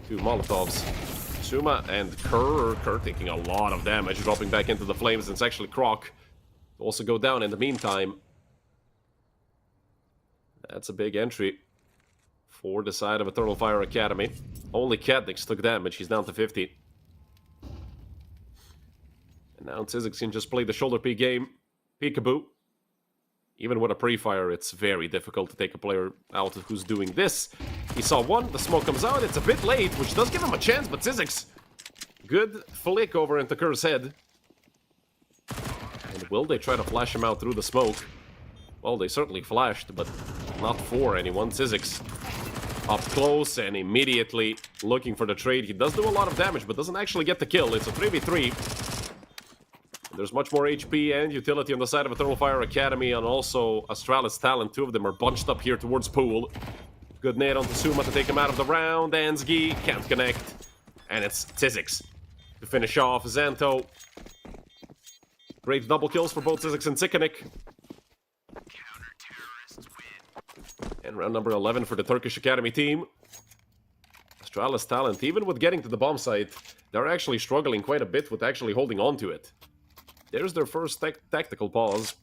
Two Molotovs. Suma and Kerr. Kerr taking a lot of damage, dropping back into the flames. It's actually Croc to also go down in the meantime. That's a big entry for the side of Eternal Fire Academy. Only Cadnix took damage. He's down to 50. And now Sizzix can just play the shoulder peek game. Peekaboo. Even with a pre-fire, it's very difficult to take a player out who's doing this. He saw 1, the smoke comes out, it's a bit late, which does give him a chance, but Sizzix, good flick over into Kerr's head. And will they try to flash him out through the smoke? Well, they certainly flashed, but not for anyone. Sizzix up close and immediately looking for the trade. He does do a lot of damage, but doesn't actually get the kill. It's a 3v3. There's much more HP and utility on the side of Eternal Fire Academy, and also Astralis Talent. Two of them are bunched up here towards Pool. Good nade on Tsuma to take him out of the round. Ansgi can't connect. And it's Tzizix to finish off Xanto. Great double kills for both Tzizix and Sikanik. And round number 11 for the Turkish Academy team. Astralis Talent, even with getting to the bomb site, they're actually struggling quite a bit with actually holding on to it. There's their first tactical pause.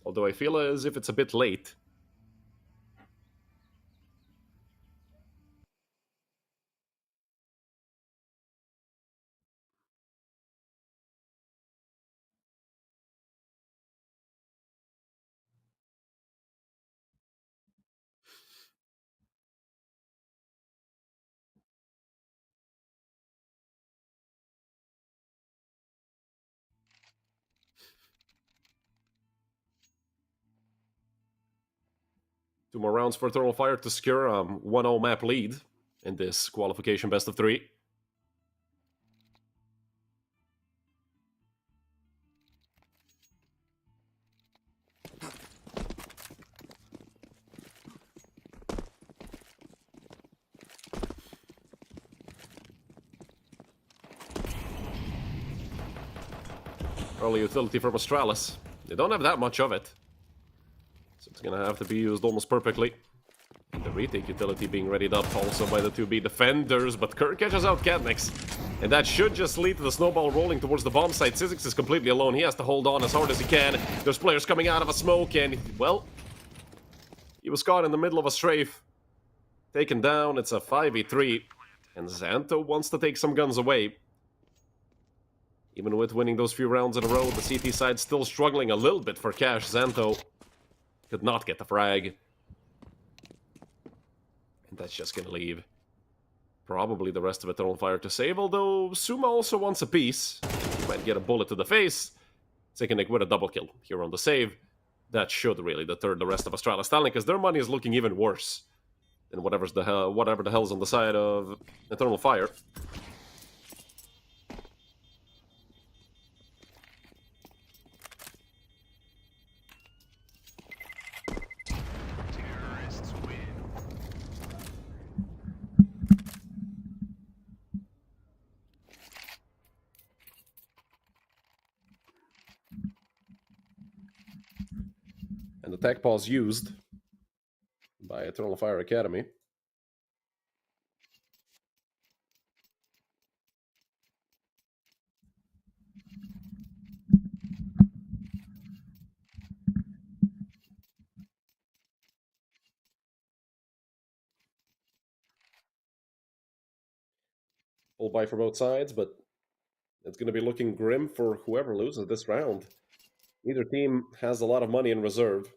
Although I feel as if it's a bit late. Two more rounds for Eternal Fire to secure a 1-0 map lead in this qualification best of 3. Early utility from Astralis. They don't have that much of it. So it's gonna have to be used almost perfectly. And the retake utility being readied up also by the 2B defenders, but Kirk catches out Katnix. And that should just lead to the snowball rolling towards the bomb site. Tzizix is completely alone. He has to hold on as hard as he can. There's players coming out of a smoke and, well, he was caught in the middle of a strafe. Taken down, it's a 5v3. And Xanto wants to take some guns away. Even with winning those few rounds in a row, the CT side still struggling a little bit for cash. Xanto could not get the frag. And that's just gonna leave probably the rest of Eternal Fire to save, although Suma also wants a piece. He might get a bullet to the face. Sikanik with a double kill here on the save. That should really deter the rest of Astralis Talent, because their money is looking even worse than whatever the hell's on the side of Eternal Fire. And the tech pause used by Eternal Fire Academy. Full buy for both sides, but it's going to be looking grim for whoever loses this round. Neither team has a lot of money in reserve.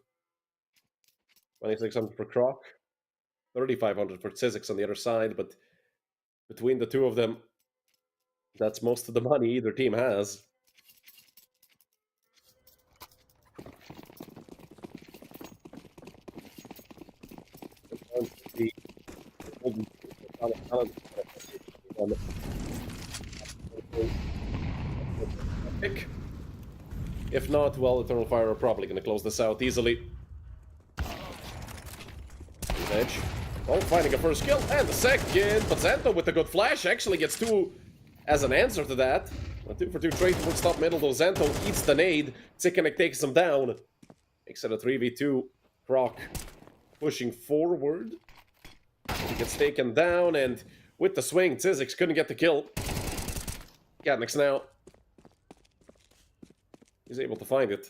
2,600 for Croc, 3,500 for Tzizix on the other side, but between the two of them, that's most of the money either team has. If not, well, Eternal Fire are probably going to close this out easily. Edge. Oh, finding a first kill and the second. But Xanto with a good flash actually gets 2 as an answer to that. A 2-for-2 trade towards top middle, though Xanto eats the nade. Sikanik takes him down. Makes it a 3v2. Croc pushing forward. He gets taken down, and with the swing, Tzizix couldn't get the kill. Katnix now. He's able to find it.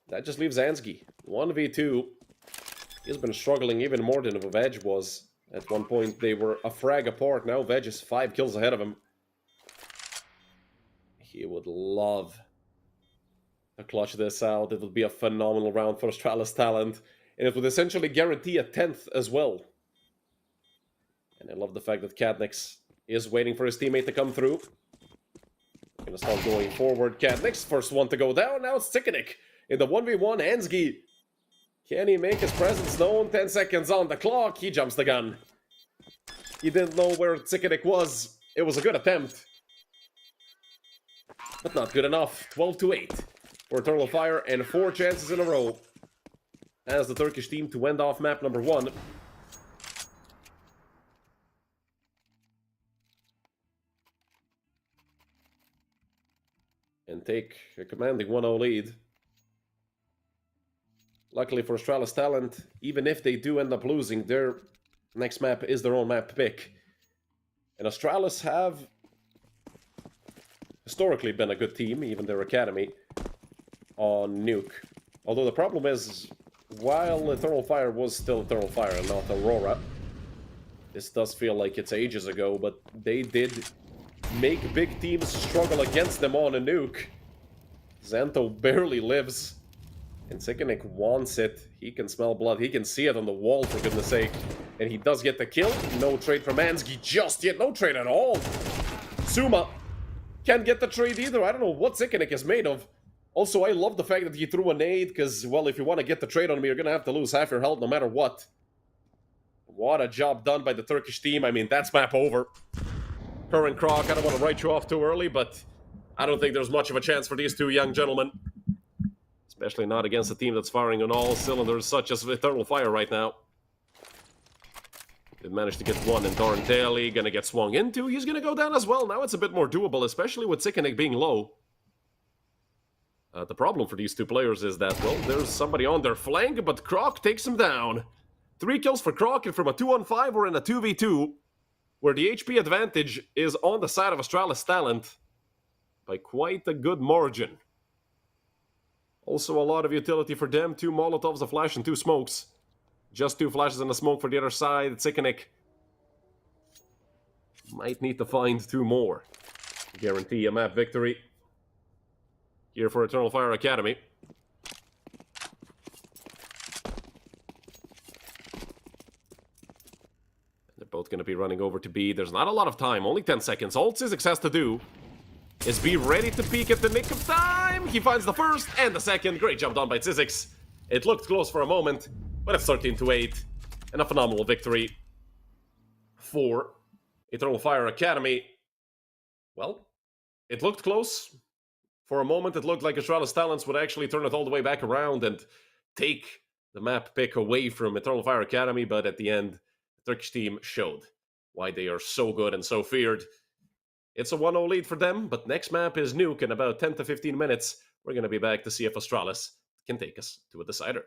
That just leaves Ansgi. 1v2. He's been struggling even more than Veg was. At one point, they were a frag apart. Now Veg is 5 kills ahead of him. He would love to clutch this out. It would be a phenomenal round for Astralis Talent. And it would essentially guarantee a 10th as well. And I love the fact that Katnix is waiting for his teammate to come through. Gonna start going forward. Katnix, first one to go down. Now it's Sikanik in the 1v1. Ansgi Can he make his presence known? 10 seconds on the clock. He jumps the gun. He didn't know where Tsikinic was. It was a good attempt, but not good enough. 12-8 for Eternal Fire, and 4 chances in a row as the Turkish team to end off map number 1. And take a commanding 1-0 lead. Luckily for Astralis Talent, even if they do end up losing, their next map is their own map pick. And Astralis have historically been a good team, even their academy, on Nuke. Although the problem is, while Eternal Fire was still Eternal Fire and not Aurora, this does feel like it's ages ago, but they did make big teams struggle against them on a Nuke. Xanto barely lives, and Tsikinic wants it. He can smell blood, he can see it on the wall, for goodness sake. And he does get the kill. No trade from Ansgi just yet, no trade at all. Suma can't get the trade either. I don't know what Tsikinic is made of. Also, I love the fact that he threw a nade, because, well, if you want to get the trade on me, you're going to have to lose half your health no matter what. What a job done by the Turkish team. I mean, that's map over. Current Croc, I don't want to write you off too early, but I don't think there's much of a chance for these two young gentlemen. Especially not against a team that's firing on all cylinders, such as Eternal Fire right now. Did manage to get one, and Darn Daly gonna get swung into. He's gonna go down as well. Now it's a bit more doable, especially with Tsikinic being low. The problem for these two players is that, well, there's somebody on their flank, but Croc takes him down. 3 kills for Croc, and from a 2-on-5 or in a 2v2, where the HP advantage is on the side of Astralis Talent by quite a good margin. Also a lot of utility for them. 2 Molotovs, a flash, and 2 smokes. Just 2 flashes and a smoke for the other side. Tsikinic might need to find 2 more. Guarantee a map victory here for Eternal Fire Academy. They're both going to be running over to B. There's not a lot of time, only 10 seconds. All Zyzzyx has to do is be ready to peek at the nick of time. He finds the first and the second. Great job done by Zyzzyx. It looked close for a moment, but it's 13-8. And a phenomenal victory for Eternal Fire Academy. Well, it looked close. For a moment, it looked like Astralis Talents would actually turn it all the way back around and take the map pick away from Eternal Fire Academy, but at the end, the Turkish team showed why they are so good and so feared. It's a 1-0 lead for them, but next map is Nuke. In about 10 to 15 minutes, we're going to be back to see if Astralis can take us to a decider.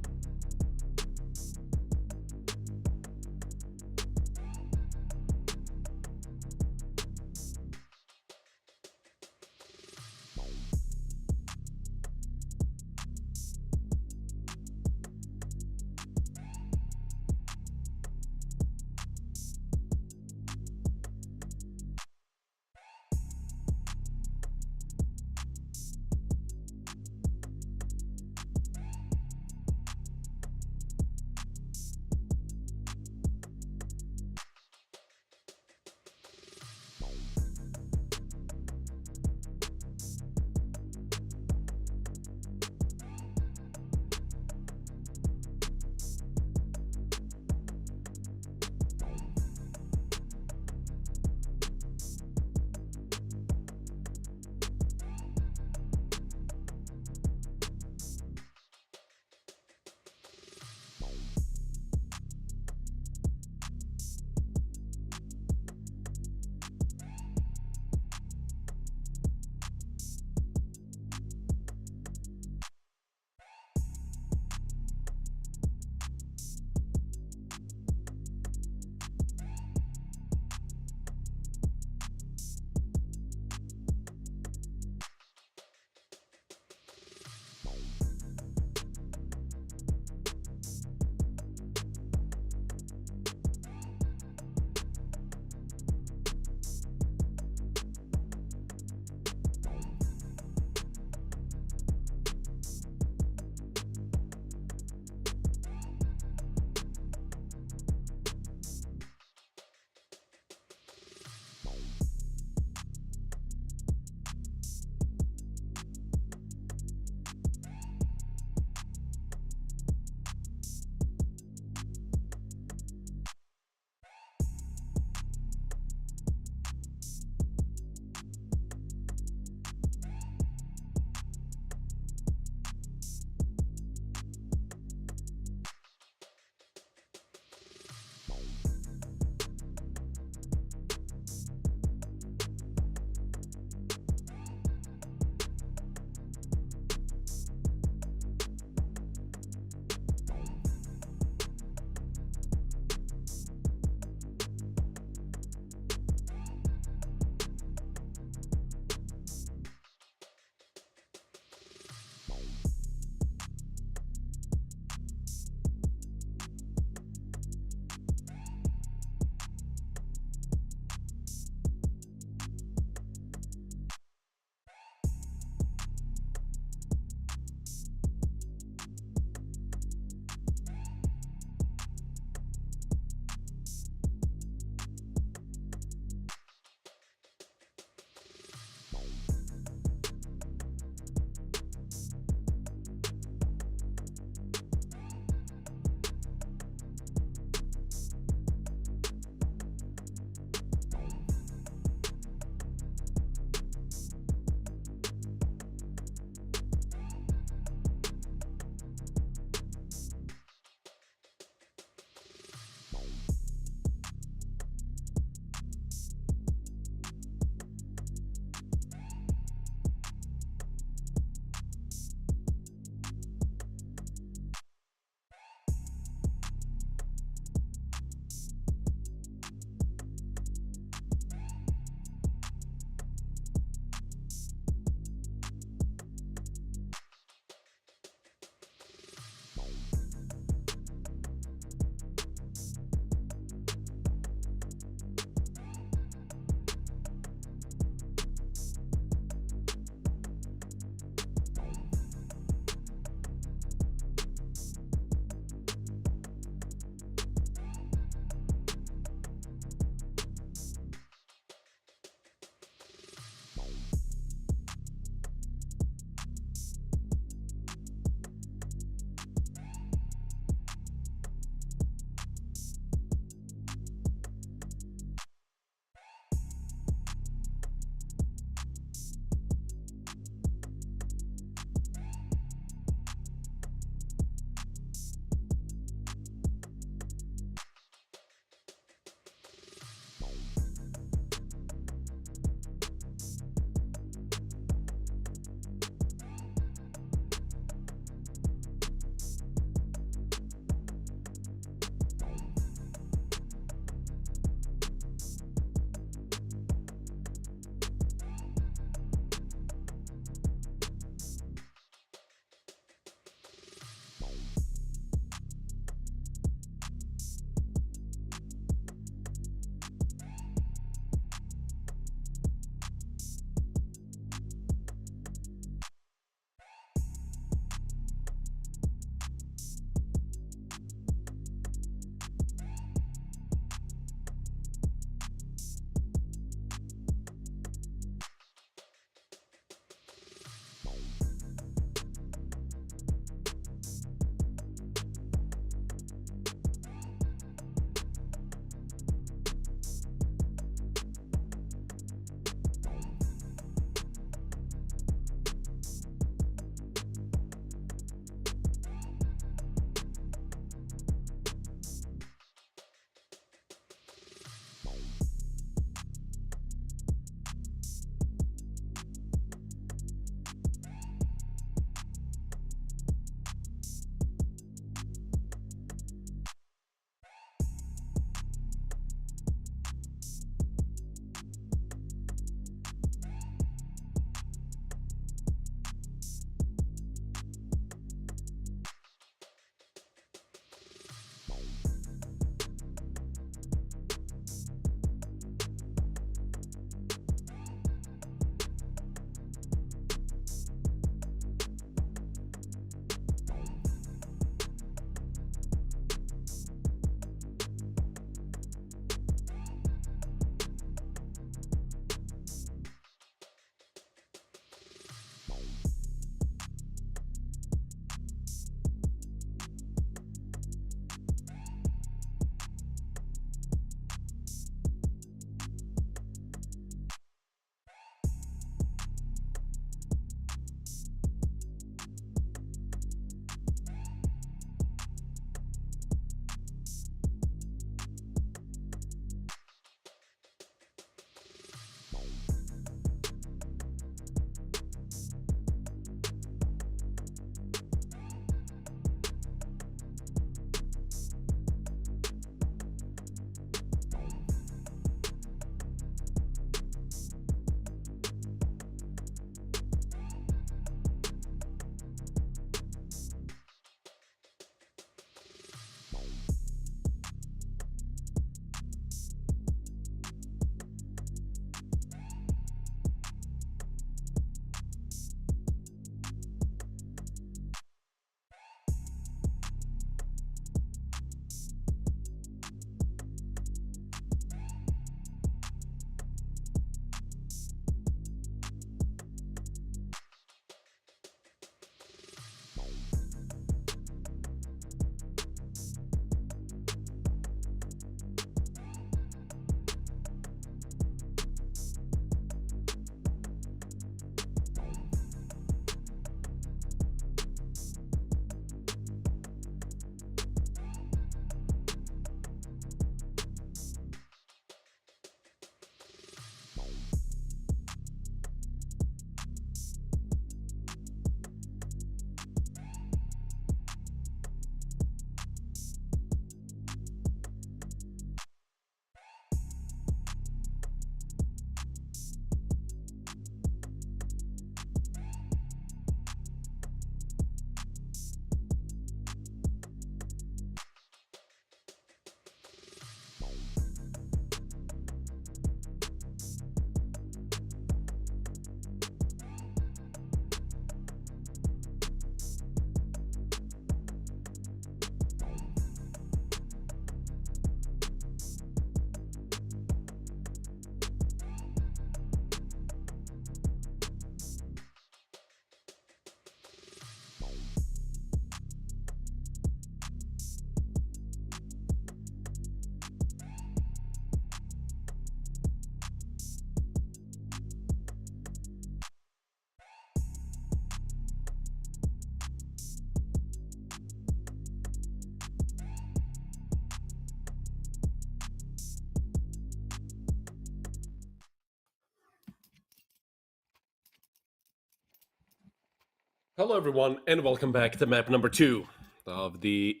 Hello, everyone, and welcome back to map number 2 of the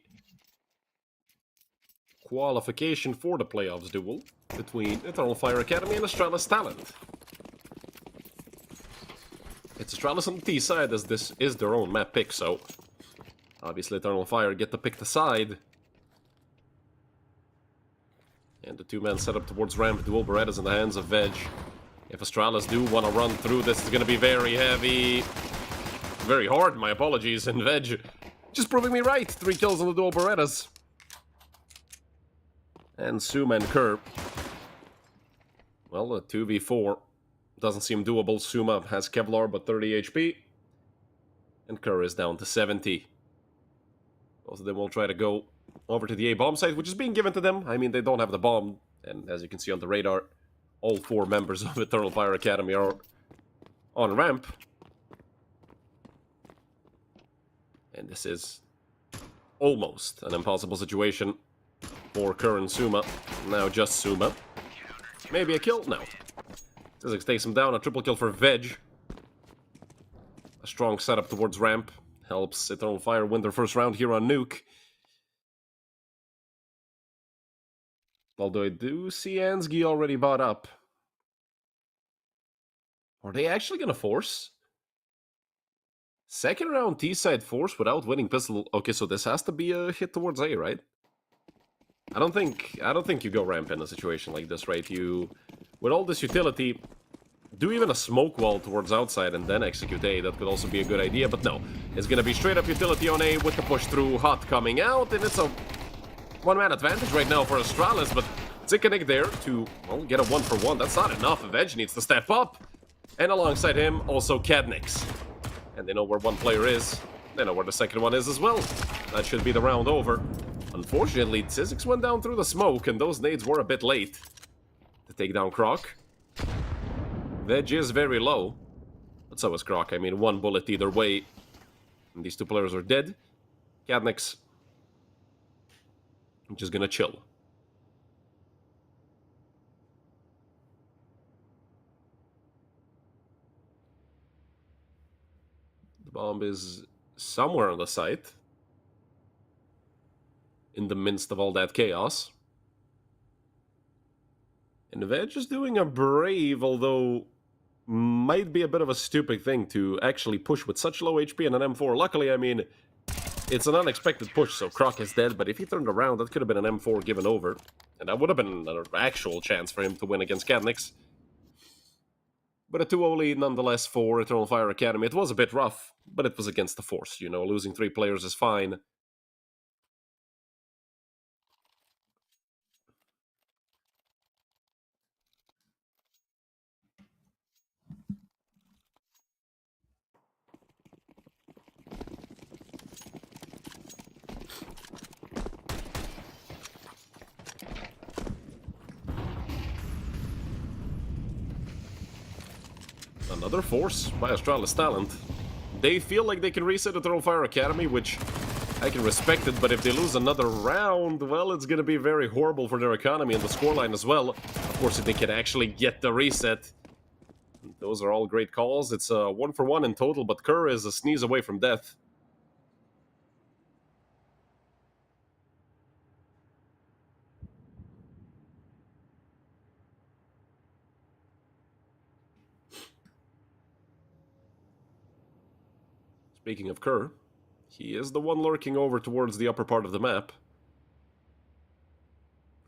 qualification for the playoffs duel between Eternal Fire Academy and Astralis Talent. It's Astralis on the T side, as this is their own map pick, so obviously Eternal Fire get to pick the side. And the two-man setup towards ramp, dual Berettas in the hands of Veg. If Astralis do want to run through, this is going to be very heavy. Very hard, my apologies, and Veg just proving me right. 3 kills on the dual Berettas. And Suma and Kerr. Well, a 2v4 doesn't seem doable. Suma has Kevlar, but 30 HP. And Kerr is down to 70. Both of them will try to go over to the A bomb site, which is being given to them. I mean, they don't have the bomb. And as you can see on the radar, all 4 members of Eternal Fire Academy are on ramp. And this is almost an impossible situation for Kerr and Suma. Now just Suma. Maybe a kill? No. Zizix takes him down. A triple kill for Veg. A strong setup towards ramp. Helps Eternal Fire win their first round here on Nuke. Although I do see Ansgi already bought up. Are they actually going to force? Second round T-side force without winning pistol. Okay, so this has to be a hit towards A, right? I don't think you go ramp in a situation like this, right? You, with all this utility, do even a smoke wall towards outside and then execute A. That could also be a good idea, but no. It's gonna be straight up utility on A with the push through, Hot coming out, and it's a one-man advantage right now for Astralis, but Zikanik there to, well, get a 1-for-1. That's not enough. Veg needs to step up. And alongside him, also Cadnix. And they know where one player is. They know where the second one is as well. That should be the round over. Unfortunately, Zizix went down through the smoke, and those nades were a bit late to take down Croc. Veg is very low, but so is Croc. I mean, 1 bullet either way, and these 2 players are dead. Cadnix just gonna chill. The bomb is somewhere on the site, in the midst of all that chaos. And Veg is doing a brave, although might be a bit of a stupid thing to actually push with such low HP and an M4. Luckily, I mean, it's an unexpected push, so Croc is dead, but if he turned around, that could have been an M4 given over. And that would have been an actual chance for him to win against Cadnix. But a 2-0 lead nonetheless for Eternal Fire Academy. It was a bit rough, but it was against the force. You know, losing 3 players is fine. Another force by Astralis Talent. They feel like they can reset Eternal Fire Academy, which I can respect it, but if they lose another round, well, it's going to be very horrible for their economy and the scoreline as well. Of course, if they can actually get the reset. Those are all great calls. It's a 1-for-1 in total, but Kerr is a sneeze away from death. Speaking of Kerr, he is the one lurking over towards the upper part of the map.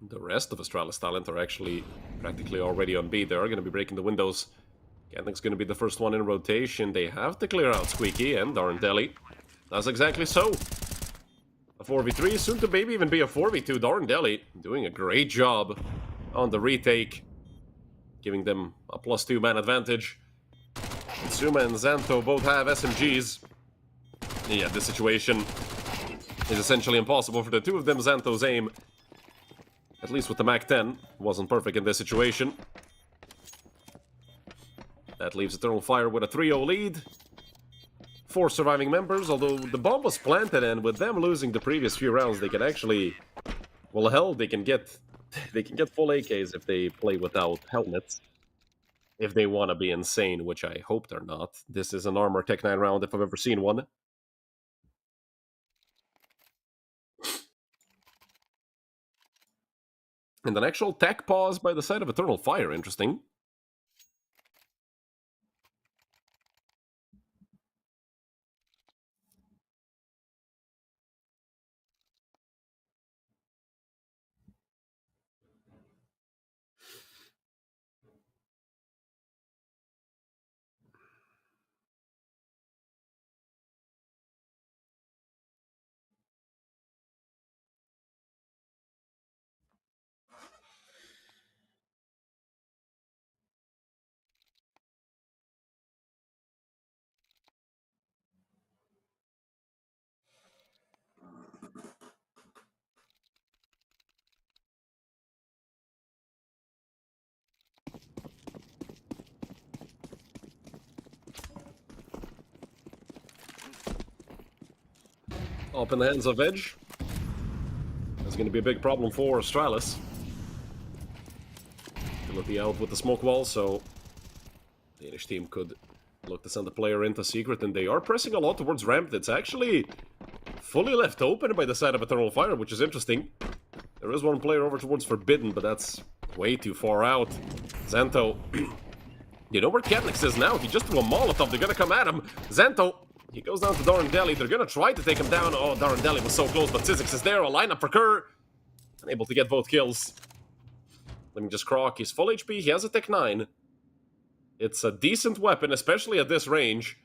The rest of Astralis Talent are actually practically already on B. They are going to be breaking the windows. Cadnix's going to be the first one in rotation. They have to clear out Squeaky and Darndeli. That's exactly so. A 4v3, soon to maybe even be a 4v2. Darndeli doing a great job on the retake, giving them a +2 man advantage. Suma and Xanto both have SMGs. Yeah, this situation is essentially impossible for the 2 of them. Xanto's aim, at least with the MAC-10, wasn't perfect in this situation. That leaves Eternal Fire with a 3-0 lead. 4 surviving members, although the bomb was planted, and with them losing the previous few rounds, they can actually... Well, hell, they can get full AKs if they play without helmets. if they want to be insane, which I hope they're not. This is an armor Tech 9 round if I've ever seen one. And an actual tech pause by the side of Eternal Fire, interesting. Up in the hands of Edge. That's going to be a big problem for Astralis. Will be out with the smoke wall, so the Danish team could look to send the player into secret, and they are pressing a lot towards ramp. It's actually fully left open by the side of Eternal Fire, which is interesting. There is one player over towards Forbidden, but that's way too far out. Xanto, you know where Katniss is now? He just threw a Molotov. They're going to come at him. Xanto, he goes down to Darendeli. They're going to try to take him down. Oh, Darendeli was so close, but Sizzix is there. A lineup for Kerr. Unable to get both kills. Let me just croc. He's full HP. He has a Tech 9. It's a decent weapon, especially at this range.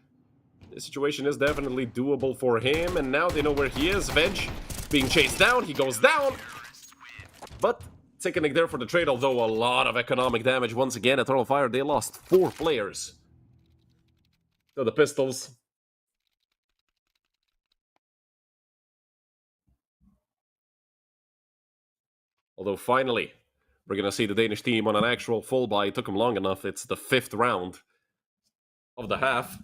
This situation is definitely doable for him, and now they know where he is. Veg being chased down. He goes down. But Sickening there for the trade, although a lot of economic damage. Once again, Eternal Fire, they lost 4 players to the Pistols. Although finally, we're going to see the Danish team on an actual full buy. It took them long enough. It's the 5th round of the half.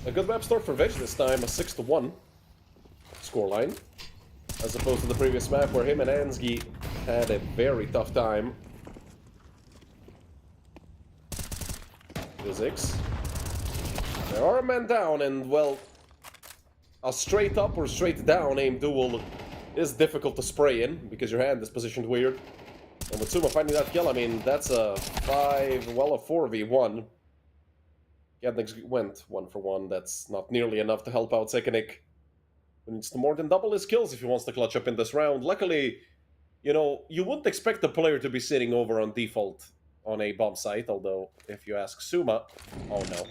A good map start for Veg this time, a 6-1 scoreline, as opposed to the previous map where him and Ansgi had a very tough time. Physics. There are men down, and well, a straight up or straight down aim duel is difficult to spray in because your hand is positioned weird. And with Suma finding that kill, I mean, that's a 4v1. Gadnik went 1 for 1. That's not nearly enough to help out Sickening. He needs to more than double his kills if he wants to clutch up in this round. Luckily, you know, you wouldn't expect the player to be sitting over on default on a bomb site, although if you ask Suma... Oh no.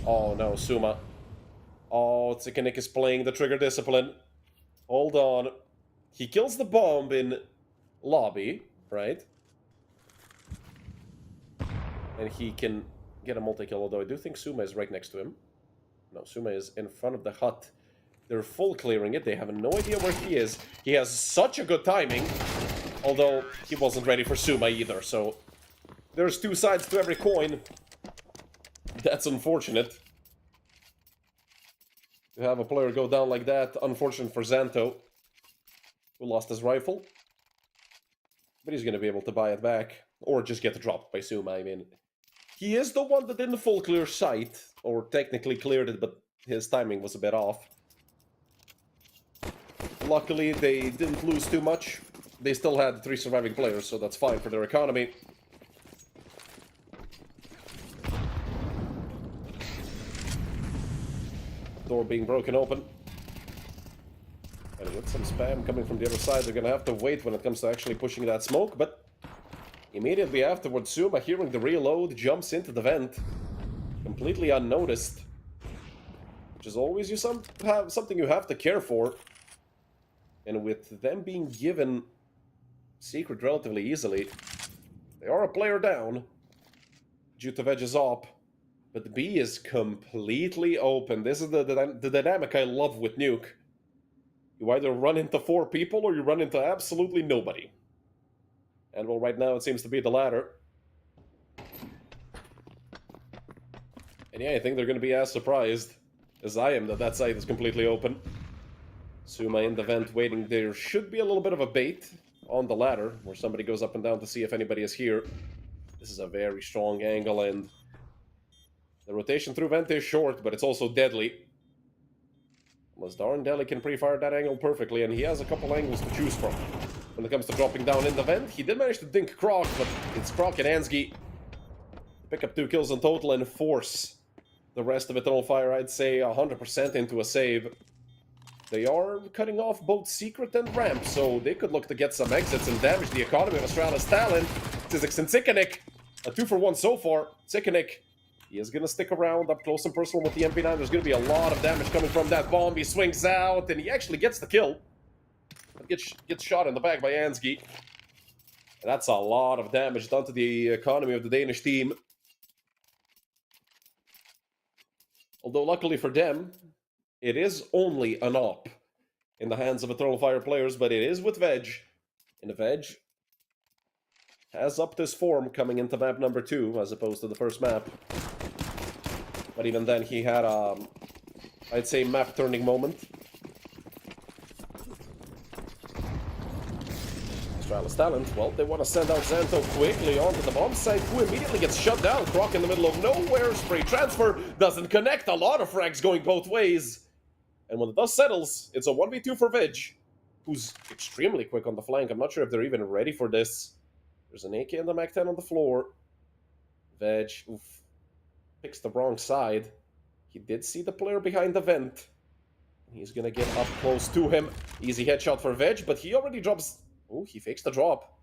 Oh no, Suma. Oh, Sickening is playing the trigger discipline. Hold on. He kills the bomb in lobby, right? And he can get a multi-kill, although I do think Suma is right next to him. No, Suma is in front of the hut. They're full clearing it. They have no idea where he is. He has such a good timing, although he wasn't ready for Suma either, so there's 2 sides to every coin. That's unfortunate. To have a player go down like that, unfortunate for Xanto, who lost his rifle. But he's going to be able to buy it back, or just get dropped by Suma. I mean, he is the one that didn't full clear sight, or technically cleared it, but his timing was a bit off. Luckily, they didn't lose too much. They still had 3 surviving players, so that's fine for their economy. Door being broken open. And with some spam coming from the other side, they're gonna have to wait when it comes to actually pushing that smoke, but immediately afterwards, Suma, hearing the reload, jumps into the vent, completely unnoticed. Which is always something you have to care for. And with them being given secret relatively easily, they are a player down due to Veg's op. But B is completely open. This is the dynamic I love with Nuke. You either run into 4 people or you run into absolutely nobody. And well, right now it seems to be the latter. And yeah, I think they're going to be as surprised as I am that that site is completely open. Suma in the vent waiting. There should be a little bit of a bait on the ladder where somebody goes up and down to see if anybody is here. This is a very strong angle, and the rotation through vent is short, but it's also deadly. Darn can pre-fire that angle perfectly, and he has a couple angles to choose from. When it comes to dropping down in the vent, he did manage to dink Croc, but it's Croc and Ansgi pick up 2 kills in total and force the rest of Eternal Fire, I'd say, 100% into a save. They are cutting off both Secret and Ramp, so they could look to get some exits and damage the economy of Astralis Talon. Zizix and Sikanik, a 2-for-1 so far. Sikanik, he is going to stick around up close and personal with the MP9. There's going to be a lot of damage coming from that bomb. He swings out, and he actually gets the kill. Gets shot in the back by Ansgi. That's a lot of damage done to the economy of the Danish team. Although luckily for them, it is only an op in the hands of Eternal Fire players, but it is with Veg. And the Veg has upped his form coming into map number 2 as opposed to the first map. But even then, he had a, I'd say, map-turning moment. Astralis Talent, well, they want to send out Xanto quickly onto the bomb site, who immediately gets shut down. Croc in the middle of nowhere, spray transfer, doesn't connect, a lot of frags going both ways. And when the dust settles, it's a 1v2 for Veg, who's extremely quick on the flank. I'm not sure if they're even ready for this. There's an AK and the MAC-10 on the floor. Veg, oof, picks the wrong side. He did see the player behind the vent. He's gonna get up close to him. Easy headshot for Veg, but he already drops... Oh, he fakes the drop.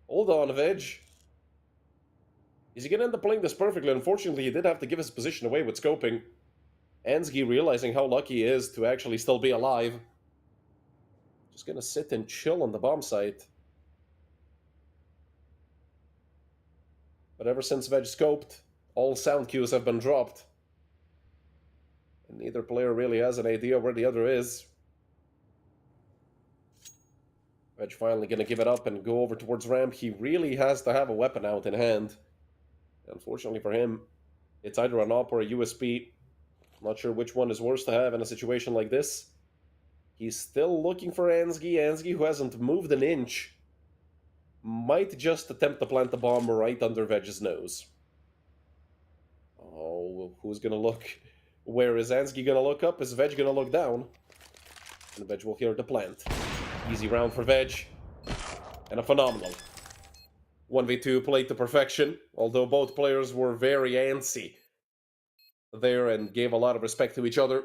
Hold on, Veg. Is he gonna end up playing this perfectly? Unfortunately, he did have to give his position away with scoping. Ansgi realizing how lucky he is to actually still be alive. Just gonna sit and chill on the bomb site. But ever since Veg scoped, all sound cues have been dropped. And neither player really has an idea where the other is. Veg finally gonna give it up and go over towards ramp. He really has to have a weapon out in hand. Unfortunately for him, it's either an op or a USP. Not sure which one is worse to have in a situation like this. He's still looking for Ansgi. Ansgi, who hasn't moved an inch, might just attempt to plant the bomb right under Veg's nose. Oh, who's gonna look? Where is Ansgi gonna look up? Is Veg gonna look down? And Veg will hear the plant. Easy round for Veg. And a phenomenal 1v2 played to perfection, although both players were very antsy there and gave a lot of respect to each other.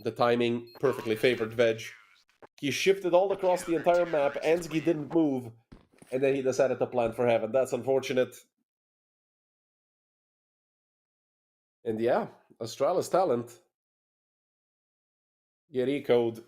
The timing perfectly favored Veg. He shifted all across the entire map. Ansgi didn't move, and then he decided to plant for heaven. That's unfortunate. And yeah, Astralis Talent get ecoed.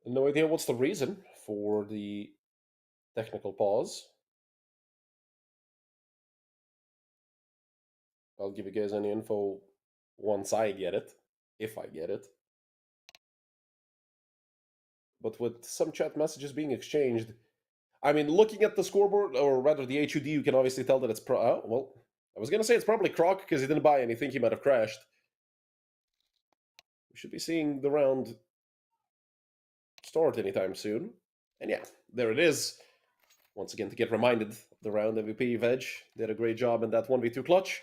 No idea what's the reason for the technical pause. I'll give you guys any info once I get it, if I get it. But with some chat messages being exchanged, I mean, looking at the scoreboard, or rather the HUD, you can obviously tell that it's well, I was going to say it's probably Croc because he didn't buy anything. He might have crashed. We should be seeing the round start anytime soon. And yeah, there it is. Once again, to get reminded, the round MVP, Veg, did a great job in that 1v2 clutch.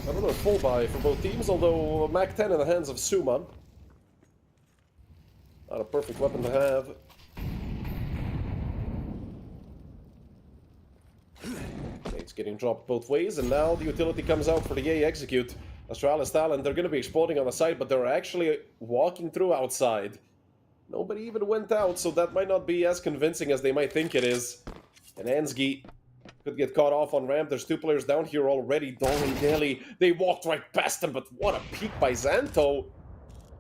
Another full buy for both teams, although Mac 10 in the hands of Suma. Not a perfect weapon to have. It's getting dropped both ways, and now the utility comes out for the A execute. Astralis talent, they're going to be exploding on the side, but they're actually walking through outside. Nobody even went out, so that might not be as convincing as they might think it is. And Ansgi could get caught off on ramp. There's two players down here already. Dole and Daly, they walked right past him, but what a peek by Xanto.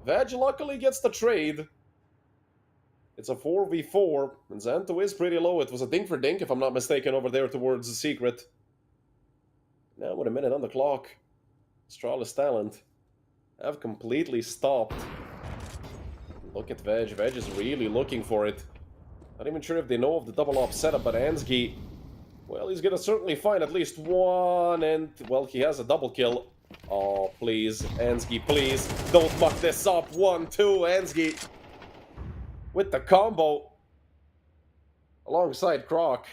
Veg luckily gets the trade. It's a 4v4, and Xanto is pretty low. It was a dink for dink, if I'm not mistaken, over there towards the secret. Now with a minute on the clock, Astralis talent have completely stopped. Look at Veg. Veg is really looking for it. Not even sure if they know of the double op setup, but Ansgi, well, he's gonna certainly find at least one, and, well, he has a double kill. Oh, please, Ansgi, please, don't muck this up. 1-2, Ansgi with the combo alongside Croc.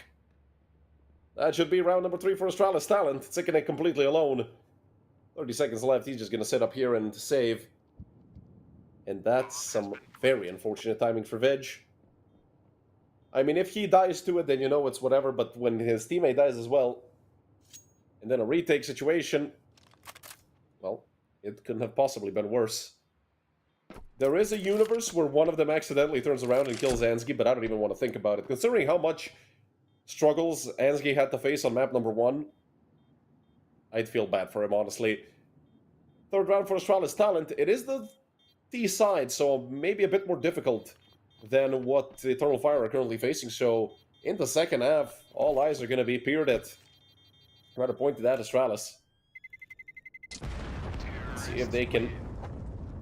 That should be round number 3 for Astralis talent. Sickening completely alone. 30 seconds left. He's just gonna sit up here and save. And that's some very unfortunate timing for Veg. I mean, if he dies to it, then you know it's whatever, but when his teammate dies as well, and then a retake situation, well, it couldn't have possibly been worse. There is a universe where one of them accidentally turns around and kills Ansgi, but I don't even want to think about it. Considering how much struggles Ansgi had to face on map number 1, I'd feel bad for him, honestly. Third round for Astralis talent. It is the D side, so maybe a bit more difficult than what Eternal Fire are currently facing. So in the second half, all eyes are going to be peered at. Try to point to that Astralis. See if they can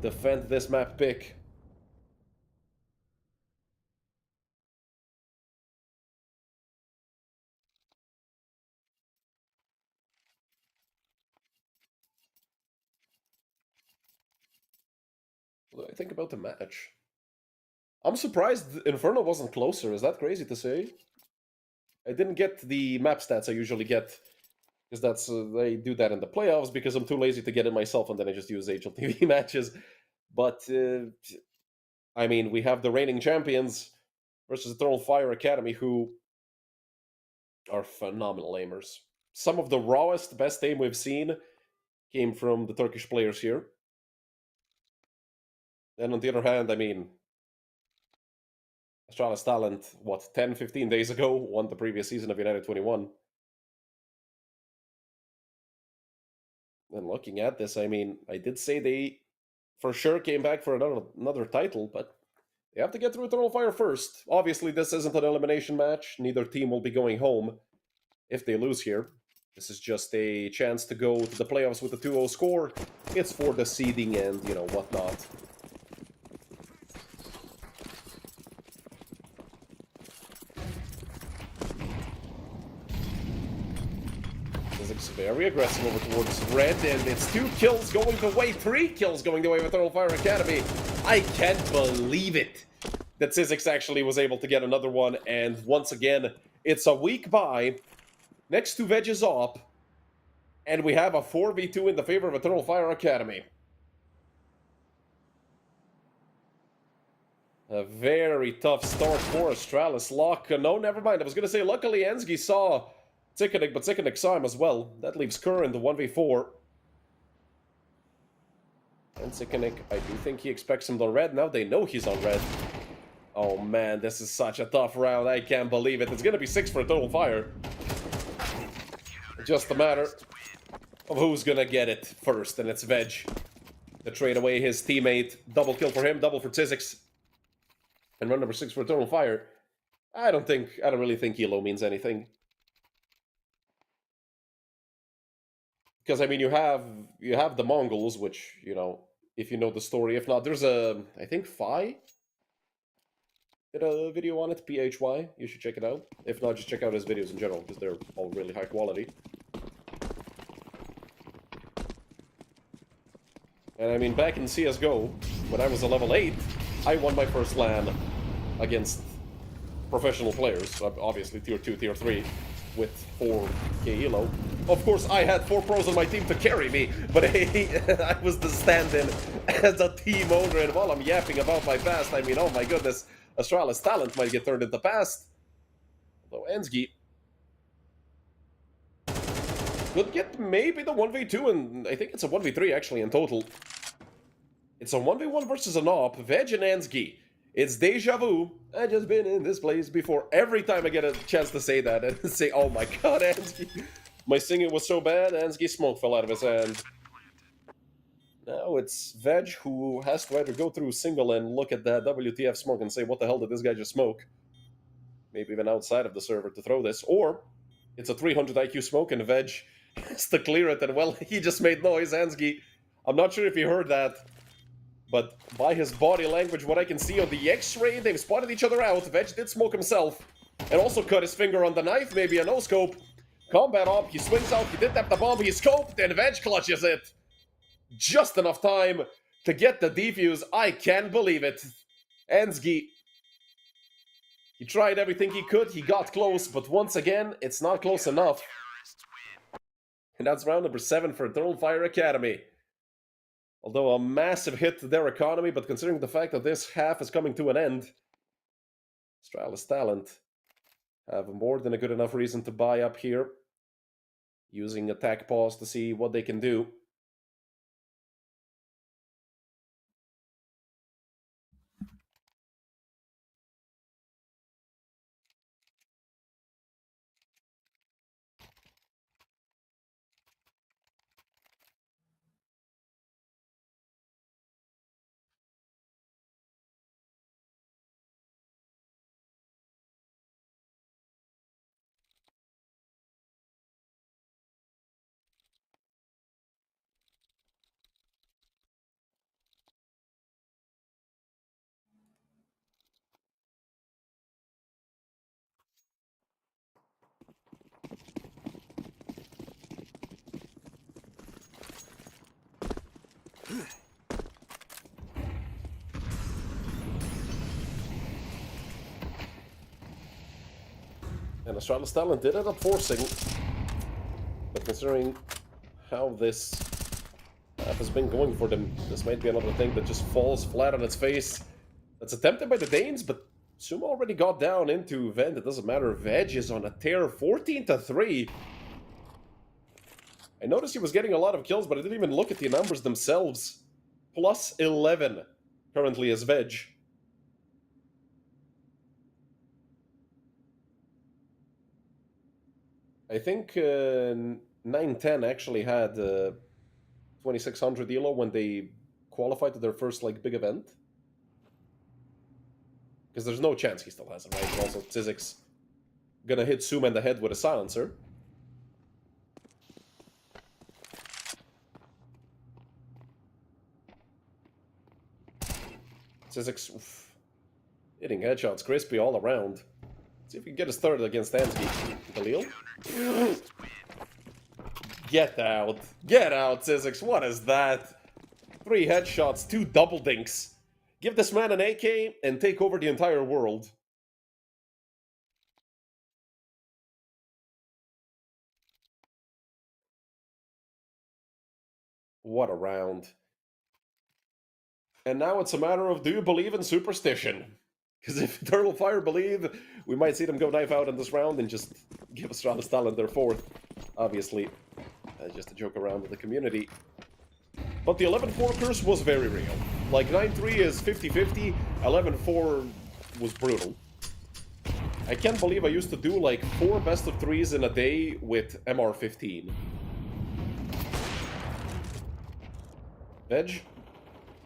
defend this map pick. What do I think about the match? I'm surprised Inferno wasn't closer. Is that crazy to say? I didn't get the map stats I usually get, because that's they do that in the playoffs, because I'm too lazy to get it myself, and then I just use HLTV matches. But I mean, we have the reigning champions versus Eternal Fire Academy, who are phenomenal aimers. Some of the rawest, best aim we've seen came from the Turkish players here. And on the other hand, I mean, Astralis talent, what, 10, 15 days ago, won the previous season of United21. And looking at this, I mean, I did say they for sure came back for another title, but they have to get through Eternal Fire first. Obviously, this isn't an elimination match. Neither team will be going home if they lose here. This is just a chance to go to the playoffs with a 2-0 score. It's for the seeding and, you know, whatnot. Physics very aggressive over towards red, and it's 2 kills going the way, 3 kills going the way of Eternal Fire Academy. I can't believe it that Sizzix actually was able to get another one, and once again, it's a weak bye. Next to Veg is up, and we have a 4v2 in the favor of Eternal Fire Academy. A very tough start for Astralis. Lock, no, never mind. I was going to say, luckily Ansgi saw Zikanik, but Zikanik saw him as well. That leaves Kerr in the 1v4. And Zikanik, I do think he expects him on red. Now they know he's on red. Oh man, this is such a tough round. I can't believe it. It's going to be 6 for Eternal Fire. Just a matter of who's going to get it first, and it's Veg to trade away his teammate. Double kill for him, double for Zizix. And run number 6 for Eternal Fire. I don't really think Elo means anything. Because, I mean, you have the Mongols, which, you know, if you know the story. If not, there's a, I think Phi did a video on it, PHY. You should check it out. If not, just check out his videos in general, because they're all really high quality. And I mean, back in CSGO, when I was a level 8, I won my first LAN against professional players, obviously tier 2, tier 3, with 4k elo. Of course, I had 4 pros on my team to carry me, but hey, I was the stand-in as a team owner, and while I'm yapping about my past, I mean, oh my goodness, Astralis talent might get turned into past. Although Ansgi could get maybe the 1v2, and I think it's a 1v3 actually in total. It's a 1v1 versus an op, Veg and Ansgi. It's deja vu. I just been in this place before. Every time I get a chance to say that and say, oh my god, Ansgi. My singing was so bad, Ansgi smoke fell out of his hand. Now it's Veg who has to either go through single and look at that WTF smoke and say, what the hell did this guy just smoke? Maybe even outside of the server to throw this. Or it's a 300 IQ smoke and Veg has to clear it, and well, he just made noise, Ansgi. I'm not sure if he heard that. But by his body language, what I can see on the X-ray, they've spotted each other out. Veg did smoke himself. And also cut his finger on the knife, maybe a no-scope. Combat op, he swings out, he did tap the bomb, he scoped, and Veg clutches it. Just enough time to get the defuse. I can't believe it. Ansgi, he tried everything he could, he got close, but once again, it's not close enough. And that's round number 7 for Eternal Fire Academy. Although a massive hit to their economy, but considering the fact that this half is coming to an end, Astralis talent have more than a good enough reason to buy up here, using attack pause to see what they can do. And Astralis talent did end up forcing, but considering how this half has been going for them, this might be another thing that just falls flat on its face. That's attempted by the Danes, but Sumo already got down into Vent. It doesn't matter. Veg is on a tear, 14-3. I noticed he was getting a lot of kills, but I didn't even look at the numbers themselves. Plus 11 currently as Veg. I think 910 actually had 2600 elo when they qualified to their first like big event. Because there's no chance he still has it, right? Also, Tzizik's gonna hit Suma in the head with a silencer. Tzizik's hitting headshots crispy all around. See if we can get his third against Ansgi. Khalil? Get out. Get out, Tzizix. What is that? 3 headshots, 2 double dinks. Give this man an AK and take over the entire world. What a round. And now it's a matter of, do you believe in superstition? Because if Eternal Fire believe, we might see them go knife out in this round and just give Astralis talent their 4th. Obviously, just a joke around with the community. But the 11-4 curse was very real. Like, 9-3 is 50-50, 11-4 was brutal. I can't believe I used to do like 4 best of 3s in a day with MR15. Veg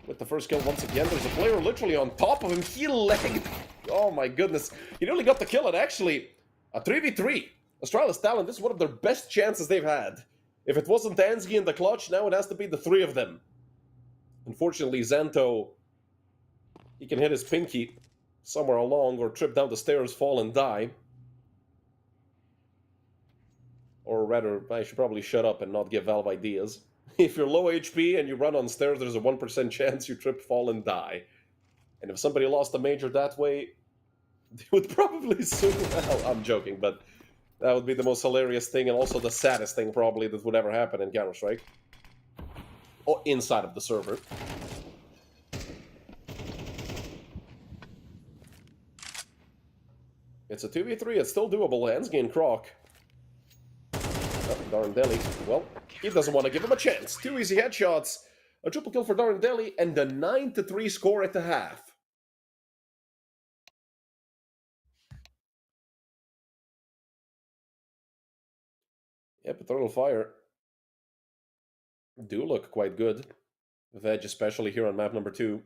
with the first kill once again. There's a player literally on top of him. He legged. Oh my goodness. He nearly got the kill, and actually, a 3v3. Astralis talent, this is one of their best chances they've had. If it wasn't Ansgi in the clutch, now it has to be the 3 of them. Unfortunately, Xanto, he can hit his pinky somewhere along or trip down the stairs, fall, and die. Or rather, I should probably shut up and not give Valve ideas. If you're low HP and you run on stairs, there's a 1% chance you trip, fall, and die. And if somebody lost a major that way, they would probably sue. Well, I'm joking, but that would be the most hilarious thing and also the saddest thing probably that would ever happen in Counter-Strike. Or inside of the server. It's a 2v3, it's still doable. Ansgi and Croc. Oh, Darndelli. Well, he doesn't want to give him a chance. 2 easy headshots. A triple kill for Darndelli and a 9-3 score at the half. Yep, Eternal Fire do look quite good. Veg, especially here on map number 2.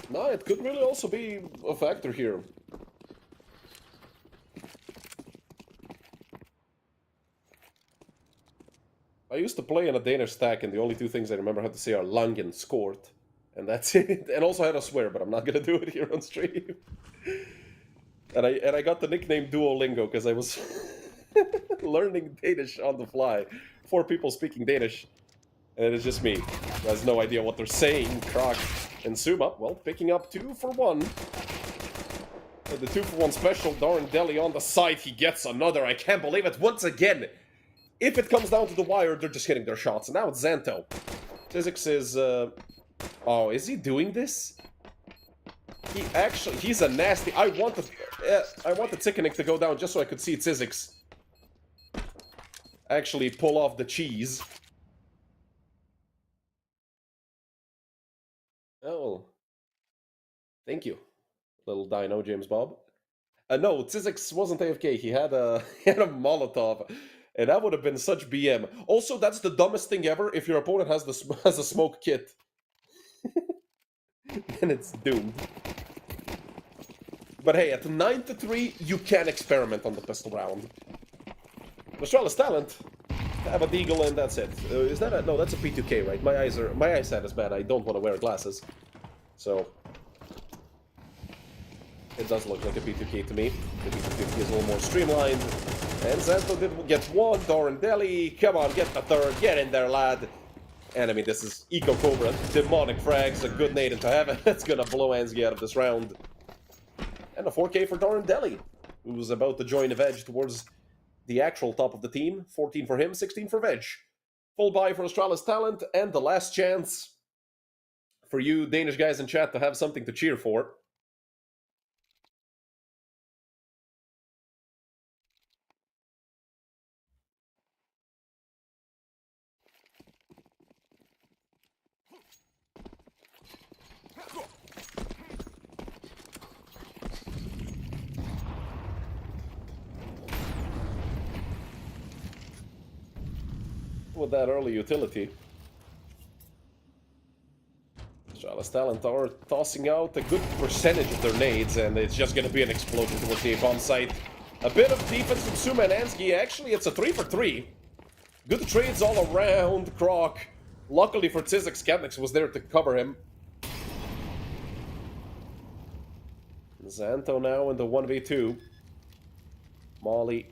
No, it could really also be a factor here. I used to play in a Danish stack, and the only 2 things I remember how to say are lang and skort. And that's it. And also how to swear, but I'm not gonna do it here on stream. And I got the nickname Duolingo because I was learning Danish on the fly. 4 people speaking Danish. And it is just me, who has no idea what they're saying. Croc and Suma, well, picking up 2 for 1. And the 2 for 1 special, Darndelli on the side, he gets another. I can't believe it once again. If it comes down to the wire, they're just hitting their shots. And now it's Xanto. Physics is, oh, is he doing this? He's a nasty... I want the Tickenik to go down just so I could see Tzizix actually pull off the cheese. Oh. Thank you, little dino, James Bob. No, Tzizix wasn't AFK. He had a, he had a Molotov. And that would have been such BM. Also, that's the dumbest thing ever if your opponent has a smoke kit. And it's doomed. But hey, at 9-3, you can experiment on the pistol round. Astralis talent. Have a deagle and that's it. Is that a... No, that's a P2K, right? My eyesight is bad. I don't want to wear glasses. So... it does look like a P2K to me. The P2K is a little more streamlined. And Xanto did get 1. Darndelli, come on, get the 3rd. Get in there, lad. And I mean, this is Eco Cobra. Demonic frags, a good nade into heaven. That's gonna blow Ansgi out of this round. And a 4K for Darndelli, who's about to join Veg towards the actual top of the team. 14 for him, 16 for Veg. Full buy for Astralis talent, and the last chance for you Danish guys in chat to have something to cheer for. With that early utility, Astralis talent are tossing out a good percentage of their nades, and it's just going to be an explosion towards the A-bomb site. A bit of defense from Suma and Ansgi. Actually, it's a 3 for 3. Good trades all around. Croc. Luckily for Tzizix, Katniss was there to cover him. Xanto now in the 1v2. Molly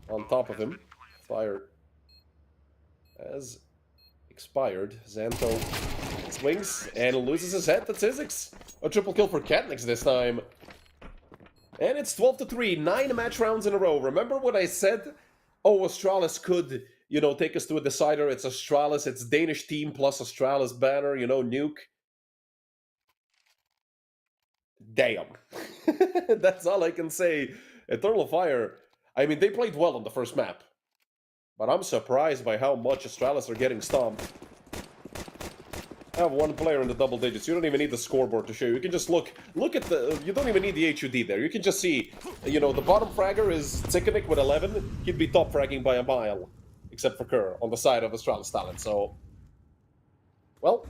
on top of him. Fire has expired. Xanto swings and loses his head to Tzizix. A triple kill for Katniss this time. And it's 12-3, 9 match rounds in a row. Remember what I said oh, Astralis could, take us to a decider. It's Astralis, it's Danish team plus Astralis banner, nuke. Damn. That's all I can say. Eternal Fire, I mean, they played well on the first map, but I'm surprised by how much Astralis are getting stomped. I have one player in the double digits. You don't even need the scoreboard to show you. You can just look at the... You don't even need the HUD there. You can just see, the bottom fragger is Tsikkanik with 11. He'd be top fragging by a mile, except for Kerr on the side of Astralis talent. So, well,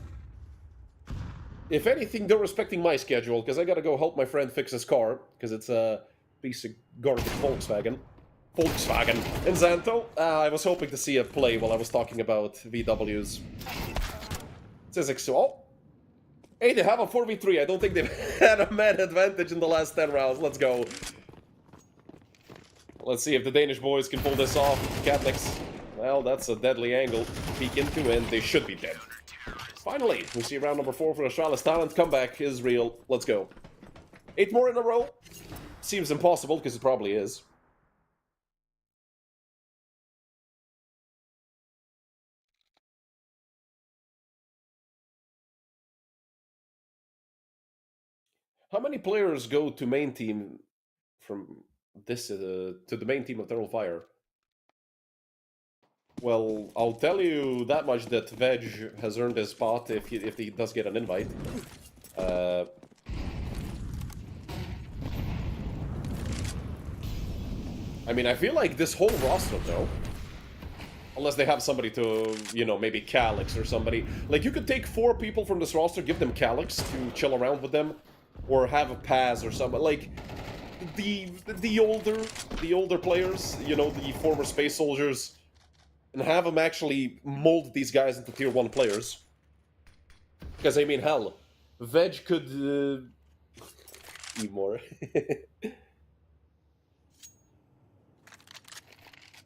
if anything, they're respecting my schedule, because I gotta go help my friend fix his car, because it's a piece of garbage Volkswagen. And Xanto, I was hoping to see a play while I was talking about VWs. Physics. Oh, hey, they have a 4v3. I don't think they've had a man advantage in the last 10 rounds. Let's go. Let's see if the Danish boys can pull this off. Catholics. Well, that's a deadly angle to peek into, and they should be dead. Finally, we see round number 4 for Astralis talent. Comeback is real. Let's go. 8 more in a row. Seems impossible, because it probably is. How many players go to main team from this to the main team of Eternal Fire? Well, I'll tell you that much, that Veg has earned his spot if he does get an invite. I mean, I feel like this whole roster, though, unless they have somebody to, maybe Calyx or somebody. Like, you could take 4 people from this roster, give them Calyx to chill around with them, or have a Paz or something. Like, the older players, the former space soldiers, and have them actually mold these guys into tier 1 players. Because, I mean, hell, Veg could, eat more.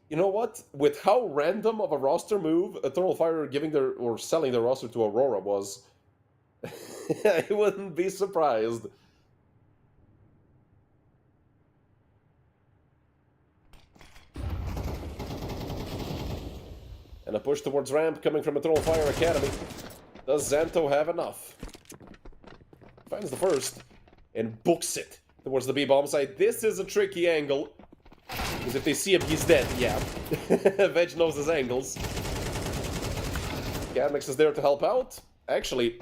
You know what? With how random of a roster move Eternal Fire giving or selling their roster to Aurora was, I wouldn't be surprised. And a push towards ramp coming from Eternal Fire Academy. Does Xanto have enough? Finds the first and books it towards the B-bomb side. This is a tricky angle. Because if they see him, he's dead, yeah. Veg knows his angles. Gadmix is there to help out. Actually,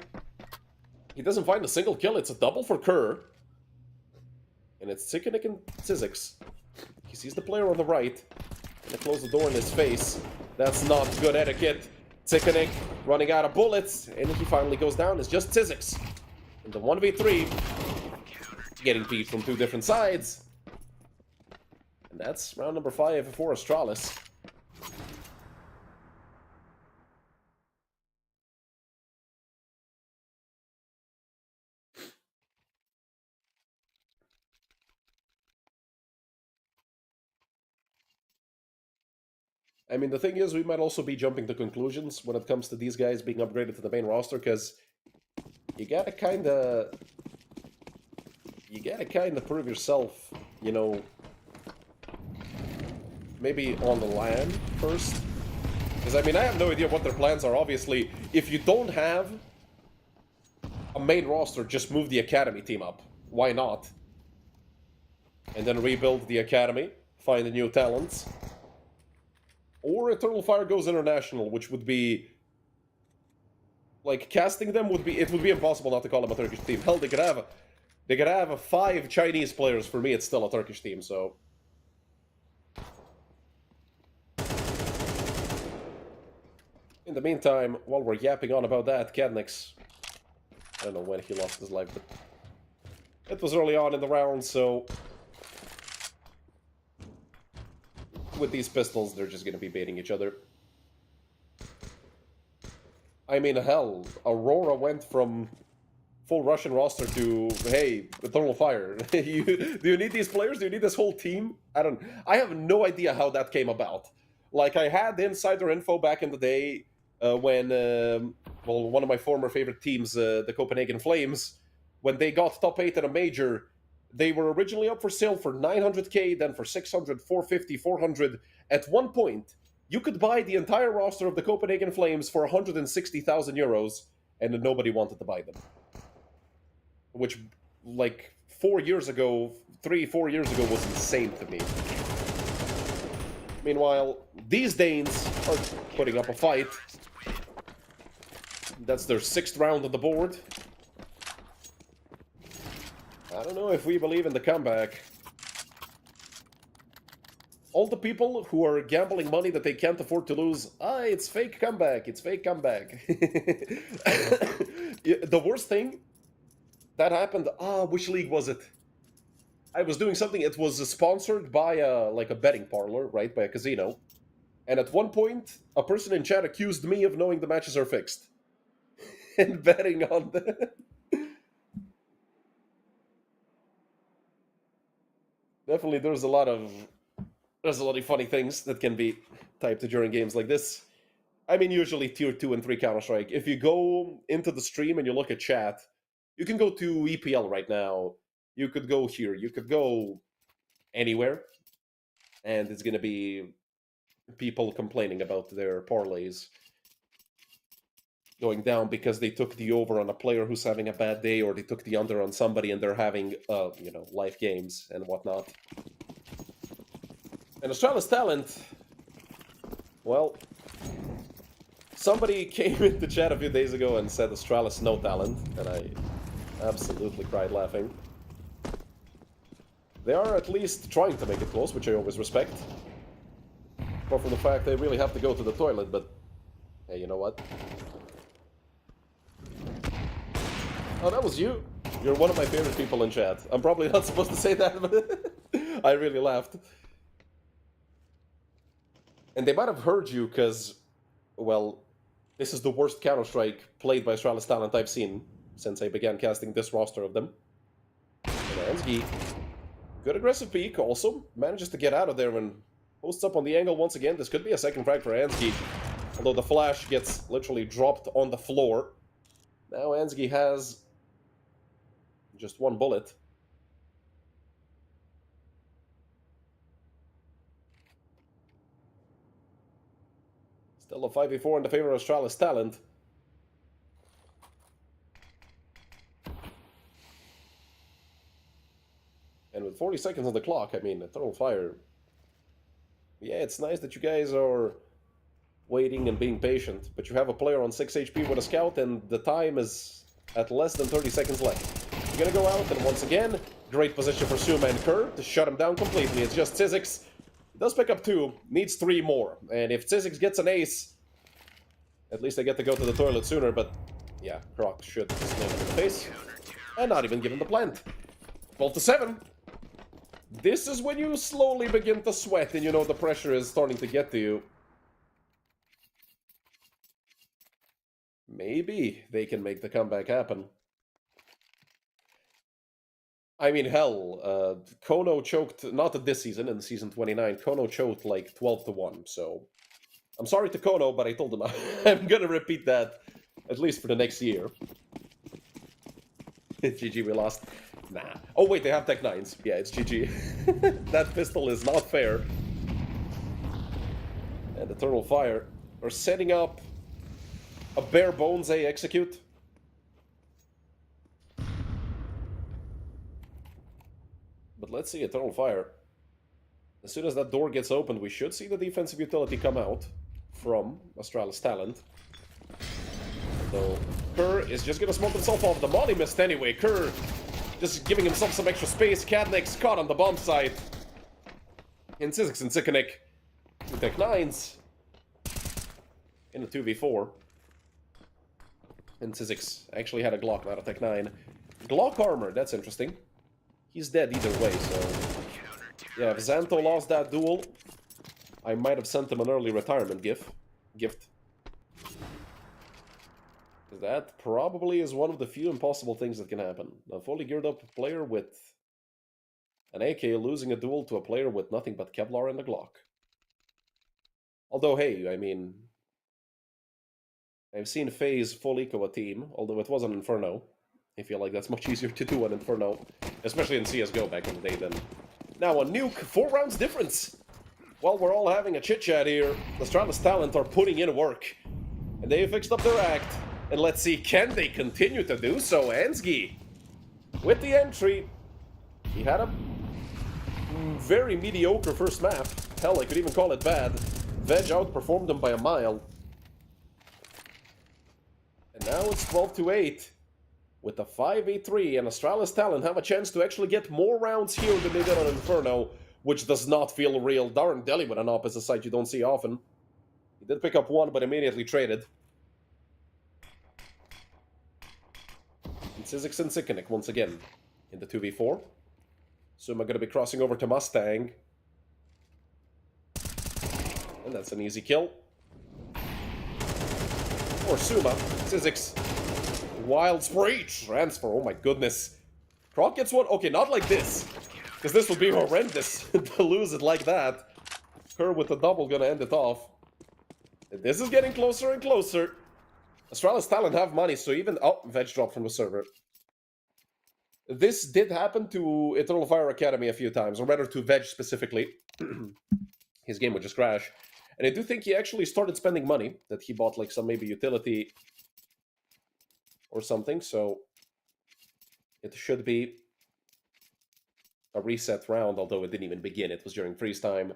he doesn't find a single kill. It's a double for Kerr. And it's Tsikkanik and Zyzix. He sees the player on the right. Gonna close the door in his face. That's not good etiquette. Tsikkanik running out of bullets. And he finally goes down. It's just Zyzix. In the 1v3. Getting beat from 2 different sides. And that's round number 5 for Astralis. I mean, the thing is, we might also be jumping to conclusions when it comes to these guys being upgraded to the main roster, because you gotta kinda prove yourself, maybe on the land first. Because, I mean, I have no idea what their plans are. Obviously, if you don't have a main roster, just move the Academy team up. Why not? And then rebuild the Academy, find the new talents. Or Eternal Fire goes international, which would be... Like, casting them would be... It would be impossible not to call them a Turkish team. Hell, they could have 5 Chinese players. For me, it's still a Turkish team, so... In the meantime, while we're yapping on about that, Kadnix... I don't know when he lost his life, but... It was early on in the round, so... With these pistols, they're just gonna be baiting each other. I mean, hell, Aurora went from full Russian roster to, hey, Eternal Fire. Do you need these players? Do you need this whole team? I have no idea how that came about. Like, I had insider info back in the day when, well, one of my former favorite teams, the Copenhagen Flames, when they got top 8 in a major, They were originally up for sale for 900k, then for 600, 450, 400. At one point, you could buy the entire roster of the Copenhagen Flames for 160,000 euros, and nobody wanted to buy them. Which, like, 4 years ago, 4 years ago, was insane to me. Meanwhile, these Danes are putting up a fight. That's their 6th round on the board. I don't know if we believe in the comeback. All the people who are gambling money that they can't afford to lose, it's fake comeback, it's fake comeback. The worst thing that happened, which league was it? I was doing something, it was sponsored by a betting parlor, right, by a casino. And at one point, a person in chat accused me of knowing the matches are fixed. And betting on them. Definitely, there's a lot of funny things that can be typed during games like this. I mean, usually tier 2 and 3 Counter-Strike. If you go into the stream and you look at chat, you can go to EPL right now. You could go here. You could go anywhere. And it's going to be people complaining about their parlays going down because they took the over on a player who's having a bad day, or they took the under on somebody and they're having, life games and whatnot. And Astralis talent, well, somebody came into chat a few days ago and said Astralis no talent, and I absolutely cried laughing. They are at least trying to make it close, which I always respect. Apart from the fact they really have to go to the toilet, but hey, you know what? Oh, that was you. You're one of my favorite people in chat. I'm probably not supposed to say that, but I really laughed. And they might have heard you because, well, this is the worst Counter-Strike played by Astralis talent I've seen since I began casting this roster of them. And Ansgi, good aggressive peek, also manages to get out of there and posts up on the angle once again. This could be a second frag for Ansgi, although the flash gets literally dropped on the floor. Now Ansgi has just one bullet. Still a 5v4 in the favor of Astralis talent. And with 40 seconds on the clock, I mean, Eternal Fire. Yeah, it's nice that you guys are waiting and being patient, but you have a player on 6 HP with a scout, and the time is at less than 30 seconds left. You're gonna go out, and once again, great position for Suma and Kerr to shut him down completely. It's just Zyzzyx. Does pick up 2, needs 3 more. And if Zyzzyx gets an ace, at least they get to go to the toilet sooner, but yeah, Croc should slam him in the face. And not even give him the plant. 12-7. This is when you slowly begin to sweat and you know the pressure is starting to get to you. Maybe they can make the comeback happen. I mean, hell, Kono choked, not this season, in season 29, Kono choked like 12-1, so... I'm sorry to Kono, but I told him I'm gonna repeat that, at least for the next year. GG, we lost. Nah. Oh wait, they have Tech 9s. Yeah, it's GG. That pistol is not fair. And Eternal Fire are setting up a bare bones A execute. But let's see, Eternal Fire. As soon as that door gets opened, we should see the defensive utility come out from Astralis talent. Though Kerr is just gonna smoke himself off. The molly missed anyway. Kerr just giving himself some extra space. Cadnik's caught on the bomb site. And Zyzzyx and Sikanik, 2 Tech 9s in a 2v4. And Zyzzyx actually had a Glock, not a Tech 9. Glock armor, that's interesting. He's dead either way, so... Yeah, if Xanto lost that duel, I might have sent him an early retirement gift. That probably is one of the few impossible things that can happen. A fully geared up player with an AK losing a duel to a player with nothing but Kevlar and a Glock. Although, hey, I mean... I've seen FaZe full eco a team, although it was an Inferno. I feel like that's much easier to do on Inferno, especially in CSGO back in the day than now on Nuke. 4 rounds difference. While we're all having a chit-chat here, the Astralis talent are putting in work. And they fixed up their act. And let's see, can they continue to do so? Ansgi, with the entry, he had a very mediocre first map. Hell, I could even call it bad. Veg outperformed him by a mile. And now it's 12-8. With the 5v3, and Astralis talent have a chance to actually get more rounds here than they did on Inferno, which does not feel real. Darn Deli with an opposite side you don't see often. He did pick up one, but immediately traded. And Sizzix and Sikanik once again in the 2v4. Suma gonna be crossing over to Mustang. And that's an easy kill. Or Suma. Sizzix. Wild spray transfer. Oh my goodness. Croc gets one. Okay, not like this. Because this would be horrendous to lose it like that. Her with the double gonna end it off. This is getting closer and closer. Astralis talent have money, so even... Oh, Veg drop from the server. This did happen to Eternal Fire Academy a few times, or rather to Veg specifically. His game would just crash. And I do think he actually started spending money, that he bought like some maybe utility or something, so it should be a reset round, although it didn't even begin. It was during freeze time.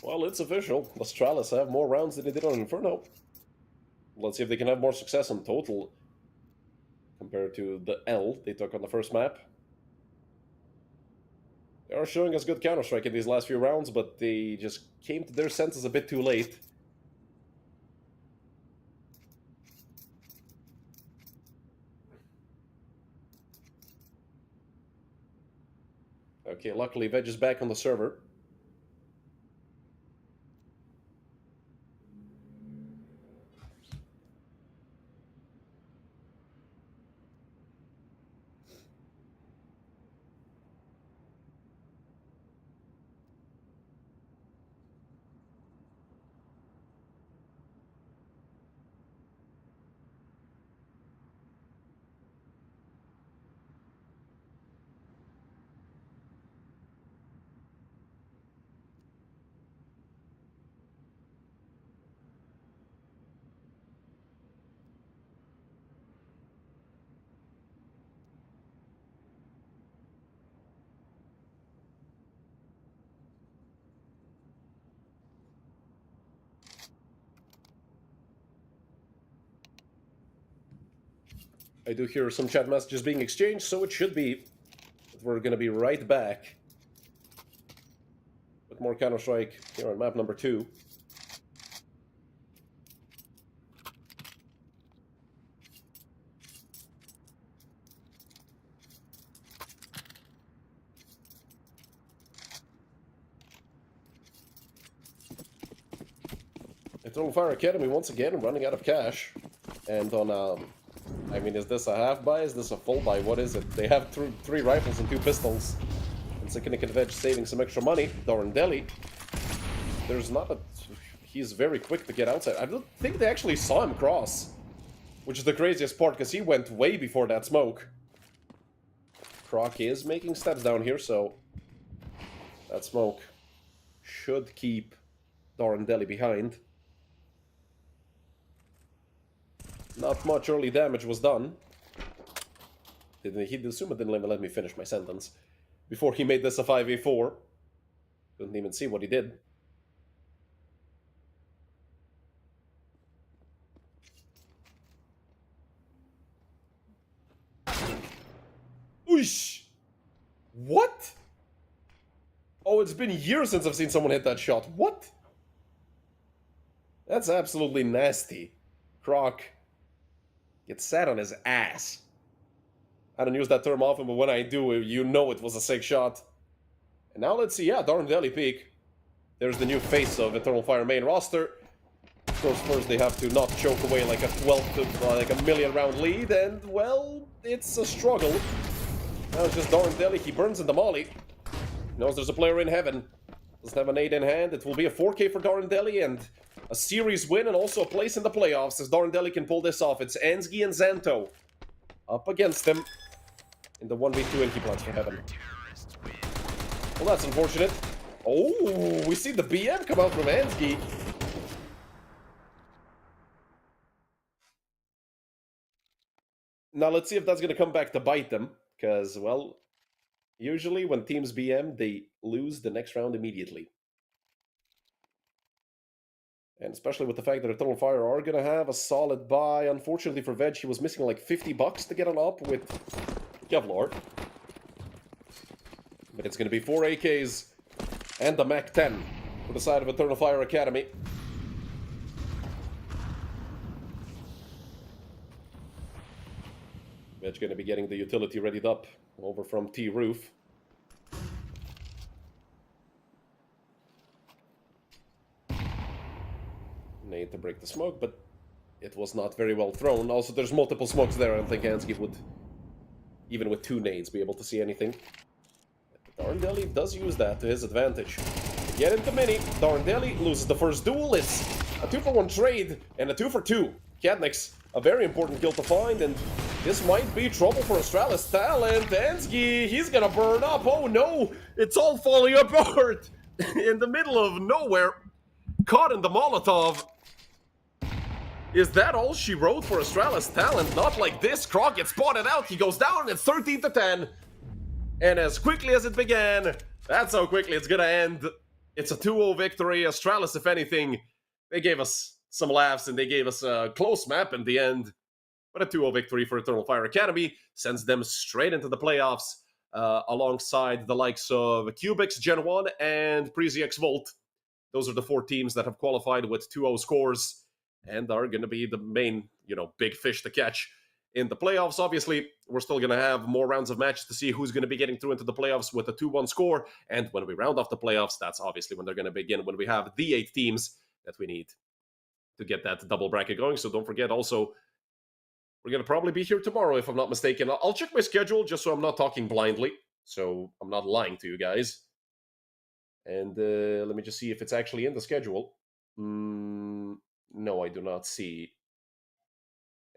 Well, it's official. Astralis have more rounds than they did on Inferno. Let's see if they can have more success on total compared to the L they took on the first map. They are showing us good Counter-Strike in these last few rounds, but they just came to their senses a bit too late. Okay, luckily Veg is back on the server. I do hear some chat messages being exchanged, so it should be that we're going to be right back with more Counter-Strike here on map number 2. Eternal Fire Academy once again running out of cash. And on, I mean, is this a half buy? Is this a full buy? What is it? They have 3 rifles and 2 pistols. And Sikanik and Veg saving some extra money. Darn Deli. There's not a... He's very quick to get outside. I don't think they actually saw him cross. Which is the craziest part, because he went way before that smoke. Croc is making steps down here, so... That smoke should keep Darn Deli behind. Not much early damage was done. Suma didn't let me finish my sentence. Before he made this a 5v4. Couldn't even see what he did. Oosh! What? Oh, it's been years since I've seen someone hit that shot. What? That's absolutely nasty. Croc gets sat on his ass. I don't use that term often, but when I do, you know it was a sick shot. And now let's see, yeah, Darn Deli Peak. There's the new face of Eternal Fire main roster. Of course, first they have to not choke away like a 12 to like a million round lead, and well, it's a struggle. Now it's just Darn Deli, he burns in the molly. Knows there's a player in heaven. Doesn't have an 8 in hand. It will be a 4K for Darn Deli and a series win and also a place in the playoffs as Darn Deli can pull this off. It's Ansgi and Zanto up against him in the 1v2 and he plans for heaven. Well, that's unfortunate. Oh, we see the BM come out from Ansgi. Now let's see if that's going to come back to bite them. Because, well, usually when teams BM, they lose the next round immediately. And especially with the fact that Eternal Fire are going to have a solid buy. Unfortunately for Veg, he was missing like $50 to get on up with Kevlar. But it's going to be 4 AKs and the Mac 10 for the side of Eternal Fire Academy. Veg going to be getting the utility readied up over from T-Roof. Need to break the smoke, but it was not very well thrown. Also, there's multiple smokes there. I don't think Ansgi would, even with 2 nades, be able to see anything. Darn Deli does use that to his advantage. Get into mini. Darn Deli loses the first duel. It's a 2-for-1 trade and a 2-for-2. Cadnix, a very important kill to find, and this might be trouble for Astralis talent. Ansgi, he's gonna burn up. Oh no, it's all falling apart in the middle of nowhere. Caught in the Molotov. Is that all she wrote for Astralis talent? Not like this. Croc gets spotted out. He goes down. It's 13 to 10. And as quickly as it began, that's how quickly it's gonna end. It's a 2-0 victory. Astralis, if anything, they gave us some laughs and they gave us a close map in the end. But a 2-0 victory for Eternal Fire Academy sends them straight into the playoffs alongside the likes of Cubix, Gen 1, and PreZX Volt. Those are the 4 teams that have qualified with 2-0 scores and are going to be the main, big fish to catch in the playoffs. Obviously, we're still going to have more rounds of matches to see who's going to be getting through into the playoffs with a 2-1 score. And when we round off the playoffs, that's obviously when they're going to begin, when we have the 8 teams that we need to get that double bracket going. So don't forget also, we're going to probably be here tomorrow, if I'm not mistaken. I'll check my schedule just so I'm not talking blindly. So I'm not lying to you guys. And let me just see if it's actually in the schedule. No, I do not see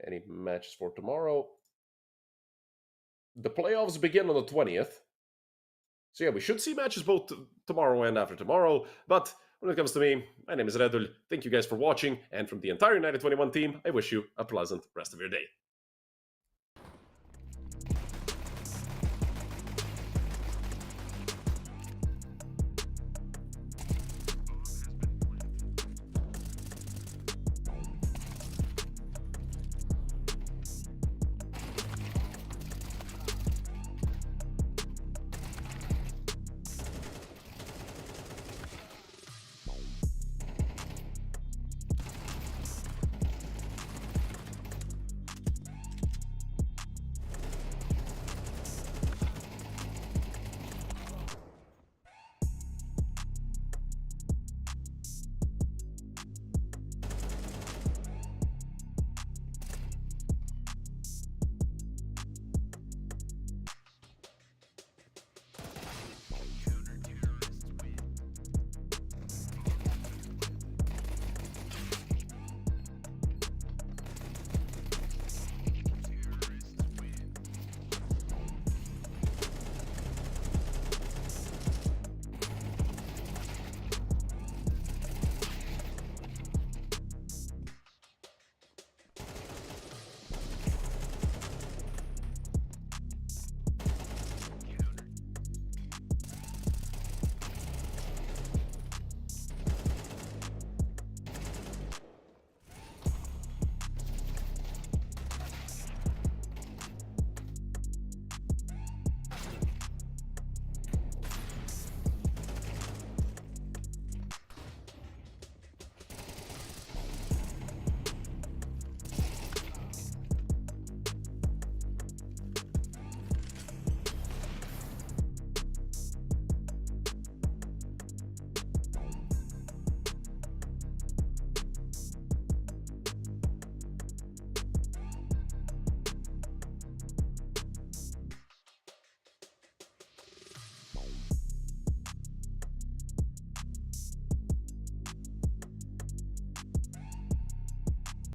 any matches for tomorrow. The playoffs begin on the 20th. So yeah, we should see matches both tomorrow and after tomorrow. But when it comes to me, my name is Redul. Thank you guys for watching. And from the entire United21 team, I wish you a pleasant rest of your day.